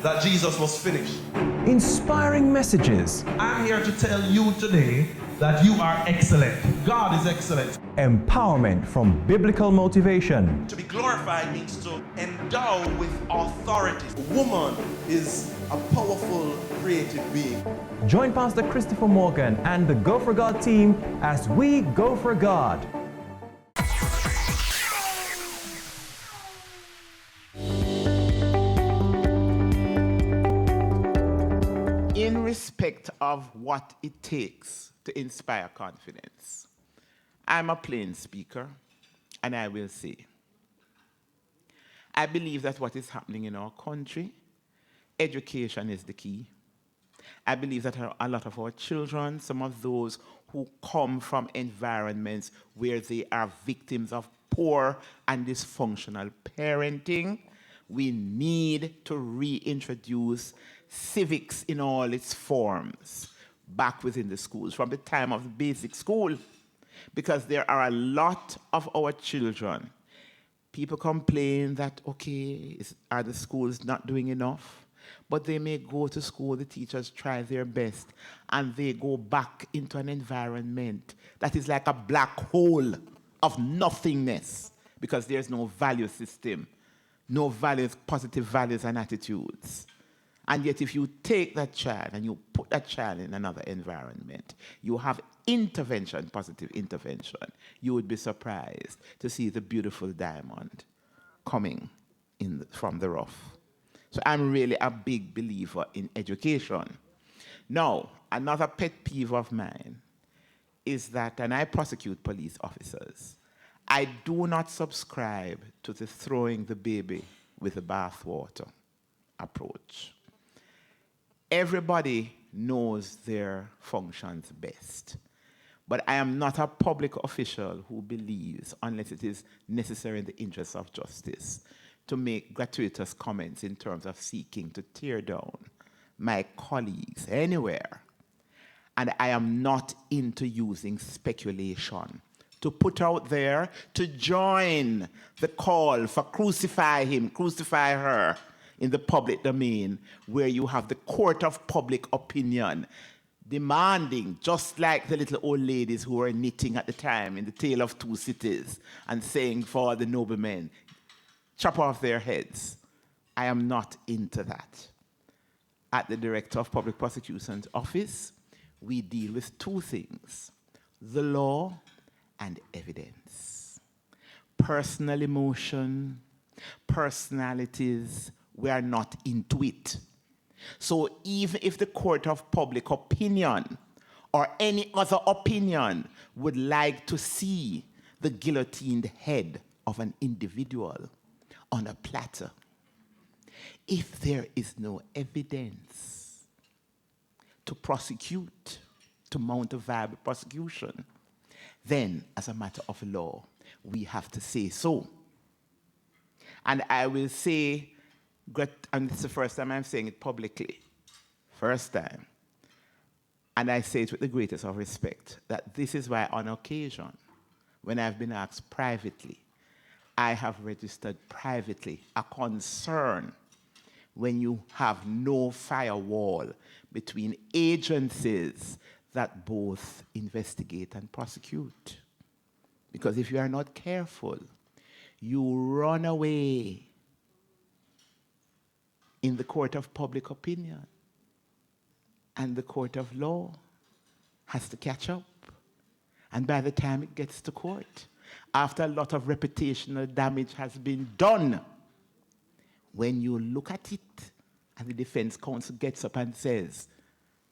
Speaker 4: that Jesus was finished.
Speaker 2: Inspiring messages.
Speaker 4: I'm here to tell you today that you are excellent. God is excellent.
Speaker 2: Empowerment from biblical motivation.
Speaker 4: To be glorified means to endow with authority. A woman is a powerful, creative being.
Speaker 2: Join Pastor Christopher Morgan and the Go for God team as we go for God.
Speaker 7: In respect of what it takes to inspire confidence, I'm a plain speaker, and I will say, I believe that what is happening in our country, education is the key. I believe that a lot of our children, some of those who come from environments where they are victims of poor and dysfunctional parenting, we need to reintroduce civics in all its forms back within the schools from the time of the basic school, because there are a lot of our children. People complain that, okay, are the schools not doing enough? But they may go to school, the teachers try their best, and they go back into an environment that is like a black hole of nothingness, because there's no value system, no values, positive values and attitudes. And yet if you take that child and you put that child in another environment, you have intervention, positive intervention, you would be surprised to see the beautiful diamond coming from the rough. So I'm really a big believer in education. Now, another pet peeve of mine is that, and I prosecute police officers, I do not subscribe to the throwing the baby with the bathwater approach. Everybody knows their functions best. But I am not a public official who believes, unless it is necessary in the interest of justice, to make gratuitous comments in terms of seeking to tear down my colleagues anywhere. And I am not into using speculation to put out there to join the call for crucify him, crucify her in the public domain, where you have the court of public opinion demanding, just like the little old ladies who were knitting at the time in the Tale of Two Cities and saying for the noblemen, chop off their heads. I am not into that. at the Director of Public Prosecution's Office, we deal with two things: the law and evidence. Personal emotion, personalities, we are not into it. So even if the court of public opinion or any other opinion would like to see the guillotined head of an individual on a platter, if there is no evidence to prosecute, to mount a viable prosecution, then as a matter of law, we have to say so. And I will say, and it's the first time I'm saying it publicly, first time, and I say it with the greatest of respect, that this is why on occasion, when I've been asked privately, I have registered privately a concern when you have no firewall between agencies that both investigate and prosecute. Because if you are not careful, you run away in the court of public opinion, and the court of law has to catch up. And by the time it gets to court, after a lot of reputational damage has been done, when you look at it and the defense counsel gets up and says,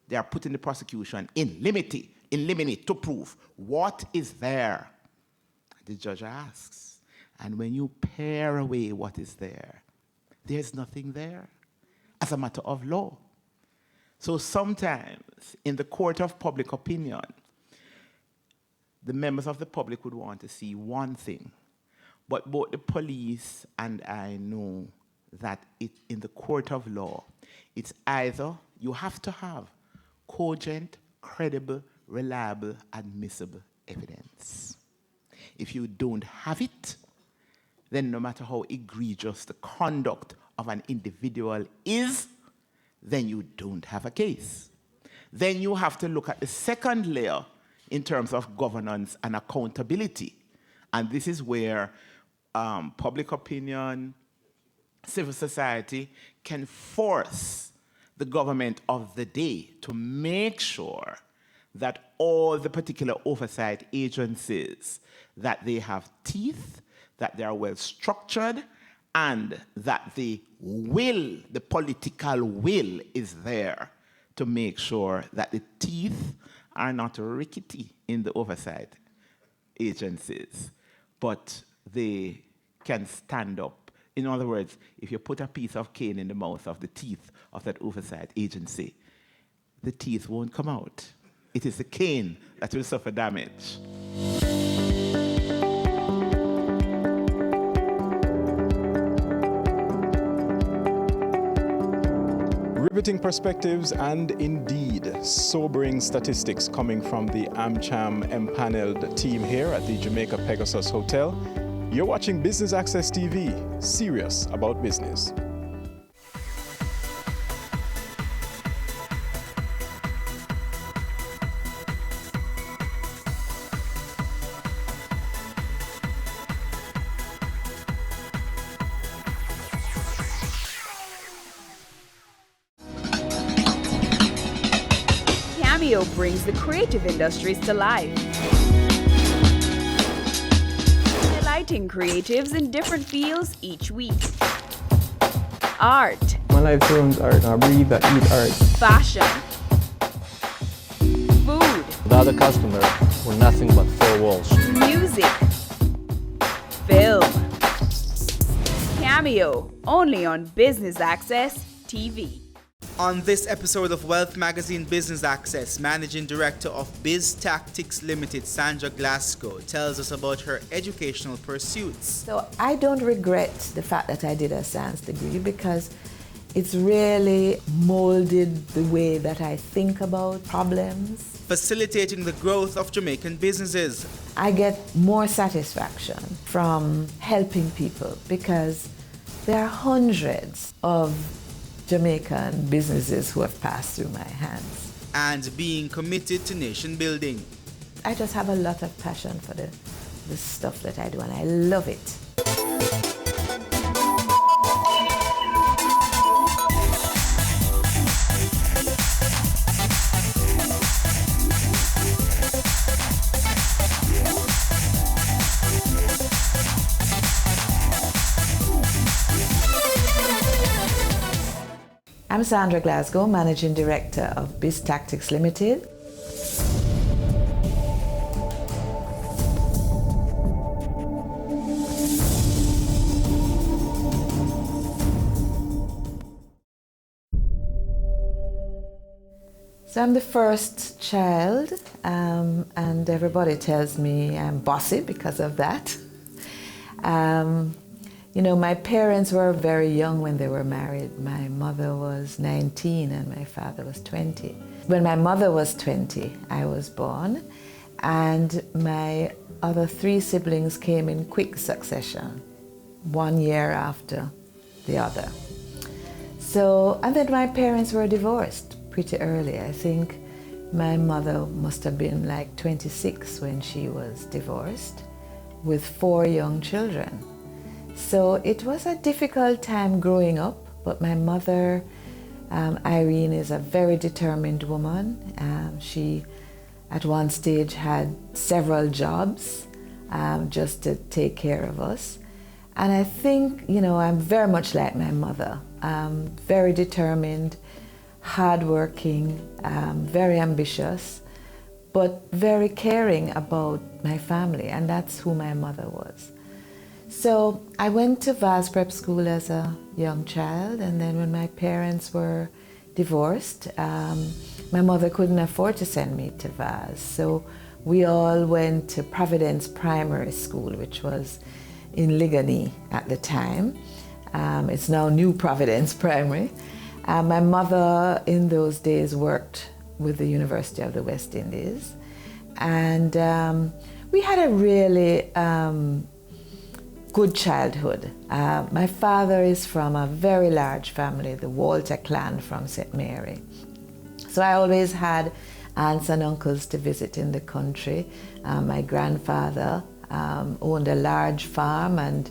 Speaker 7: they are putting the prosecution in limine to prove what is there, the judge asks, and when you pare away what is there, there's nothing there as a matter of law. So sometimes in the court of public opinion, the members of the public would want to see one thing, but both the police and I know that in the court of law, it's either you have to have cogent, credible, reliable, admissible evidence. If you don't have it, then no matter how egregious the conduct of an individual is, then you don't have a case. Then you have to look at the second layer in terms of governance and accountability. And this is where public opinion, civil society can force the government of the day to make sure that all the particular oversight agencies, that they have teeth, that they are well structured, and that the will, the political will is there to make sure that the teeth are not rickety in the oversight agencies, but they can stand up. In other words, if you put a piece of cane in the mouth of the teeth of that oversight agency, the teeth won't come out. It is the cane that will suffer damage.
Speaker 10: Riveting perspectives and indeed sobering statistics coming from the AmCham empaneled team here at the Jamaica Pegasus Hotel. You're watching Business Access TV, serious about business.
Speaker 8: Cameo brings the creative industries to life. Highlighting creatives in different fields each week. Art.
Speaker 16: My life turns art. I breathe, I eat art.
Speaker 8: Fashion. Food.
Speaker 16: Without a customer, we're nothing but four walls.
Speaker 8: Music. Film. Cameo, only on Business Access TV.
Speaker 17: On this episode of Wealth Magazine Business Access, Managing Director of Biz Tactics Limited, Sandra Glasgow, tells us about her educational pursuits.
Speaker 9: So I don't regret the fact that I did a science degree because it's really molded the way that I think about problems.
Speaker 17: Facilitating the growth of Jamaican businesses.
Speaker 9: I get more satisfaction from helping people because there are hundreds of Jamaican businesses who have passed through my hands.
Speaker 17: And being committed to nation building.
Speaker 9: I just have a lot of passion for the stuff that I do, and I love it. I'm Sandra Glasgow, Managing Director of Biz Tactics Limited. So I'm the first child, and everybody tells me I'm bossy because of that. You know, my parents were very young when they were married. My mother was 19 and my father was 20. When my mother was 20, I was born, and my other 3 siblings came in quick succession, 1 year after the other. So, and then my parents were divorced pretty early. I think my mother must have been like 26 when she was divorced, with 4 young children. So it was a difficult time growing up, but my mother, Irene, is a very determined woman. She, at one stage, had several jobs just to take care of us. And I think, you know, I'm very much like my mother, very determined, hardworking, very ambitious, but very caring about my family, and that's who my mother was. So I went to Vaz Prep School as a young child, and then when my parents were divorced, my mother couldn't afford to send me to Vaz. So we all went to Providence Primary School, which was in Ligonier at the time. It's now New Providence Primary. My mother in those days worked with the University of the West Indies, and we had a really good childhood. My father is from a very large family, the Walter clan from St. Mary. So I always had aunts and uncles to visit in the country. My grandfather owned a large farm, and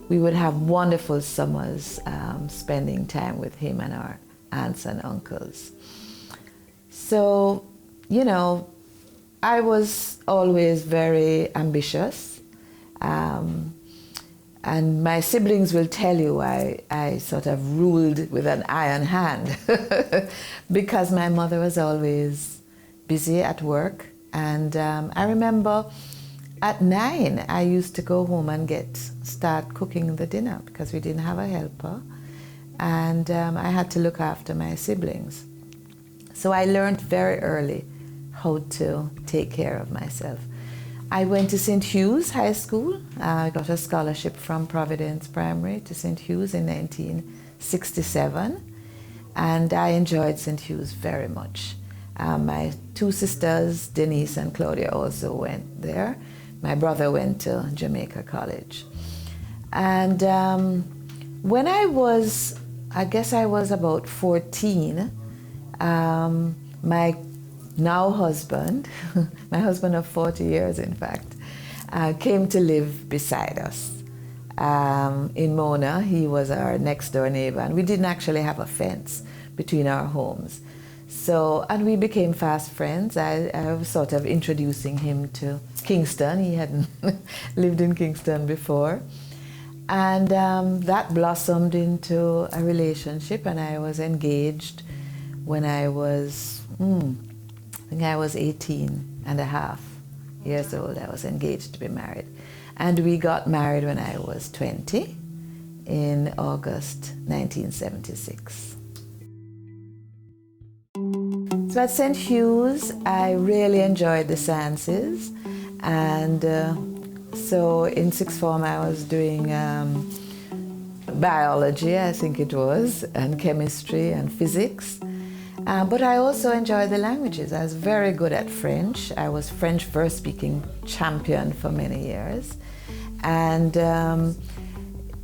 Speaker 9: we would have wonderful summers spending time with him and our aunts and uncles. So, you know, I was always very ambitious. And my siblings will tell you I sort of ruled with an iron hand because my mother was always busy at work. And I remember at 9, I used to go home and start cooking the dinner because we didn't have a helper. And I had to look after my siblings. So I learned very early how to take care of myself. I went to St. Hugh's High School. I got a scholarship from Providence Primary to St. Hugh's in 1967, and I enjoyed St. Hugh's very much. My 2 sisters, Denise and Claudia, also went there. My brother went to Jamaica College. And when I guess I was about 14, my now husband, my husband of 40 years in fact, came to live beside us in Mona. He was our next door neighbor, and we didn't actually have a fence between our homes. So, and we became fast friends. I was sort of introducing him to Kingston. He hadn't lived in Kingston before. And that blossomed into a relationship, and I was engaged when I was, I think I was 18 and a half years old. I was engaged to be married. And we got married when I was 20 in August 1976. So at St. Hugh's, I really enjoyed the sciences. And so in sixth form, I was doing biology, I think it was, and chemistry and physics. But I also enjoyed the languages. I was very good at French. I was French first speaking champion for many years. And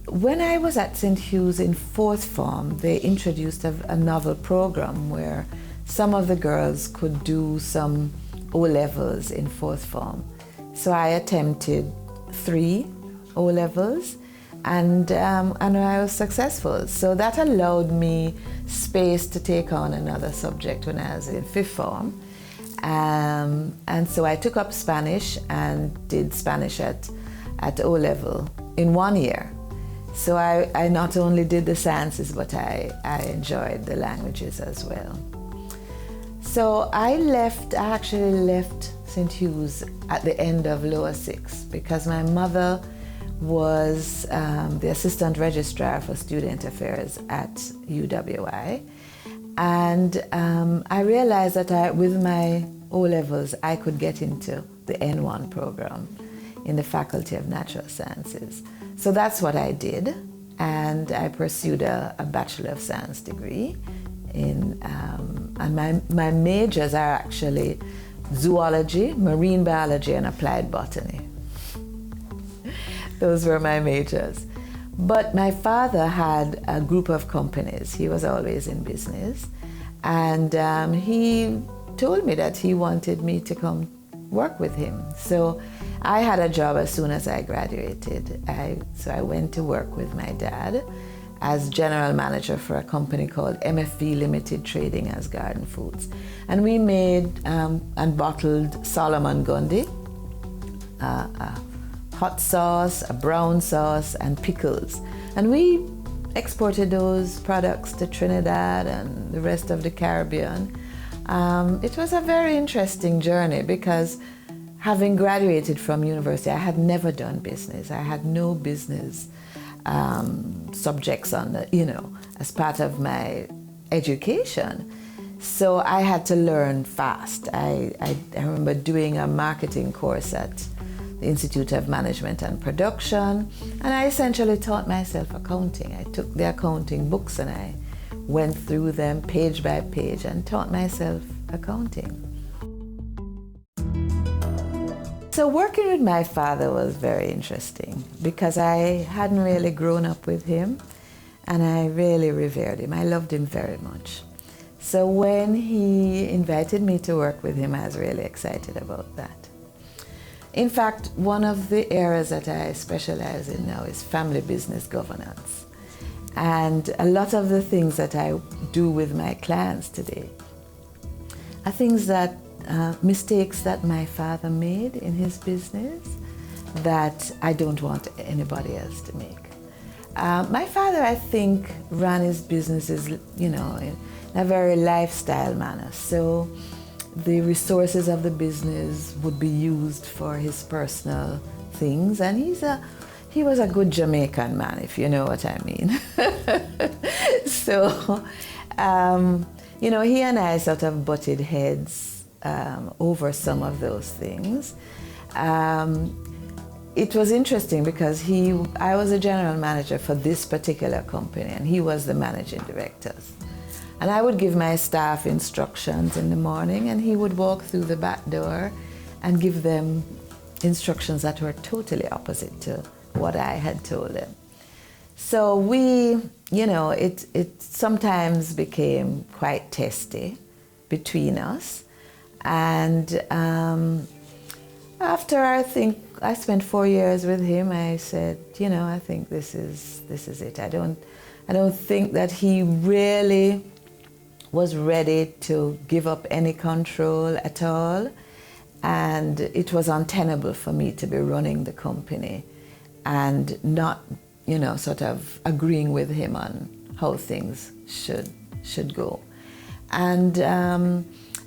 Speaker 9: when I was at St. Hugh's in fourth form, they introduced a novel program where some of the girls could do some O-levels in fourth form. So I attempted 3 O-levels, and I was successful. So that allowed me space to take on another subject when I was in fifth form. And so I took up Spanish and did Spanish at O-level in 1 year. So I not only did the sciences, but I enjoyed the languages as well. So I actually left St. Hugh's at the end of lower 6 because my mother was the assistant registrar for student affairs at UWI. And I realized that with my O-levels, I could get into the N1 program in the Faculty of Natural Sciences. So that's what I did, and I pursued a Bachelor of Science degree and my majors are actually zoology, marine biology, and applied botany. Those were my majors. But my father had a group of companies. He was always in business, and he told me that he wanted me to come work with him. So I had a job as soon as I graduated. So I went to work with my dad as general manager for a company called MFV Limited Trading as Garden Foods. And we made and bottled Solomon Gundy, hot sauce, a brown sauce, and pickles. And we exported those products to Trinidad and the rest of the Caribbean. It was a very interesting journey because having graduated from university, I had never done business. I had no business subjects on the, as part of my education. So I had to learn fast. I remember doing a marketing course at the Institute of Management and Production, and I essentially taught myself accounting. I took the accounting books and I went through them page by page and taught myself accounting. So working with my father was very interesting because I hadn't really grown up with him, and I really revered him. I loved him very much. So when he invited me to work with him, I was really excited about that. In fact, one of the areas that I specialize in now is family business governance. And a lot of the things that I do with my clients today are things that, mistakes that my father made in his business that I don't want anybody else to make. My father, I think, ran his businesses, in a very lifestyle manner. So the resources of the business would be used for his personal things, and he was a good Jamaican man, if you know what I mean. So, he and I sort of butted heads over some of those things. It was interesting because I was a general manager for this particular company, and he was the managing director. And I would give my staff instructions in the morning, and he would walk through the back door and give them instructions that were totally opposite to what I had told them. So it sometimes became quite testy between us. And after I spent 4 years with him, I said, I think this is it. I don't think that he really was ready to give up any control at all, and it was untenable for me to be running the company and not, sort of agreeing with him on how things should go. And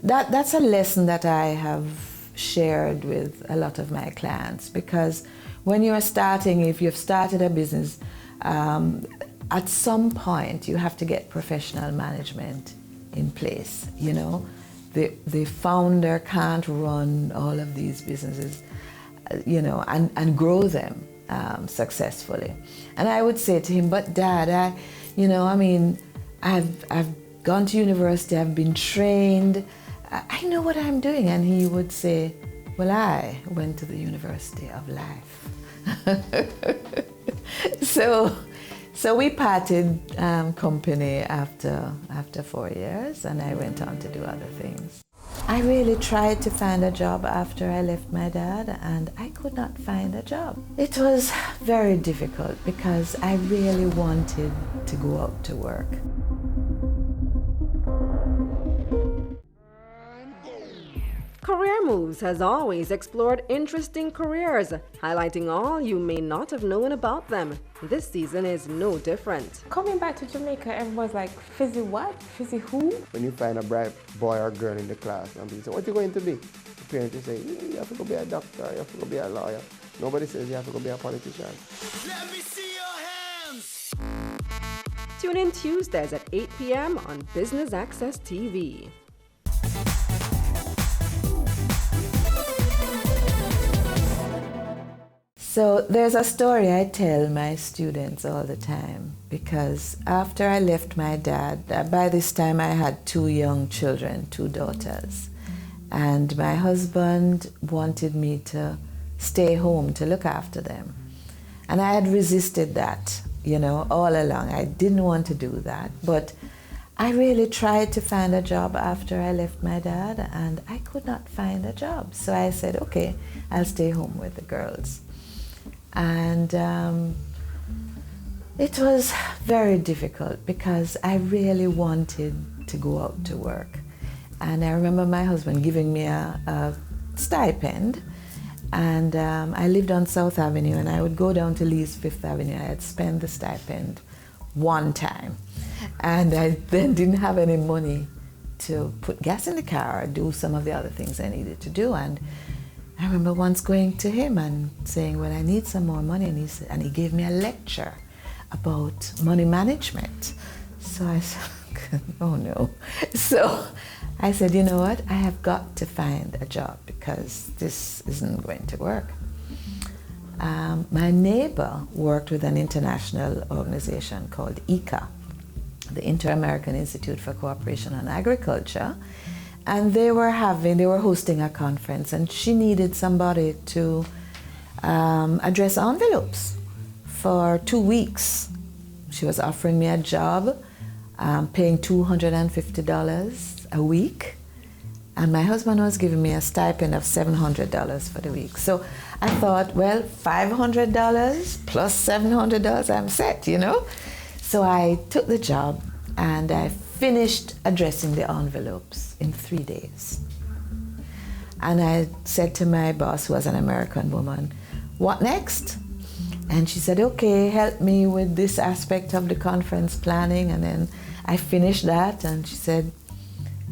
Speaker 9: that's a lesson that I have shared with a lot of my clients, because when you're starting, if you've started a business, at some point you have to get professional management in place. The founder can't run all of these businesses, and grow them successfully. And I would say to him, but Dad, I've gone to university, I've been trained, I know what I'm doing. And he would say, well, I went to the University of Life. So we parted company after 4 years, and I went on to do other things. I really tried to find a job after I left my dad, and I could not find a job. It was very difficult because I really wanted to go out to work.
Speaker 14: Career
Speaker 12: Moves has always explored interesting careers, highlighting all you may not have known about them. This season is no different.
Speaker 18: Coming back to Jamaica, everyone's like, Fizzy what? Fizzy who?
Speaker 19: When you find a bright boy or girl in the class and people say, what are you going to be? The parents will say, you have to go be a doctor, you have to go be a lawyer. Nobody says you have to go be a politician.
Speaker 21: Let me see your hands!
Speaker 12: Tune in Tuesdays at 8 p.m. on Business Access TV.
Speaker 9: So there's a story I tell my students all the time, because after I left my dad, by this time I had 2 young children, 2 daughters, and my husband wanted me to stay home to look after them. And I had resisted that, all along. I didn't want to do that, but I really tried to find a job after I left my dad, and I could not find a job. So I said, okay, I'll stay home with the girls. And it was very difficult because I really wanted to go out to work. And I remember my husband giving me a stipend, and I lived on South Avenue, and I would go down to Lee's Fifth Avenue. I had spent the stipend one time, and I then didn't have any money to put gas in the car or do some of the other things I needed to do. And I remember once going to him and saying, well, I need some more money. And he gave me a lecture about money management. So I said, oh no. So I said, you know what? I have got to find a job because this isn't going to work. My neighbor worked with an international organization called ICA, the Inter-American Institute for Cooperation on Agriculture. And they were hosting a conference, and she needed somebody to address envelopes for 2 weeks. She was offering me a job, paying $250 a week, and my husband was giving me a stipend of $700 for the week. So I thought, well, $500 plus $700, I'm set, So I took the job, and I finished addressing the envelopes in 3 days. And I said to my boss, who was an American woman, what next? And she said, okay, help me with this aspect of the conference planning. And then I finished that, and she said,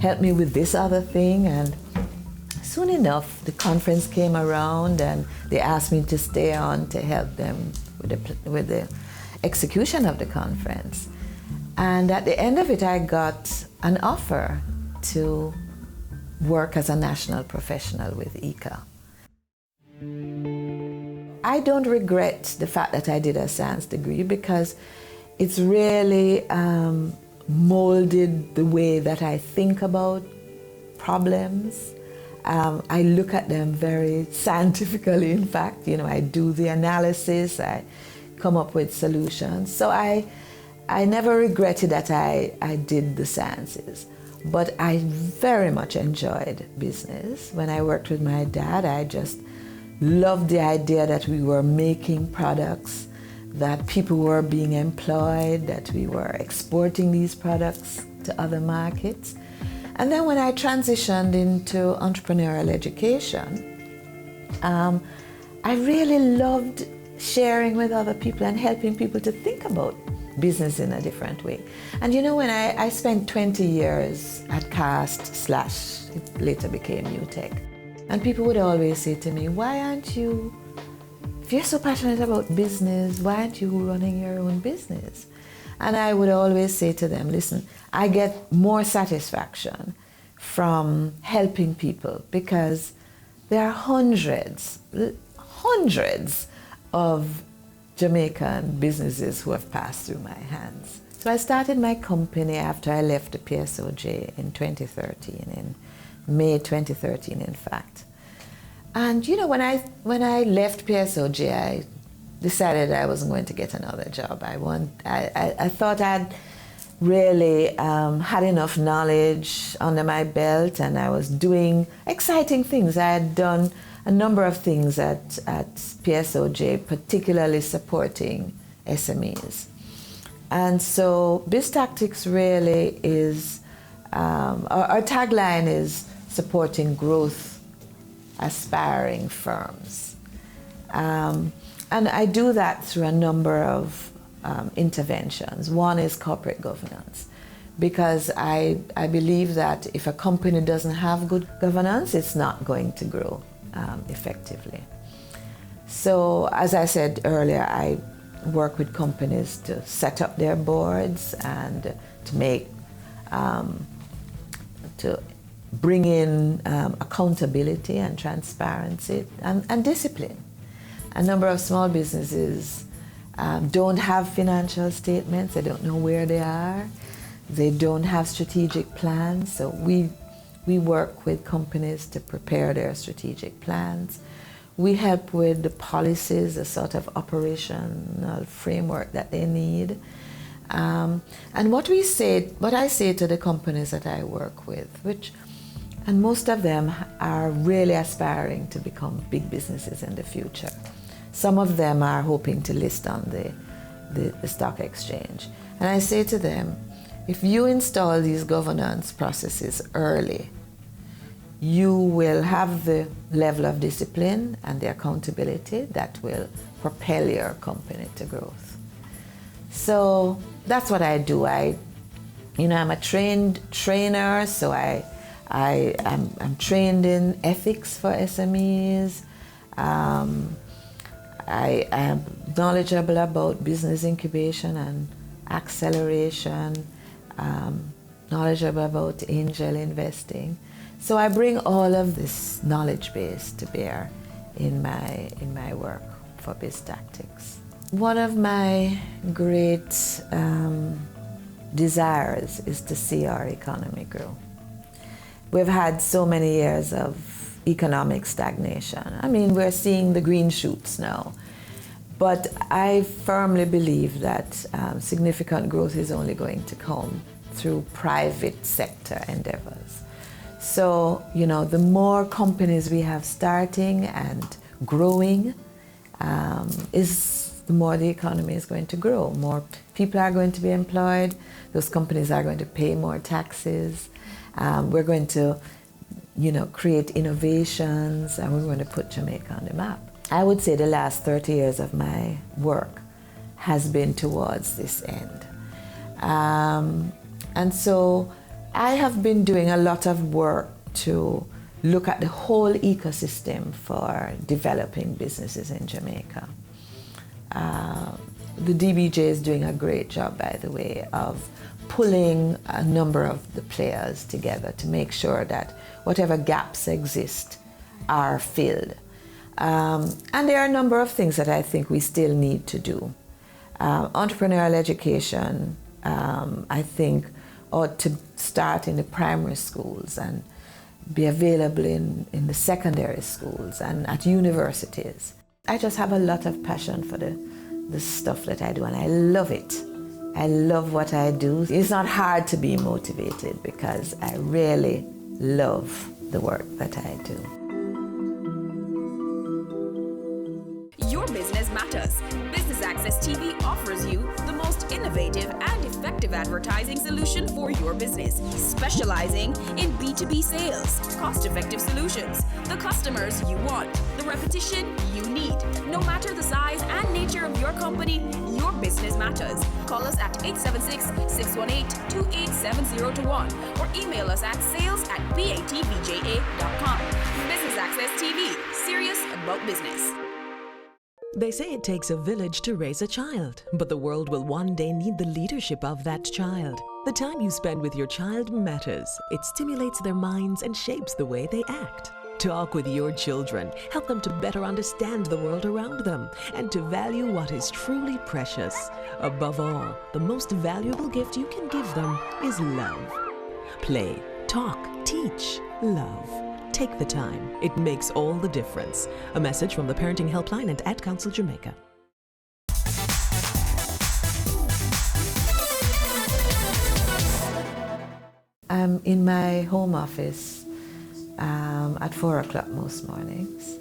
Speaker 9: help me with this other thing. And soon enough, the conference came around, and they asked me to stay on to help them with the execution of the conference. And at the end of it, I got an offer to work as a national professional with ICA. I don't regret the fact that I did a science degree because it's really molded the way that I think about problems. I look at them very scientifically, in fact. I do the analysis, I come up with solutions. So I never regretted that I did the sciences, but I very much enjoyed business. When I worked with my dad, I just loved the idea that we were making products, that people were being employed, that we were exporting these products to other markets. And then when I transitioned into entrepreneurial education, I really loved sharing with other people and helping people to think about business in a different way. And when I spent 20 years at CAST / it later became UTech, and people would always say to me, why aren't you, if you're so passionate about business, why aren't you running your own business? And I would always say to them, listen, I get more satisfaction from helping people because there are hundreds of Jamaican businesses who have passed through my hands. So I started my company after I left the PSOJ in 2013, in May 2013, in fact. And when I left PSOJ, I decided I wasn't going to get another job. I thought I'd really had enough knowledge under my belt, and I was doing exciting things. I had done a number of things at PSOJ, particularly supporting SMEs. And so BizTactics really is, our tagline is supporting growth aspiring firms. And I do that through a number of interventions. One is corporate governance, because I believe that if a company doesn't have good governance, it's not going to grow effectively. So, as I said earlier, I work with companies to set up their boards and to make, to bring in accountability and transparency and discipline. A number of small businesses don't have financial statements, they don't know where they are, they don't have strategic plans, so we work with companies to prepare their strategic plans. We help with the policies, the sort of operational framework that they need. And what I say to the companies that I work with, and most of them are really aspiring to become big businesses in the future. Some of them are hoping to list on the stock exchange. And I say to them, if you install these governance processes early, you will have the level of discipline and the accountability that will propel your company to growth. So that's what I do. I'm a trained trainer, so I'm trained in ethics for SMEs. I am knowledgeable about business incubation and acceleration, knowledgeable about angel investing. So I bring all of this knowledge base to bear in my work for BizTactics. One of my great desires is to see our economy grow. We've had so many years of economic stagnation. I mean, we're seeing the green shoots now. But I firmly believe that significant growth is only going to come through private sector endeavors. So, the more companies we have starting and growing, the more the economy is going to grow. More people are going to be employed. Those companies are going to pay more taxes. We're going to, create innovations, and we're going to put Jamaica on the map. I would say the last 30 years of my work has been towards this end. And so I have been doing a lot of work to look at the whole ecosystem for developing businesses in Jamaica. The DBJ is doing a great job, by the way, of pulling a number of the players together to make sure that whatever gaps exist are filled. And there are a number of things that I think we still need to do. Entrepreneurial education, I think, ought to start in the primary schools and be available in the secondary schools and at universities. I just have a lot of passion for the stuff that I do, and I love it. I love what I do. It's not hard to be motivated because I really love the work that I do.
Speaker 8: Your business matters. Business Access TV offers you the most innovative and effective advertising solution for your business, specializing in B2B sales, cost-effective solutions, the customers you want, the repetition you need. No matter the size and nature of your company, your business matters. Call us at 876-618-2870 or email us at sales@batvja.com. Business Access TV, serious about business.
Speaker 1: They say it takes a village to raise a child, but the world will one day need the leadership of that child. The time you spend with your child matters. It stimulates their minds and shapes the way they act. Talk with your children. Help them to better understand the world around them and to value what is truly precious. Above all, the most valuable gift you can give them is love. Play, talk, teach, love. Take the time. It makes all the difference. A message from the Parenting Helpline and Ad Council Jamaica.
Speaker 9: I'm in my home office at 4 o'clock most mornings.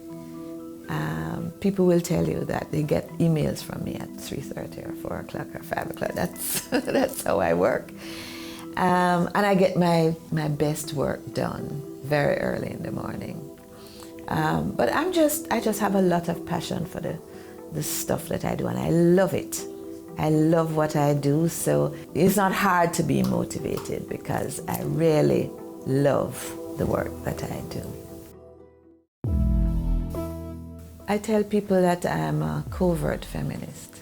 Speaker 9: People will tell you that they get emails from me at 3:30 or 4 o'clock or 5 o'clock. That's how I work. And I get my best work done very early in the morning. But I just have a lot of passion for the stuff that I do, and I love it. I love what I do, so it's not hard to be motivated because I really love the work that I do. I tell people that I am a covert feminist.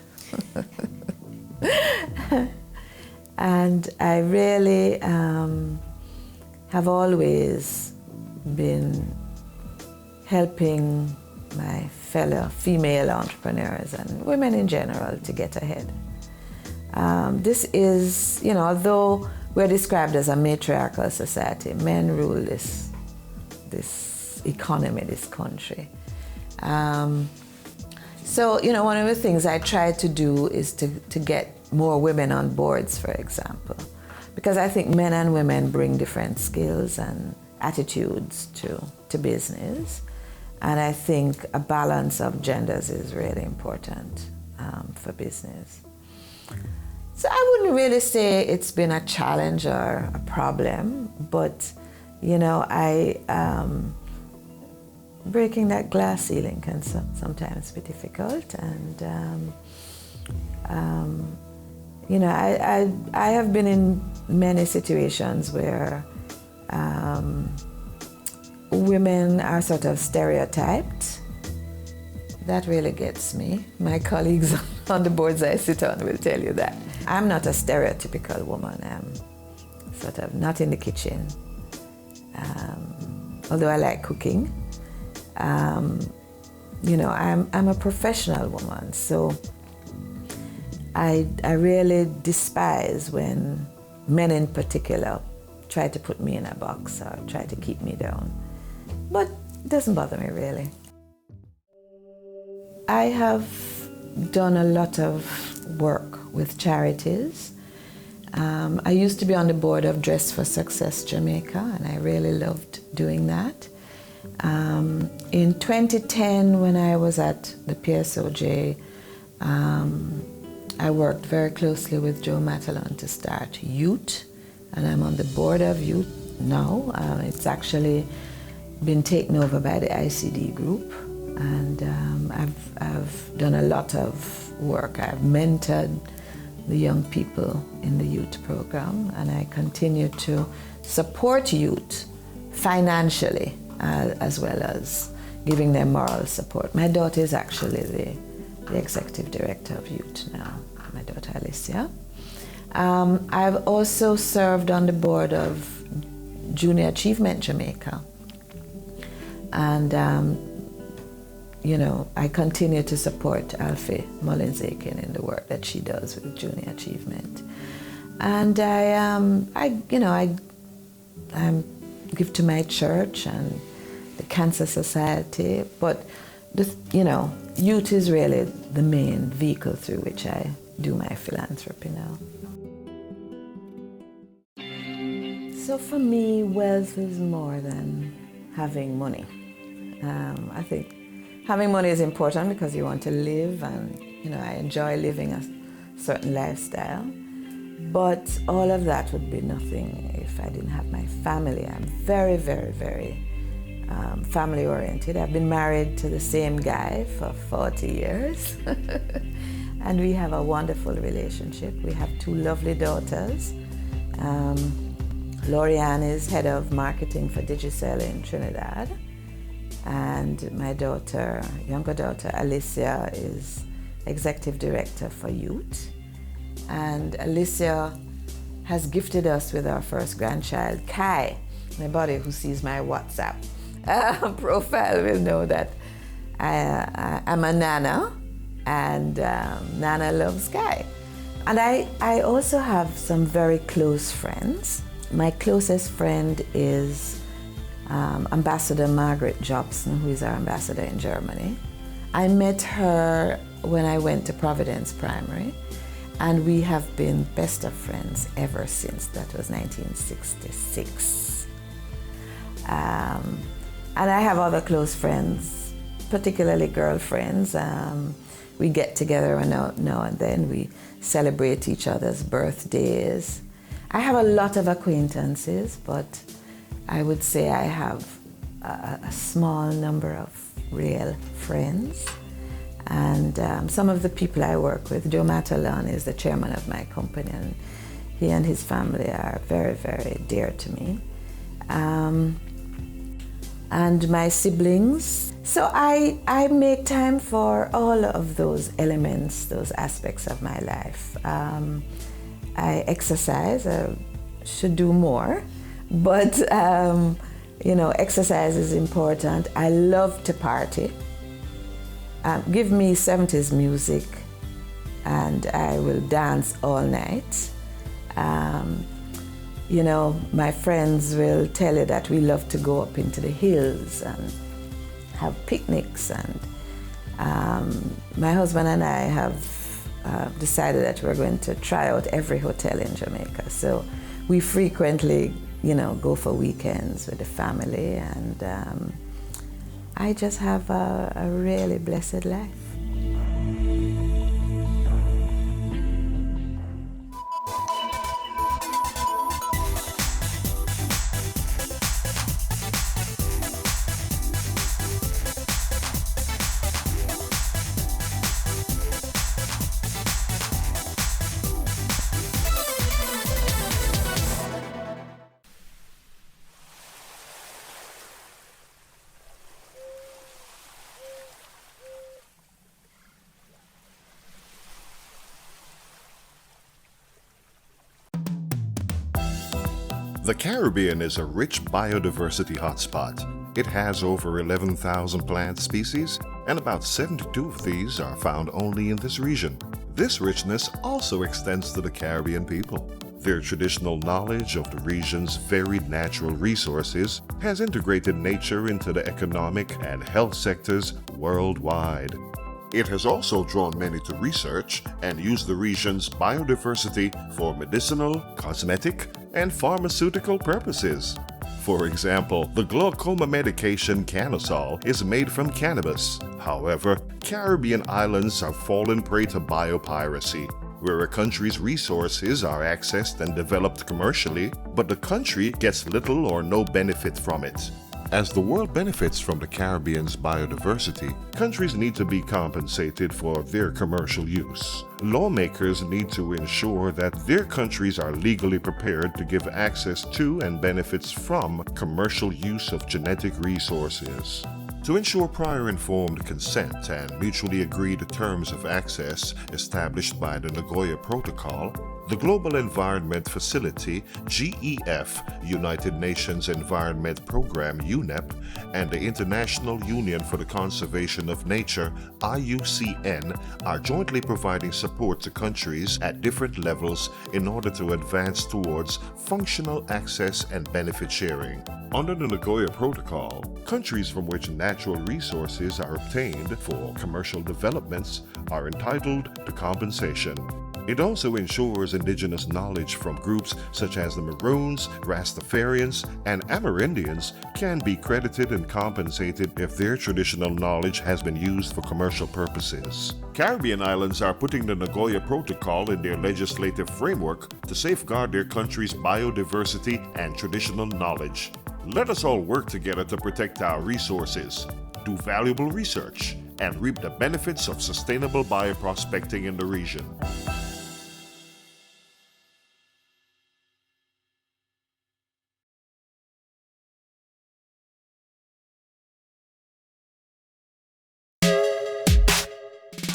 Speaker 9: And I really have always been helping my fellow female entrepreneurs and women in general to get ahead. This is, although we're described as a matriarchal society, men rule this economy, this country. So, one of the things I try to do is to get more women on boards, for example, because I think men and women bring different skills and attitudes to business, and I think a balance of genders is really important for business. So I wouldn't really say it's been a challenge or a problem, but breaking that glass ceiling can sometimes be difficult, and I have been in many situations where women are sort of stereotyped. That really gets me. My colleagues on the boards I sit on will tell you that. I'm not a stereotypical woman. I'm sort of not in the kitchen, although I like cooking. I'm a professional woman, so I really despise when men in particular try to put me in a box or try to keep me down. But it doesn't bother me really. I have done a lot of work with charities. I used to be on the board of Dress for Success Jamaica, and I really loved doing that. In 2010, when I was at the PSOJ, I worked very closely with Joe Matalon to start Youth, and I'm on the board of Youth now. It's actually been taken over by the ICD group, and I've done a lot of work. I've mentored the young people in the youth program, and I continue to support youth financially as well as giving them moral support. My daughter is actually the executive director of youth now, my daughter Alicia. I've also served on the board of Junior Achievement Jamaica, and I continue to support Alfie Mullins-Aiken in the work that she does with Junior Achievement. And I give to my church and the Cancer Society, but youth is really the main vehicle through which I do my philanthropy now. So for me, wealth is more than having money. I think having money is important because you want to live, and I enjoy living a certain lifestyle. But all of that would be nothing if I didn't have my family. I'm very, very, very family oriented. I've been married to the same guy for 40 years. And we have a wonderful relationship. We have 2 lovely daughters. Lorianne is head of marketing for Digicel in Trinidad. And my younger daughter, Alicia, is executive director for youth. And Alicia has gifted us with our first grandchild, Kai. Anybody who sees my WhatsApp profile will know that I'm a Nana, and Nana loves Kai. And I also have some very close friends. My closest friend is Ambassador Margaret Jobson, who is our ambassador in Germany. I met her when I went to Providence Primary, and we have been best of friends ever since. That was 1966. And I have other close friends, particularly girlfriends. We get together now and then. We celebrate each other's birthdays. I have a lot of acquaintances, but I would say I have a small number of real friends. And some of the people I work with, Joe Matalon is the chairman of my company, and he and his family are very, very dear to me. And my siblings. So I make time for all of those elements, those aspects of my life. I exercise, I should do more, but exercise is important. I love to party. Give me 70s music and I will dance all night. My friends will tell you that we love to go up into the hills and have picnics, and my husband and I have decided that we're going to try out every hotel in Jamaica. So we frequently, go for weekends with the family, and I just have a really blessed life.
Speaker 6: The Caribbean is a rich biodiversity hotspot. It has over 11,000 plant species, and about 72 of these are found only in this region. This richness also extends to the Caribbean people. Their traditional knowledge of the region's varied natural resources has integrated nature into the economic and health sectors worldwide. It has also drawn many to research and use the region's biodiversity for medicinal, cosmetic, and pharmaceutical purposes. For example, the glaucoma medication Canosol is made from cannabis. However, Caribbean islands have fallen prey to biopiracy, where a country's resources are accessed and developed commercially, but the country gets little or no benefit from it. As the world benefits from the Caribbean's biodiversity, countries need to be compensated for their commercial use. Lawmakers need to ensure that their countries are legally prepared to give access to and benefits from commercial use of genetic resources. To ensure prior informed consent and mutually agreed terms of access established by the Nagoya Protocol, the Global Environment Facility, GEF, United Nations Environment Program, UNEP, and the International Union for the Conservation of Nature, IUCN, are jointly providing support to countries at different levels in order to advance towards functional access and benefit sharing. Under the Nagoya Protocol, countries from which natural resources are obtained for commercial developments are entitled to compensation. It also ensures indigenous knowledge from groups such as the Maroons, Rastafarians, and Amerindians can be credited and compensated if their traditional knowledge has been used for commercial purposes. Caribbean islands are putting the Nagoya Protocol in their legislative framework to safeguard their country's biodiversity and traditional knowledge. Let us all work together to protect our resources, do valuable research, and reap the benefits of sustainable bioprospecting in the region.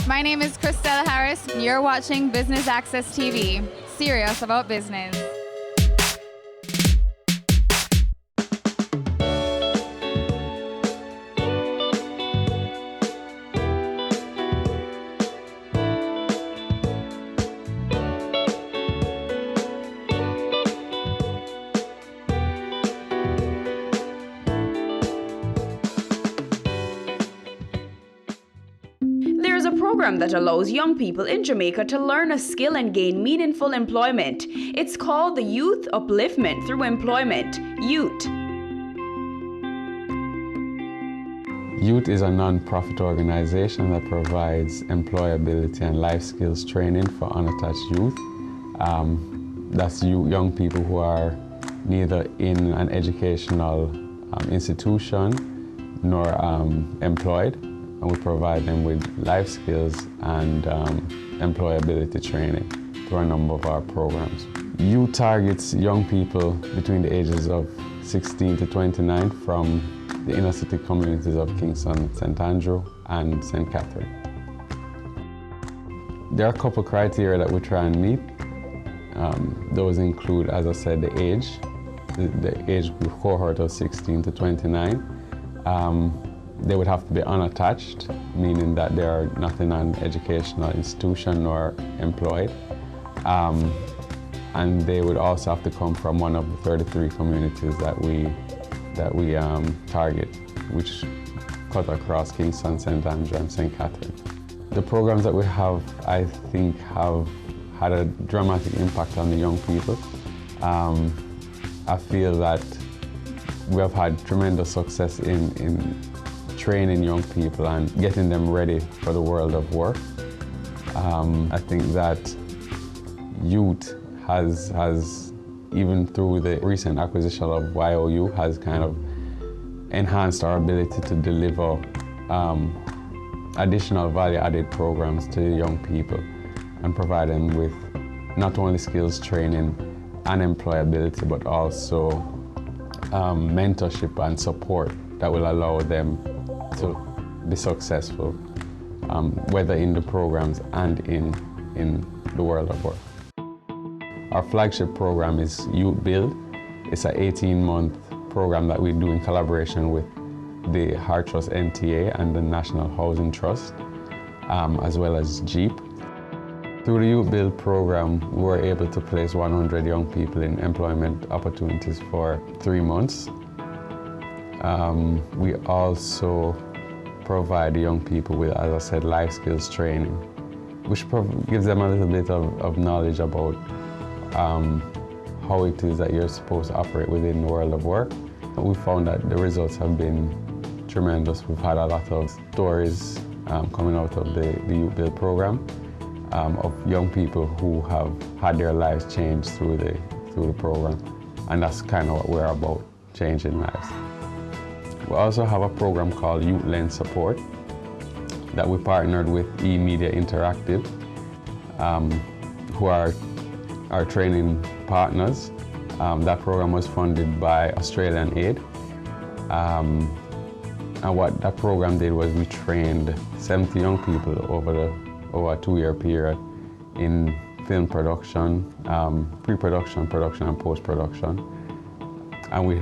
Speaker 13: My name is Christelle Harris. You're watching Business Access TV, serious about business.
Speaker 8: That allows young people in Jamaica to learn a skill and gain meaningful employment. It's called the Youth Upliftment Through Employment, YOUT.
Speaker 20: YOUT is a non-profit organization that provides employability and life skills training for unattached youth. That's young people who are neither in an educational institution nor employed, and we provide them with life skills and employability training through a number of our programs. Youth targets young people between the ages of 16 to 29 from the inner city communities of Kingston, St. Andrew, and St. Catherine. There are a couple criteria that we try and meet. Those include, as I said, the age group cohort of 16 to 29. They would have to be unattached, meaning that they are not in an educational institution or employed. And they would also have to come from one of the 33 communities that we target, which cut across Kingston, St. Andrew, and St. Catherine. The programs that we have, I think, have had a dramatic impact on the young people. I feel that we have had tremendous success in training young people and getting them ready for the world of work. I think that youth has, even through the recent acquisition of YOU, has kind of enhanced our ability to deliver additional value-added programs to the young people and provide them with not only skills training and employability, but also mentorship and support that will allow them to be successful, whether in the programs and in the world of work. Our flagship program is Youth Build. It's an 18-month program that we do in collaboration with the HeartTrust NTA and the National Housing Trust, as well as Jeep. Through the Youth Build program, we were able to place 100 young people in employment opportunities for 3 months. We also provide the young people with, as I said, life skills training, which gives them a little bit of knowledge about how it is that you're supposed to operate within the world of work. We found that the results have been tremendous. We've had a lot of stories coming out of the Youth Build program of young people who have had their lives changed through the program. And that's kind of what we're about, changing lives. We also have a program called Youth Lens Support that we partnered with eMedia Interactive, who are our training partners. That program was funded by Australian Aid. And what that program did was we trained 70 young people over a 2-year period in film production, pre-production, production, and post-production. And we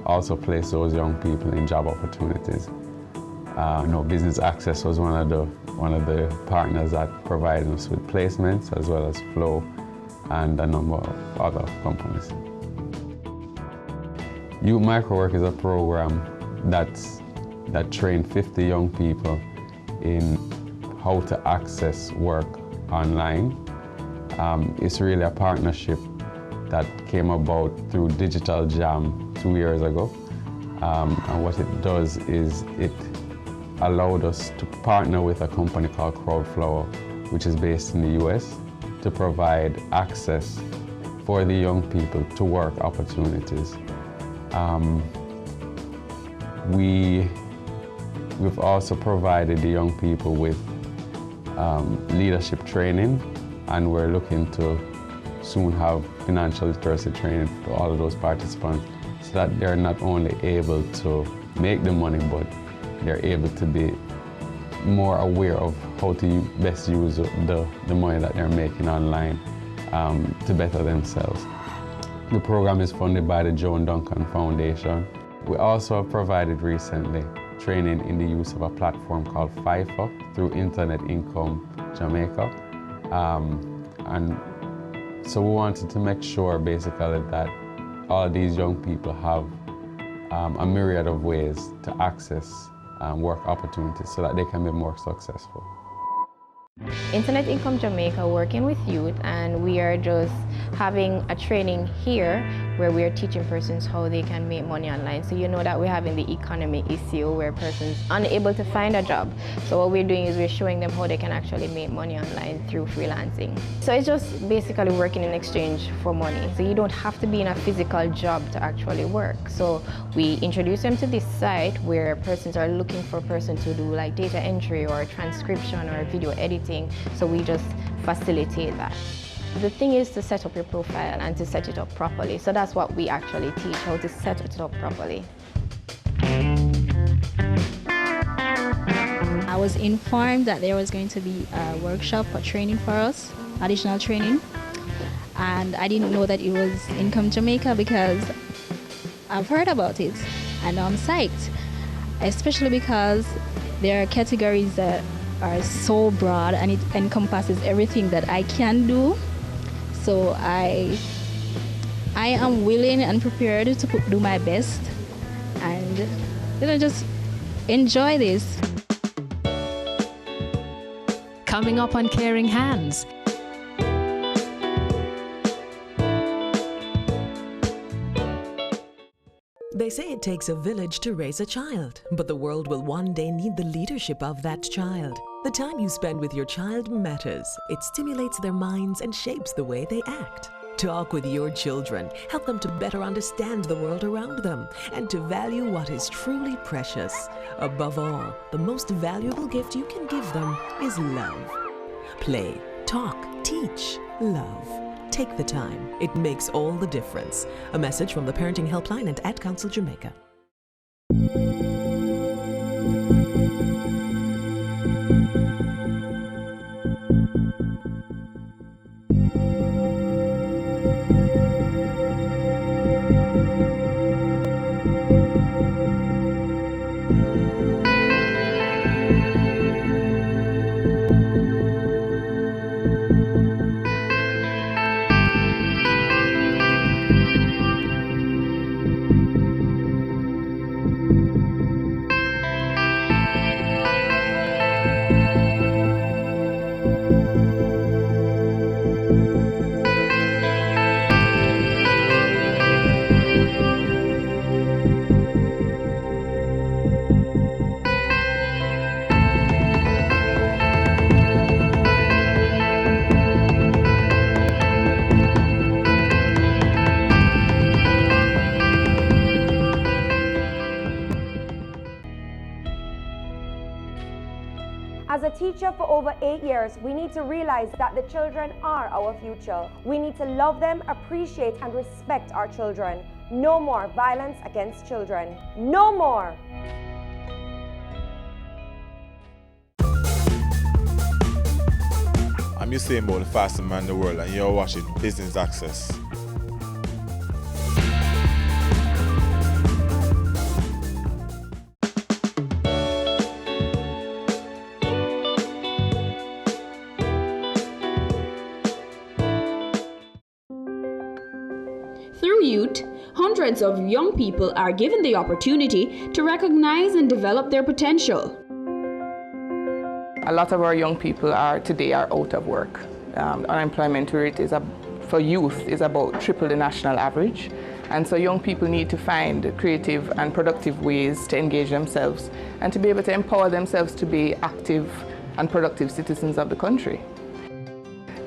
Speaker 20: also placed those young people in job opportunities. Business Access was one of the partners that provided us with placements, as well as Flow and a number of other companies. Youth Microwork is a program that trained 50 young people in how to access work online. It's really a partnership that came about through Digital Jam 2 years ago. And what it does is it allowed us to partner with a company called Crowdflower, which is based in the US, to provide access for the young people to work opportunities. We've also provided the young people with leadership training, and we're looking to soon have financial literacy training for all of those participants, so that they're not only able to make the money, but they're able to be more aware of how to best use the money that they're making online to better themselves. The program is funded by the Joan Duncan Foundation. We also have provided recently training in the use of a platform called FIFA through Internet Income Jamaica. And so we wanted to make sure basically that all these young people have a myriad of ways to access work opportunities so that they can be more successful.
Speaker 11: Internet Income Jamaica working with youth, and we are just having a training here where we are teaching persons how they can make money online. So you know that we're having the economy issue where persons unable to find a job. So what we're doing is we're showing them how they can actually make money online through freelancing. So it's just basically working in exchange for money. So you don't have to be in a physical job to actually work. So we introduce them to this site where persons are looking for a person to do like data entry or transcription or video editing. So we just facilitate that. The thing is to set up your profile and to set it up properly. So that's what we actually teach, how to set it up properly.
Speaker 22: I was informed that there was going to be a workshop or training for us, additional training. And I didn't know that it was Income Jamaica because I've heard about it and I'm psyched, especially because there are categories that are so broad and it encompasses everything that I can do. So I am willing and prepared to do my best and just enjoy this.
Speaker 23: Coming up on Caring Hands.
Speaker 1: They say it takes a village to raise a child, but the world will one day need the leadership of that child. The time you spend with your child matters. It stimulates their minds and shapes the way they act. Talk with your children. Help them to better understand the world around them and to value what is truly precious. Above all, the most valuable gift you can give them is love. Play, talk, teach, love. Take the time. It makes all the difference. A message from the Parenting Helpline and Ad Council Jamaica.
Speaker 24: As a teacher for over 8 years, we need to realize that the children are our future. We need to love them, appreciate and respect our children. No more violence against children. No more!
Speaker 25: I'm Usain Bolt, the fastest man in the world, and you're watching Business Access.
Speaker 8: Through youth, hundreds of young people are given the opportunity to recognize and develop their potential.
Speaker 26: A lot of our young people today are out of work. Unemployment rate for youth is about triple the national average. And so young people need to find creative and productive ways to engage themselves and to be able to empower themselves to be active and productive citizens of the country.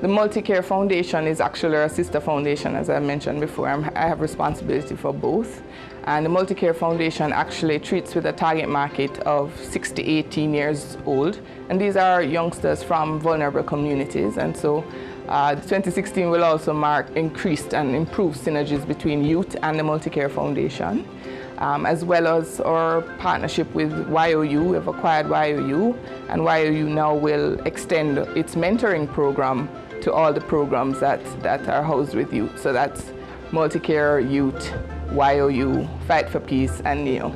Speaker 26: The MultiCare Foundation is actually a sister foundation, as I mentioned before. I have responsibility for both. And the MultiCare Foundation actually treats with a target market of 6 to 18 years old. And these are youngsters from vulnerable communities. And so 2016 will also mark increased and improved synergies between youth and the MultiCare Foundation, as well as our partnership with YOU. We have acquired YOU, and YOU now will extend its mentoring program to all the programs that are housed with youth. So that's MultiCare, Youth, YOU, Fight for Peace, and NEO.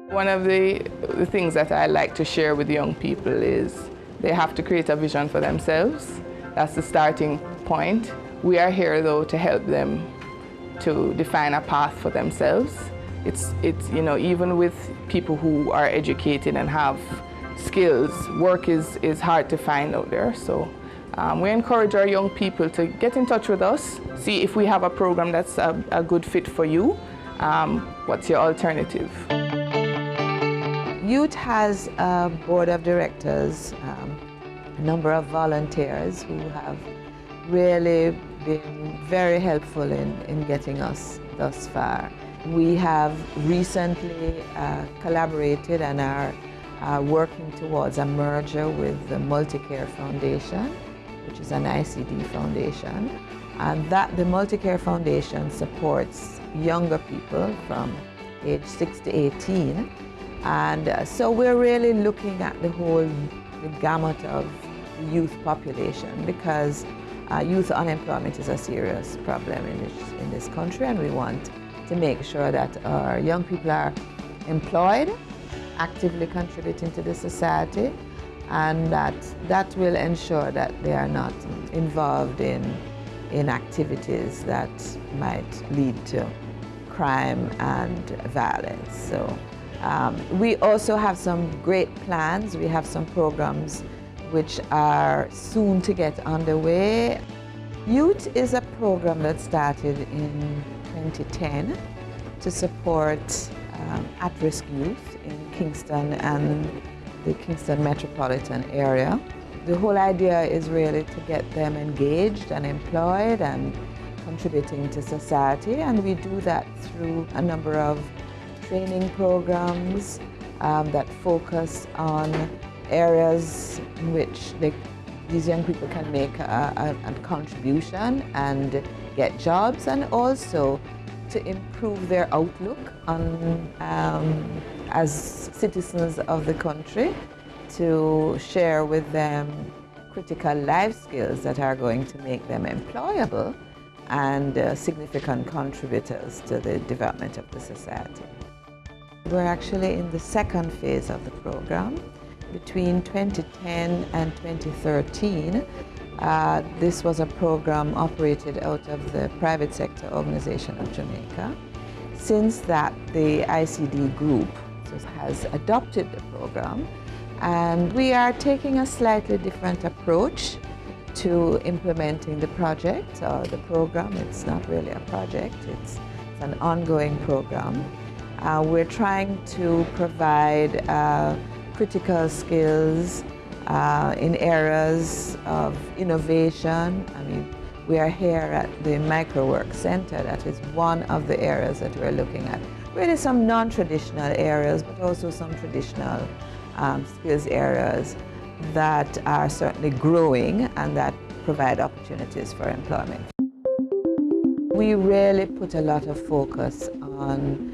Speaker 26: One of the things that I like to share with young people is they have to create a vision for themselves. That's the starting point. We are here, though, to help them to define a path for themselves. It's even with people who are educated and have skills, work is hard to find out there. So We encourage our young people to get in touch with us, see if we have a program that's a good fit for you. What's your alternative?
Speaker 9: Youth has a board of directors, a number of volunteers who have really been very helpful in getting us thus far. We have recently collaborated and are working towards a merger with the Multicare Foundation, which is an ICD foundation, and that the Multicare Foundation supports younger people from age 6 to 18. And so we're really looking at the gamut of the youth population, because youth unemployment is a serious problem in this country, and we want to make sure that our young people are employed, actively contributing to the society, and that will ensure that they are not involved in activities that might lead to crime and violence. So we also have some great plans. We have some programs which are soon to get underway. Youth is a program that started in 2010 to support at-risk youth in Kingston and the Kingston metropolitan area. The whole idea is really to get them engaged and employed and contributing to society, and we do that through a number of training programs that focus on areas in which these young people can make a contribution and get jobs, and also to improve their outlook on as citizens of the country, to share with them critical life skills that are going to make them employable and significant contributors to the development of the society. We're actually in the second phase of the program. Between 2010 and 2013, this was a program operated out of the private sector organization of Jamaica. Since that, the ICD group has adopted the program, and we are taking a slightly different approach to implementing the project or the program. It's not really a project, it's an ongoing program. We're trying to provide critical skills in areas of innovation. I mean, we are here at the Microwork Center. That is one of the areas that we're looking at. Really some non-traditional areas, but also some traditional skills areas that are certainly growing and that provide opportunities for employment. We really put a lot of focus on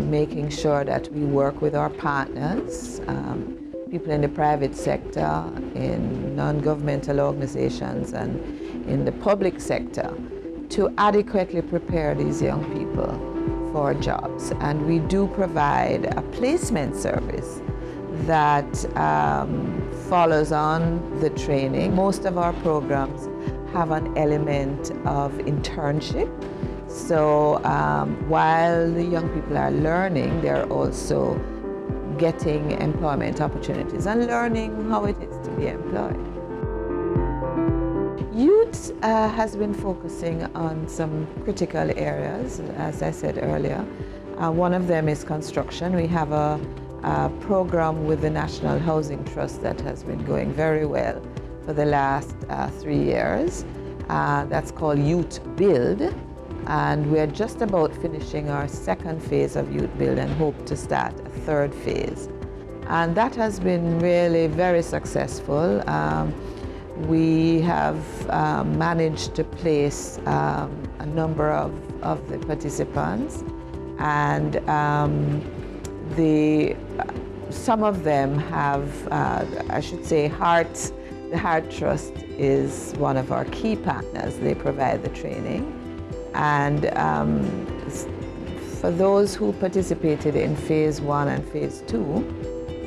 Speaker 9: making sure that we work with our partners, people in the private sector, in non-governmental organizations, and in the public sector to adequately prepare these young people for jobs. And we do provide a placement service that follows on the training. Most of our programs have an element of internship. So while the young people are learning, they're also getting employment opportunities and learning how it is to be employed. Youth has been focusing on some critical areas, as I said earlier. One of them is construction. We have a program with the National Housing Trust that has been going very well for the last 3 years. That's called Youth Build. And we're just about finishing our second phase of Youth Build and hope to start a third phase. And that has been really very successful. We have managed to place a number of the participants, and some of them have, I should say, the Heart Trust is one of our key partners. They provide the training. And for those who participated in phase 1 and phase 2,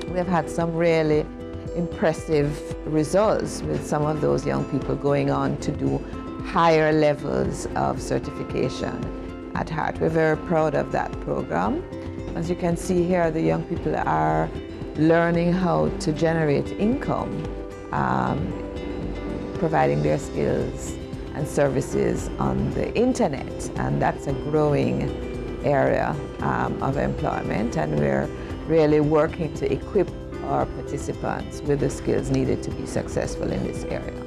Speaker 9: we have had some really impressive results with some of those young people going on to do higher levels of certification at Heart. We're very proud of that program. As you can see here, the young people are learning how to generate income providing their skills and services on the internet, and that's a growing area of employment, and we're really working to equip our participants with the skills needed to be successful in this area.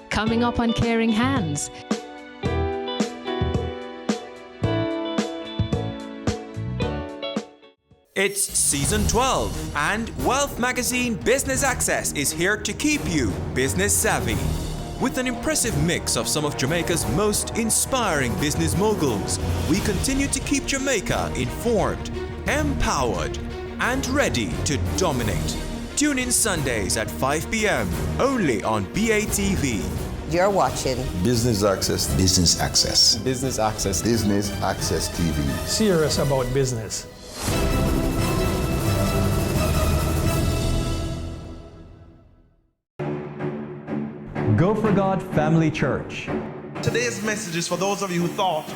Speaker 23: Coming up on Caring Hands.
Speaker 2: It's season 12, and Wealth Magazine Business Access is here to keep you business savvy. With an impressive mix of some of Jamaica's most inspiring business moguls, we continue to keep Jamaica informed, empowered, and ready to dominate. Tune in Sundays at 5 p.m. only on BATV.
Speaker 3: You're watching
Speaker 4: Business Access.
Speaker 5: Business Access.
Speaker 4: Business Access. Business Access TV.
Speaker 7: Serious about business.
Speaker 15: Go for God Family Church.
Speaker 27: Today's message is for those of you who thought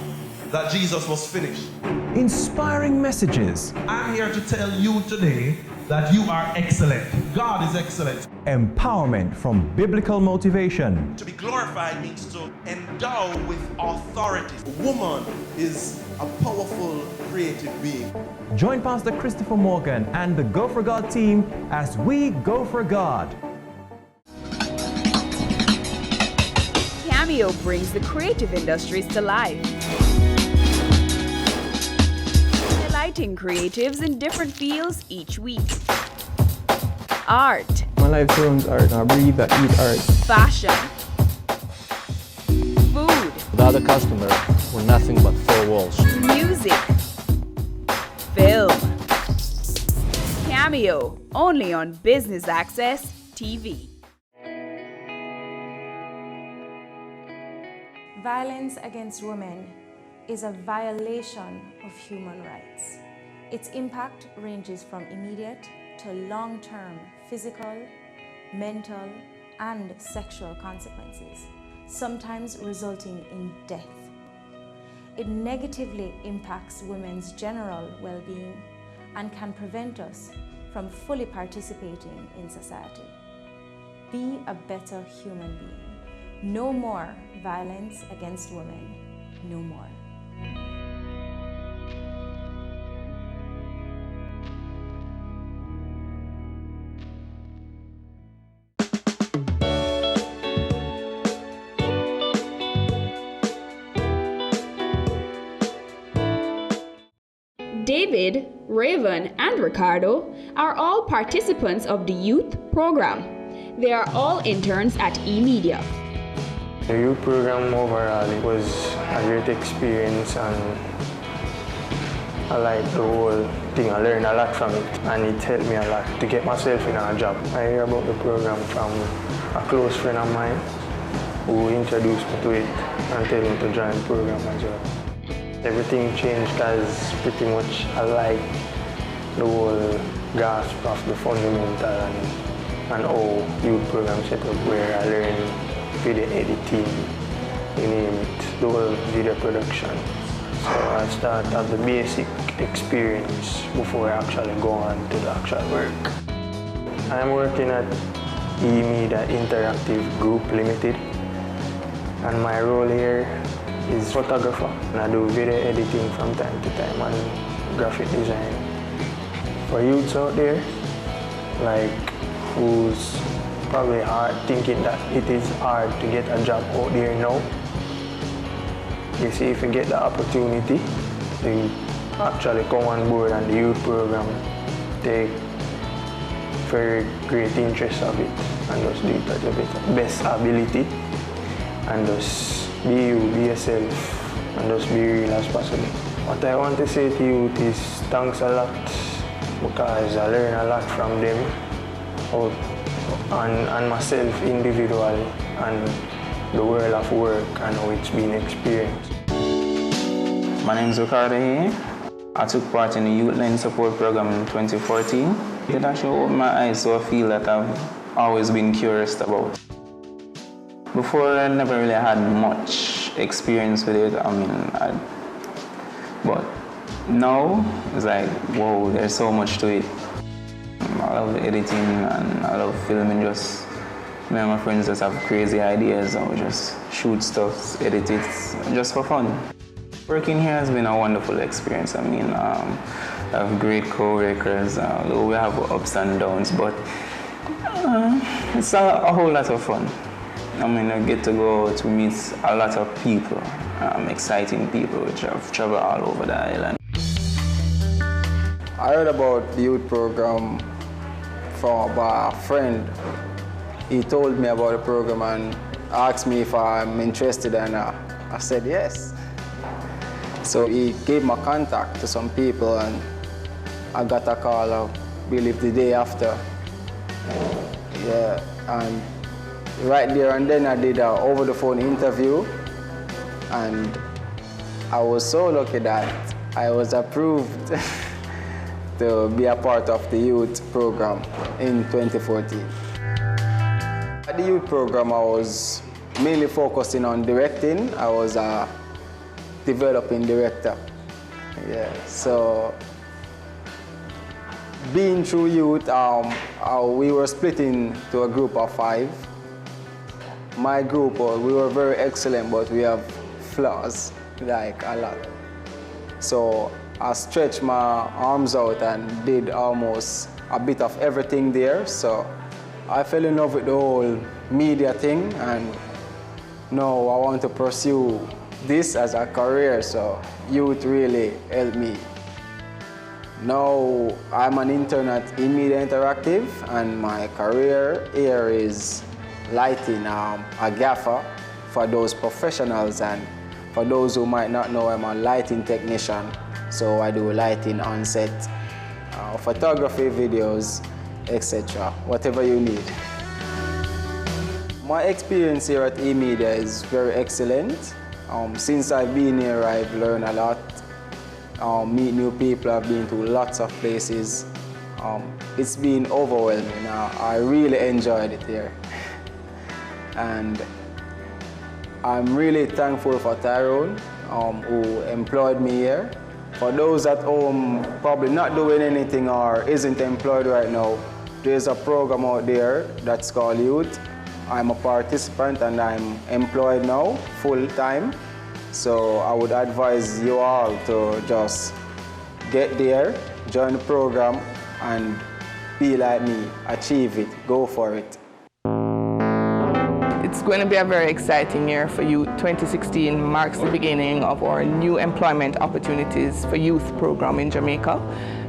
Speaker 27: that Jesus was finished.
Speaker 15: Inspiring messages.
Speaker 27: I'm here to tell you today that you are excellent. God is excellent.
Speaker 15: Empowerment from biblical motivation.
Speaker 27: To be glorified means to endow with authority. A woman is a powerful, creative being.
Speaker 15: Join Pastor Christopher Morgan and the Go for God team as we go for God.
Speaker 8: Cameo brings the creative industries to life. Delighting creatives in different fields each week. Art.
Speaker 16: My life turns art. I breathe, I eat art.
Speaker 8: Fashion. Food.
Speaker 16: Without a customer, we're nothing but four walls.
Speaker 8: Music. Film. Cameo, only on Business Access TV.
Speaker 18: Violence against women is a violation of human rights. Its impact ranges from immediate to long-term physical, mental, and sexual consequences, sometimes resulting in death. It negatively impacts women's general well-being and can prevent us from fully participating in society. Be a better human being. No more violence against women. No more.
Speaker 8: David, Raven, and Ricardo are all participants of the youth program. They are all interns at eMedia.
Speaker 28: The youth program overall, it was a great experience, and I liked the whole thing. I learned a lot from it, and it helped me a lot to get myself in a job. I hear about the program from a close friend of mine who introduced me to it and told me to join the program as well. Everything changed because pretty much I liked the whole grasp of the fundamental and how youth program set up, where I learned video editing, you name it, the whole video production. So I started at the basic experience before I actually go on to the actual work. I'm working at eMedia Interactive Group Limited, and my role here is photographer. And I do video editing from time to time and graphic design. For youths out there, like who's probably thinking that it is hard to get a job out there now. You see, if you get the opportunity to actually come on board on the youth program, take very great interest of it and just do it at the best ability and just be you, be yourself, and just be real as possible. What I want to say to youth is thanks a lot, because I learn a lot from them and myself individually, and the world of work and how it's been experienced.
Speaker 29: My name is Ricardo here. I took part in the Youth Line Support Program in 2014. It actually opened my eyes to a field that I've always been curious about. Before, I never really had much experience with it. But now it's like, whoa, there's so much to it. I love editing and I love filming. Just me and my friends just have crazy ideas and we just shoot stuff, edit it, just for fun. Working here has been a wonderful experience. I mean, I have great co-workers, although we have ups and downs, but it's a whole lot of fun. I mean, I get to go to meet a lot of people, exciting people, which have traveled all over the island.
Speaker 28: I heard about the youth program from a friend. He told me about the program and asked me if I'm interested, and I said yes. So he gave my contact to some people and I got a call, I believe the day after. Yeah, and right there and then I did an over-the-phone interview, and I was so lucky that I was approved to be a part of the youth program in 2014. At the youth program, I was mainly focusing on directing. I was a developing director. Yeah, so being through youth, we were split into a group of 5. My group, we were very excellent, but we have flaws, like a lot. So I stretched my arms out and did almost a bit of everything there. So I fell in love with the whole media thing, and now I want to pursue this as a career, so youth really helped me. Now I'm an intern at InMedia Interactive, and my career here is lighting, a gaffer for those professionals, and for those who might not know, I'm a lighting technician. So I do lighting on set, photography, videos, etc., whatever you need. My experience here at InMedia is very excellent. Since I've been here, I've learned a lot, meet new people, I've been to lots of places. It's been overwhelming. I really enjoyed it here. And I'm really thankful for Tyrone, who employed me here. For those at home probably not doing anything or isn't employed right now, there's a program out there that's called Youth. I'm a participant and I'm employed now, full-time. So I would advise you all to just get there, join the program, and be like me, achieve it, go for it.
Speaker 26: It's going to be a very exciting year for youth. 2016 marks the beginning of our new employment opportunities for youth program in Jamaica.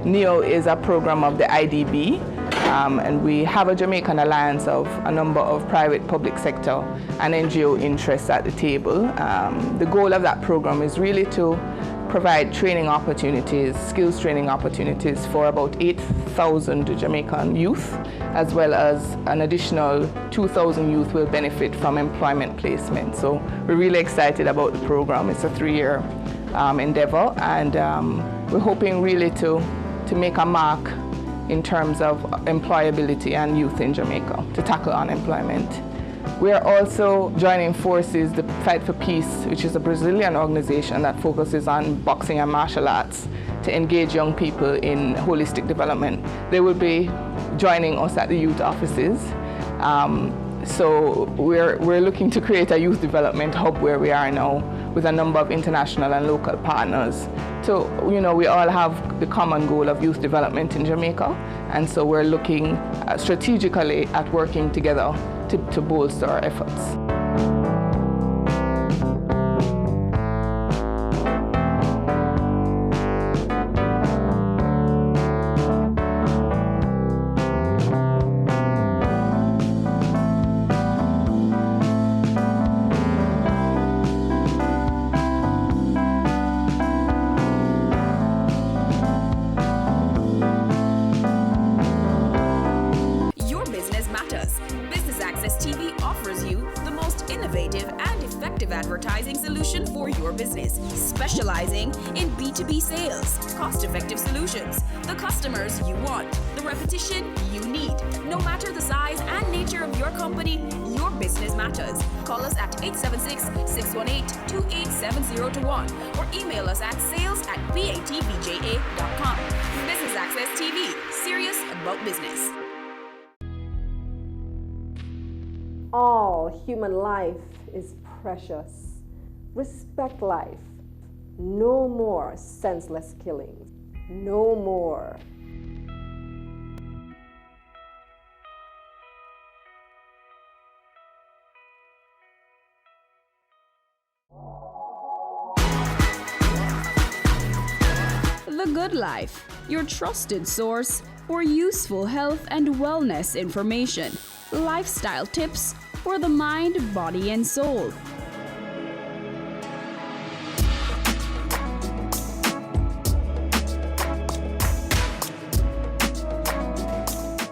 Speaker 26: NEO is a program of the IDB, and we have a Jamaican alliance of a number of private, public sector and NGO interests at the table. The goal of that program is really to provide training opportunities, skills training opportunities for about 8,000 Jamaican youth, as well as an additional 2,000 youth will benefit from employment placement. So we're really excited about the program. It's a 3-year endeavor, and we're hoping really to make a mark in terms of employability and youth in Jamaica, to tackle unemployment. We are also joining forces, the Fight for Peace, which is a Brazilian organization that focuses on boxing and martial arts, to engage young people in holistic development. They will be joining us at the youth offices. So we're looking to create a youth development hub where we are now, with a number of international and local partners. So, we all have the common goal of youth development in Jamaica, and so we're looking strategically at working together to bolster our efforts.
Speaker 8: Advertising solution for your business, specializing in B2B sales, cost-effective solutions, the customers you want, the repetition you need. No matter the size and nature of your company, your business matters. Call us at 876-618-2870 or email us at sales@batvja.com. Business Access TV, serious about business.
Speaker 3: All human life is precious. Respect life. No more senseless killings. No more.
Speaker 8: The Good Life, your trusted source for useful health and wellness information, lifestyle tips for the mind, body, and soul.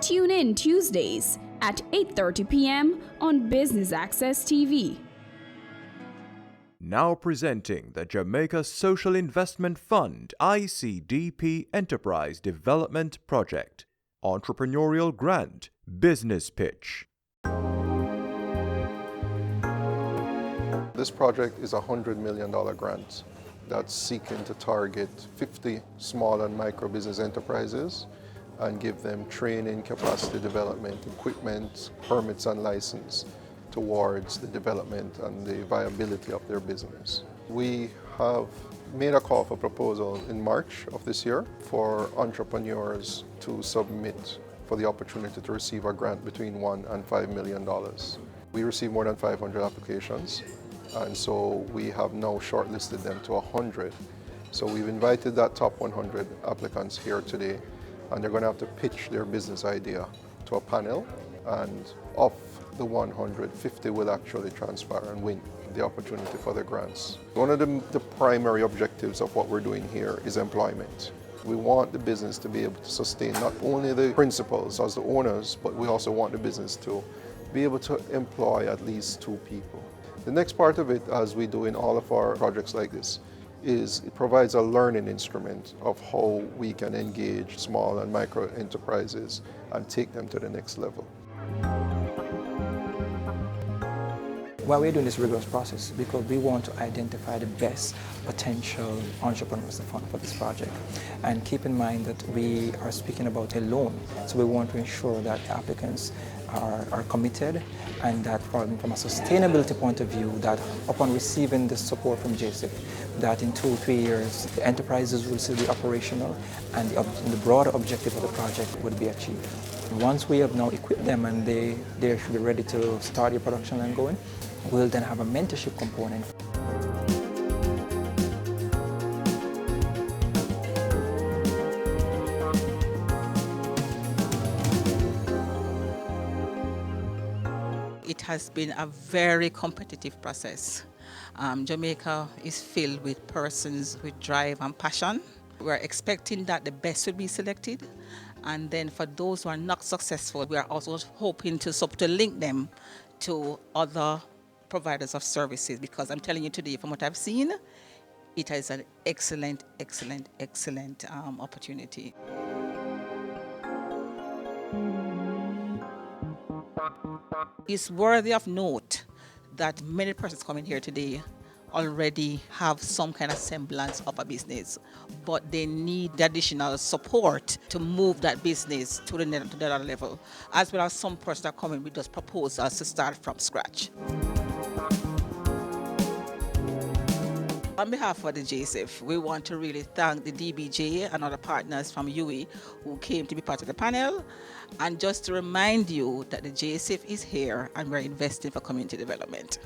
Speaker 8: Tune in Tuesdays at 8:30 p.m. on Business Access TV.
Speaker 2: Now presenting the Jamaica Social Investment Fund ICDP Enterprise Development Project. Entrepreneurial Grant Business Pitch.
Speaker 5: This project is a $100 million grant that's seeking to target 50 small and micro business enterprises and give them training, capacity development, equipment, permits and license towards the development and the viability of their business. We have made a call for proposal in March of this year for entrepreneurs to submit for the opportunity to receive a grant between $1 and $5 million. We received more than 500 applications, and so we have now shortlisted them to 100. So we've invited that top 100 applicants here today, and they're going to have to pitch their business idea to a panel, and of the 150 will actually transfer and win the opportunity for the grants. One of the primary objectives of what we're doing here is employment. We want the business to be able to sustain not only the principals as the owners, but we also want the business to be able to employ at least 2 people. The next part of it, as we do in all of our projects like this, is it provides a learning instrument of how we can engage small and micro enterprises and take them to the next level.
Speaker 16: Why we're doing this rigorous process? Because we want to identify the best potential entrepreneurs for this project. And keep in mind that we are speaking about a loan, so we want to ensure that applicants are committed, and that from a sustainability point of view, that upon receiving the support from JSIF, that in 2 or 3 years, the enterprises will still be operational and the broader objective of the project would be achieved. Once we have now equipped them and they should be ready to start their production line going, we'll then have a mentorship component.
Speaker 6: It has been a very competitive process. Jamaica is filled with persons with drive and passion. We're expecting that the best will be selected, and then for those who are not successful, we are also hoping to link them to other providers of services, because I'm telling you today, from what I've seen, it is an excellent opportunity. It's worthy of note that many persons coming here today already have some kind of semblance of a business, but they need the additional support to move that business to the other level, as well as some persons that come in with those proposals to start from scratch. On behalf of the JSIF, we want to really thank the DBJ and other partners from UWI who came to be part of the panel, and just to remind you that the JSIF is here and we're investing for community development.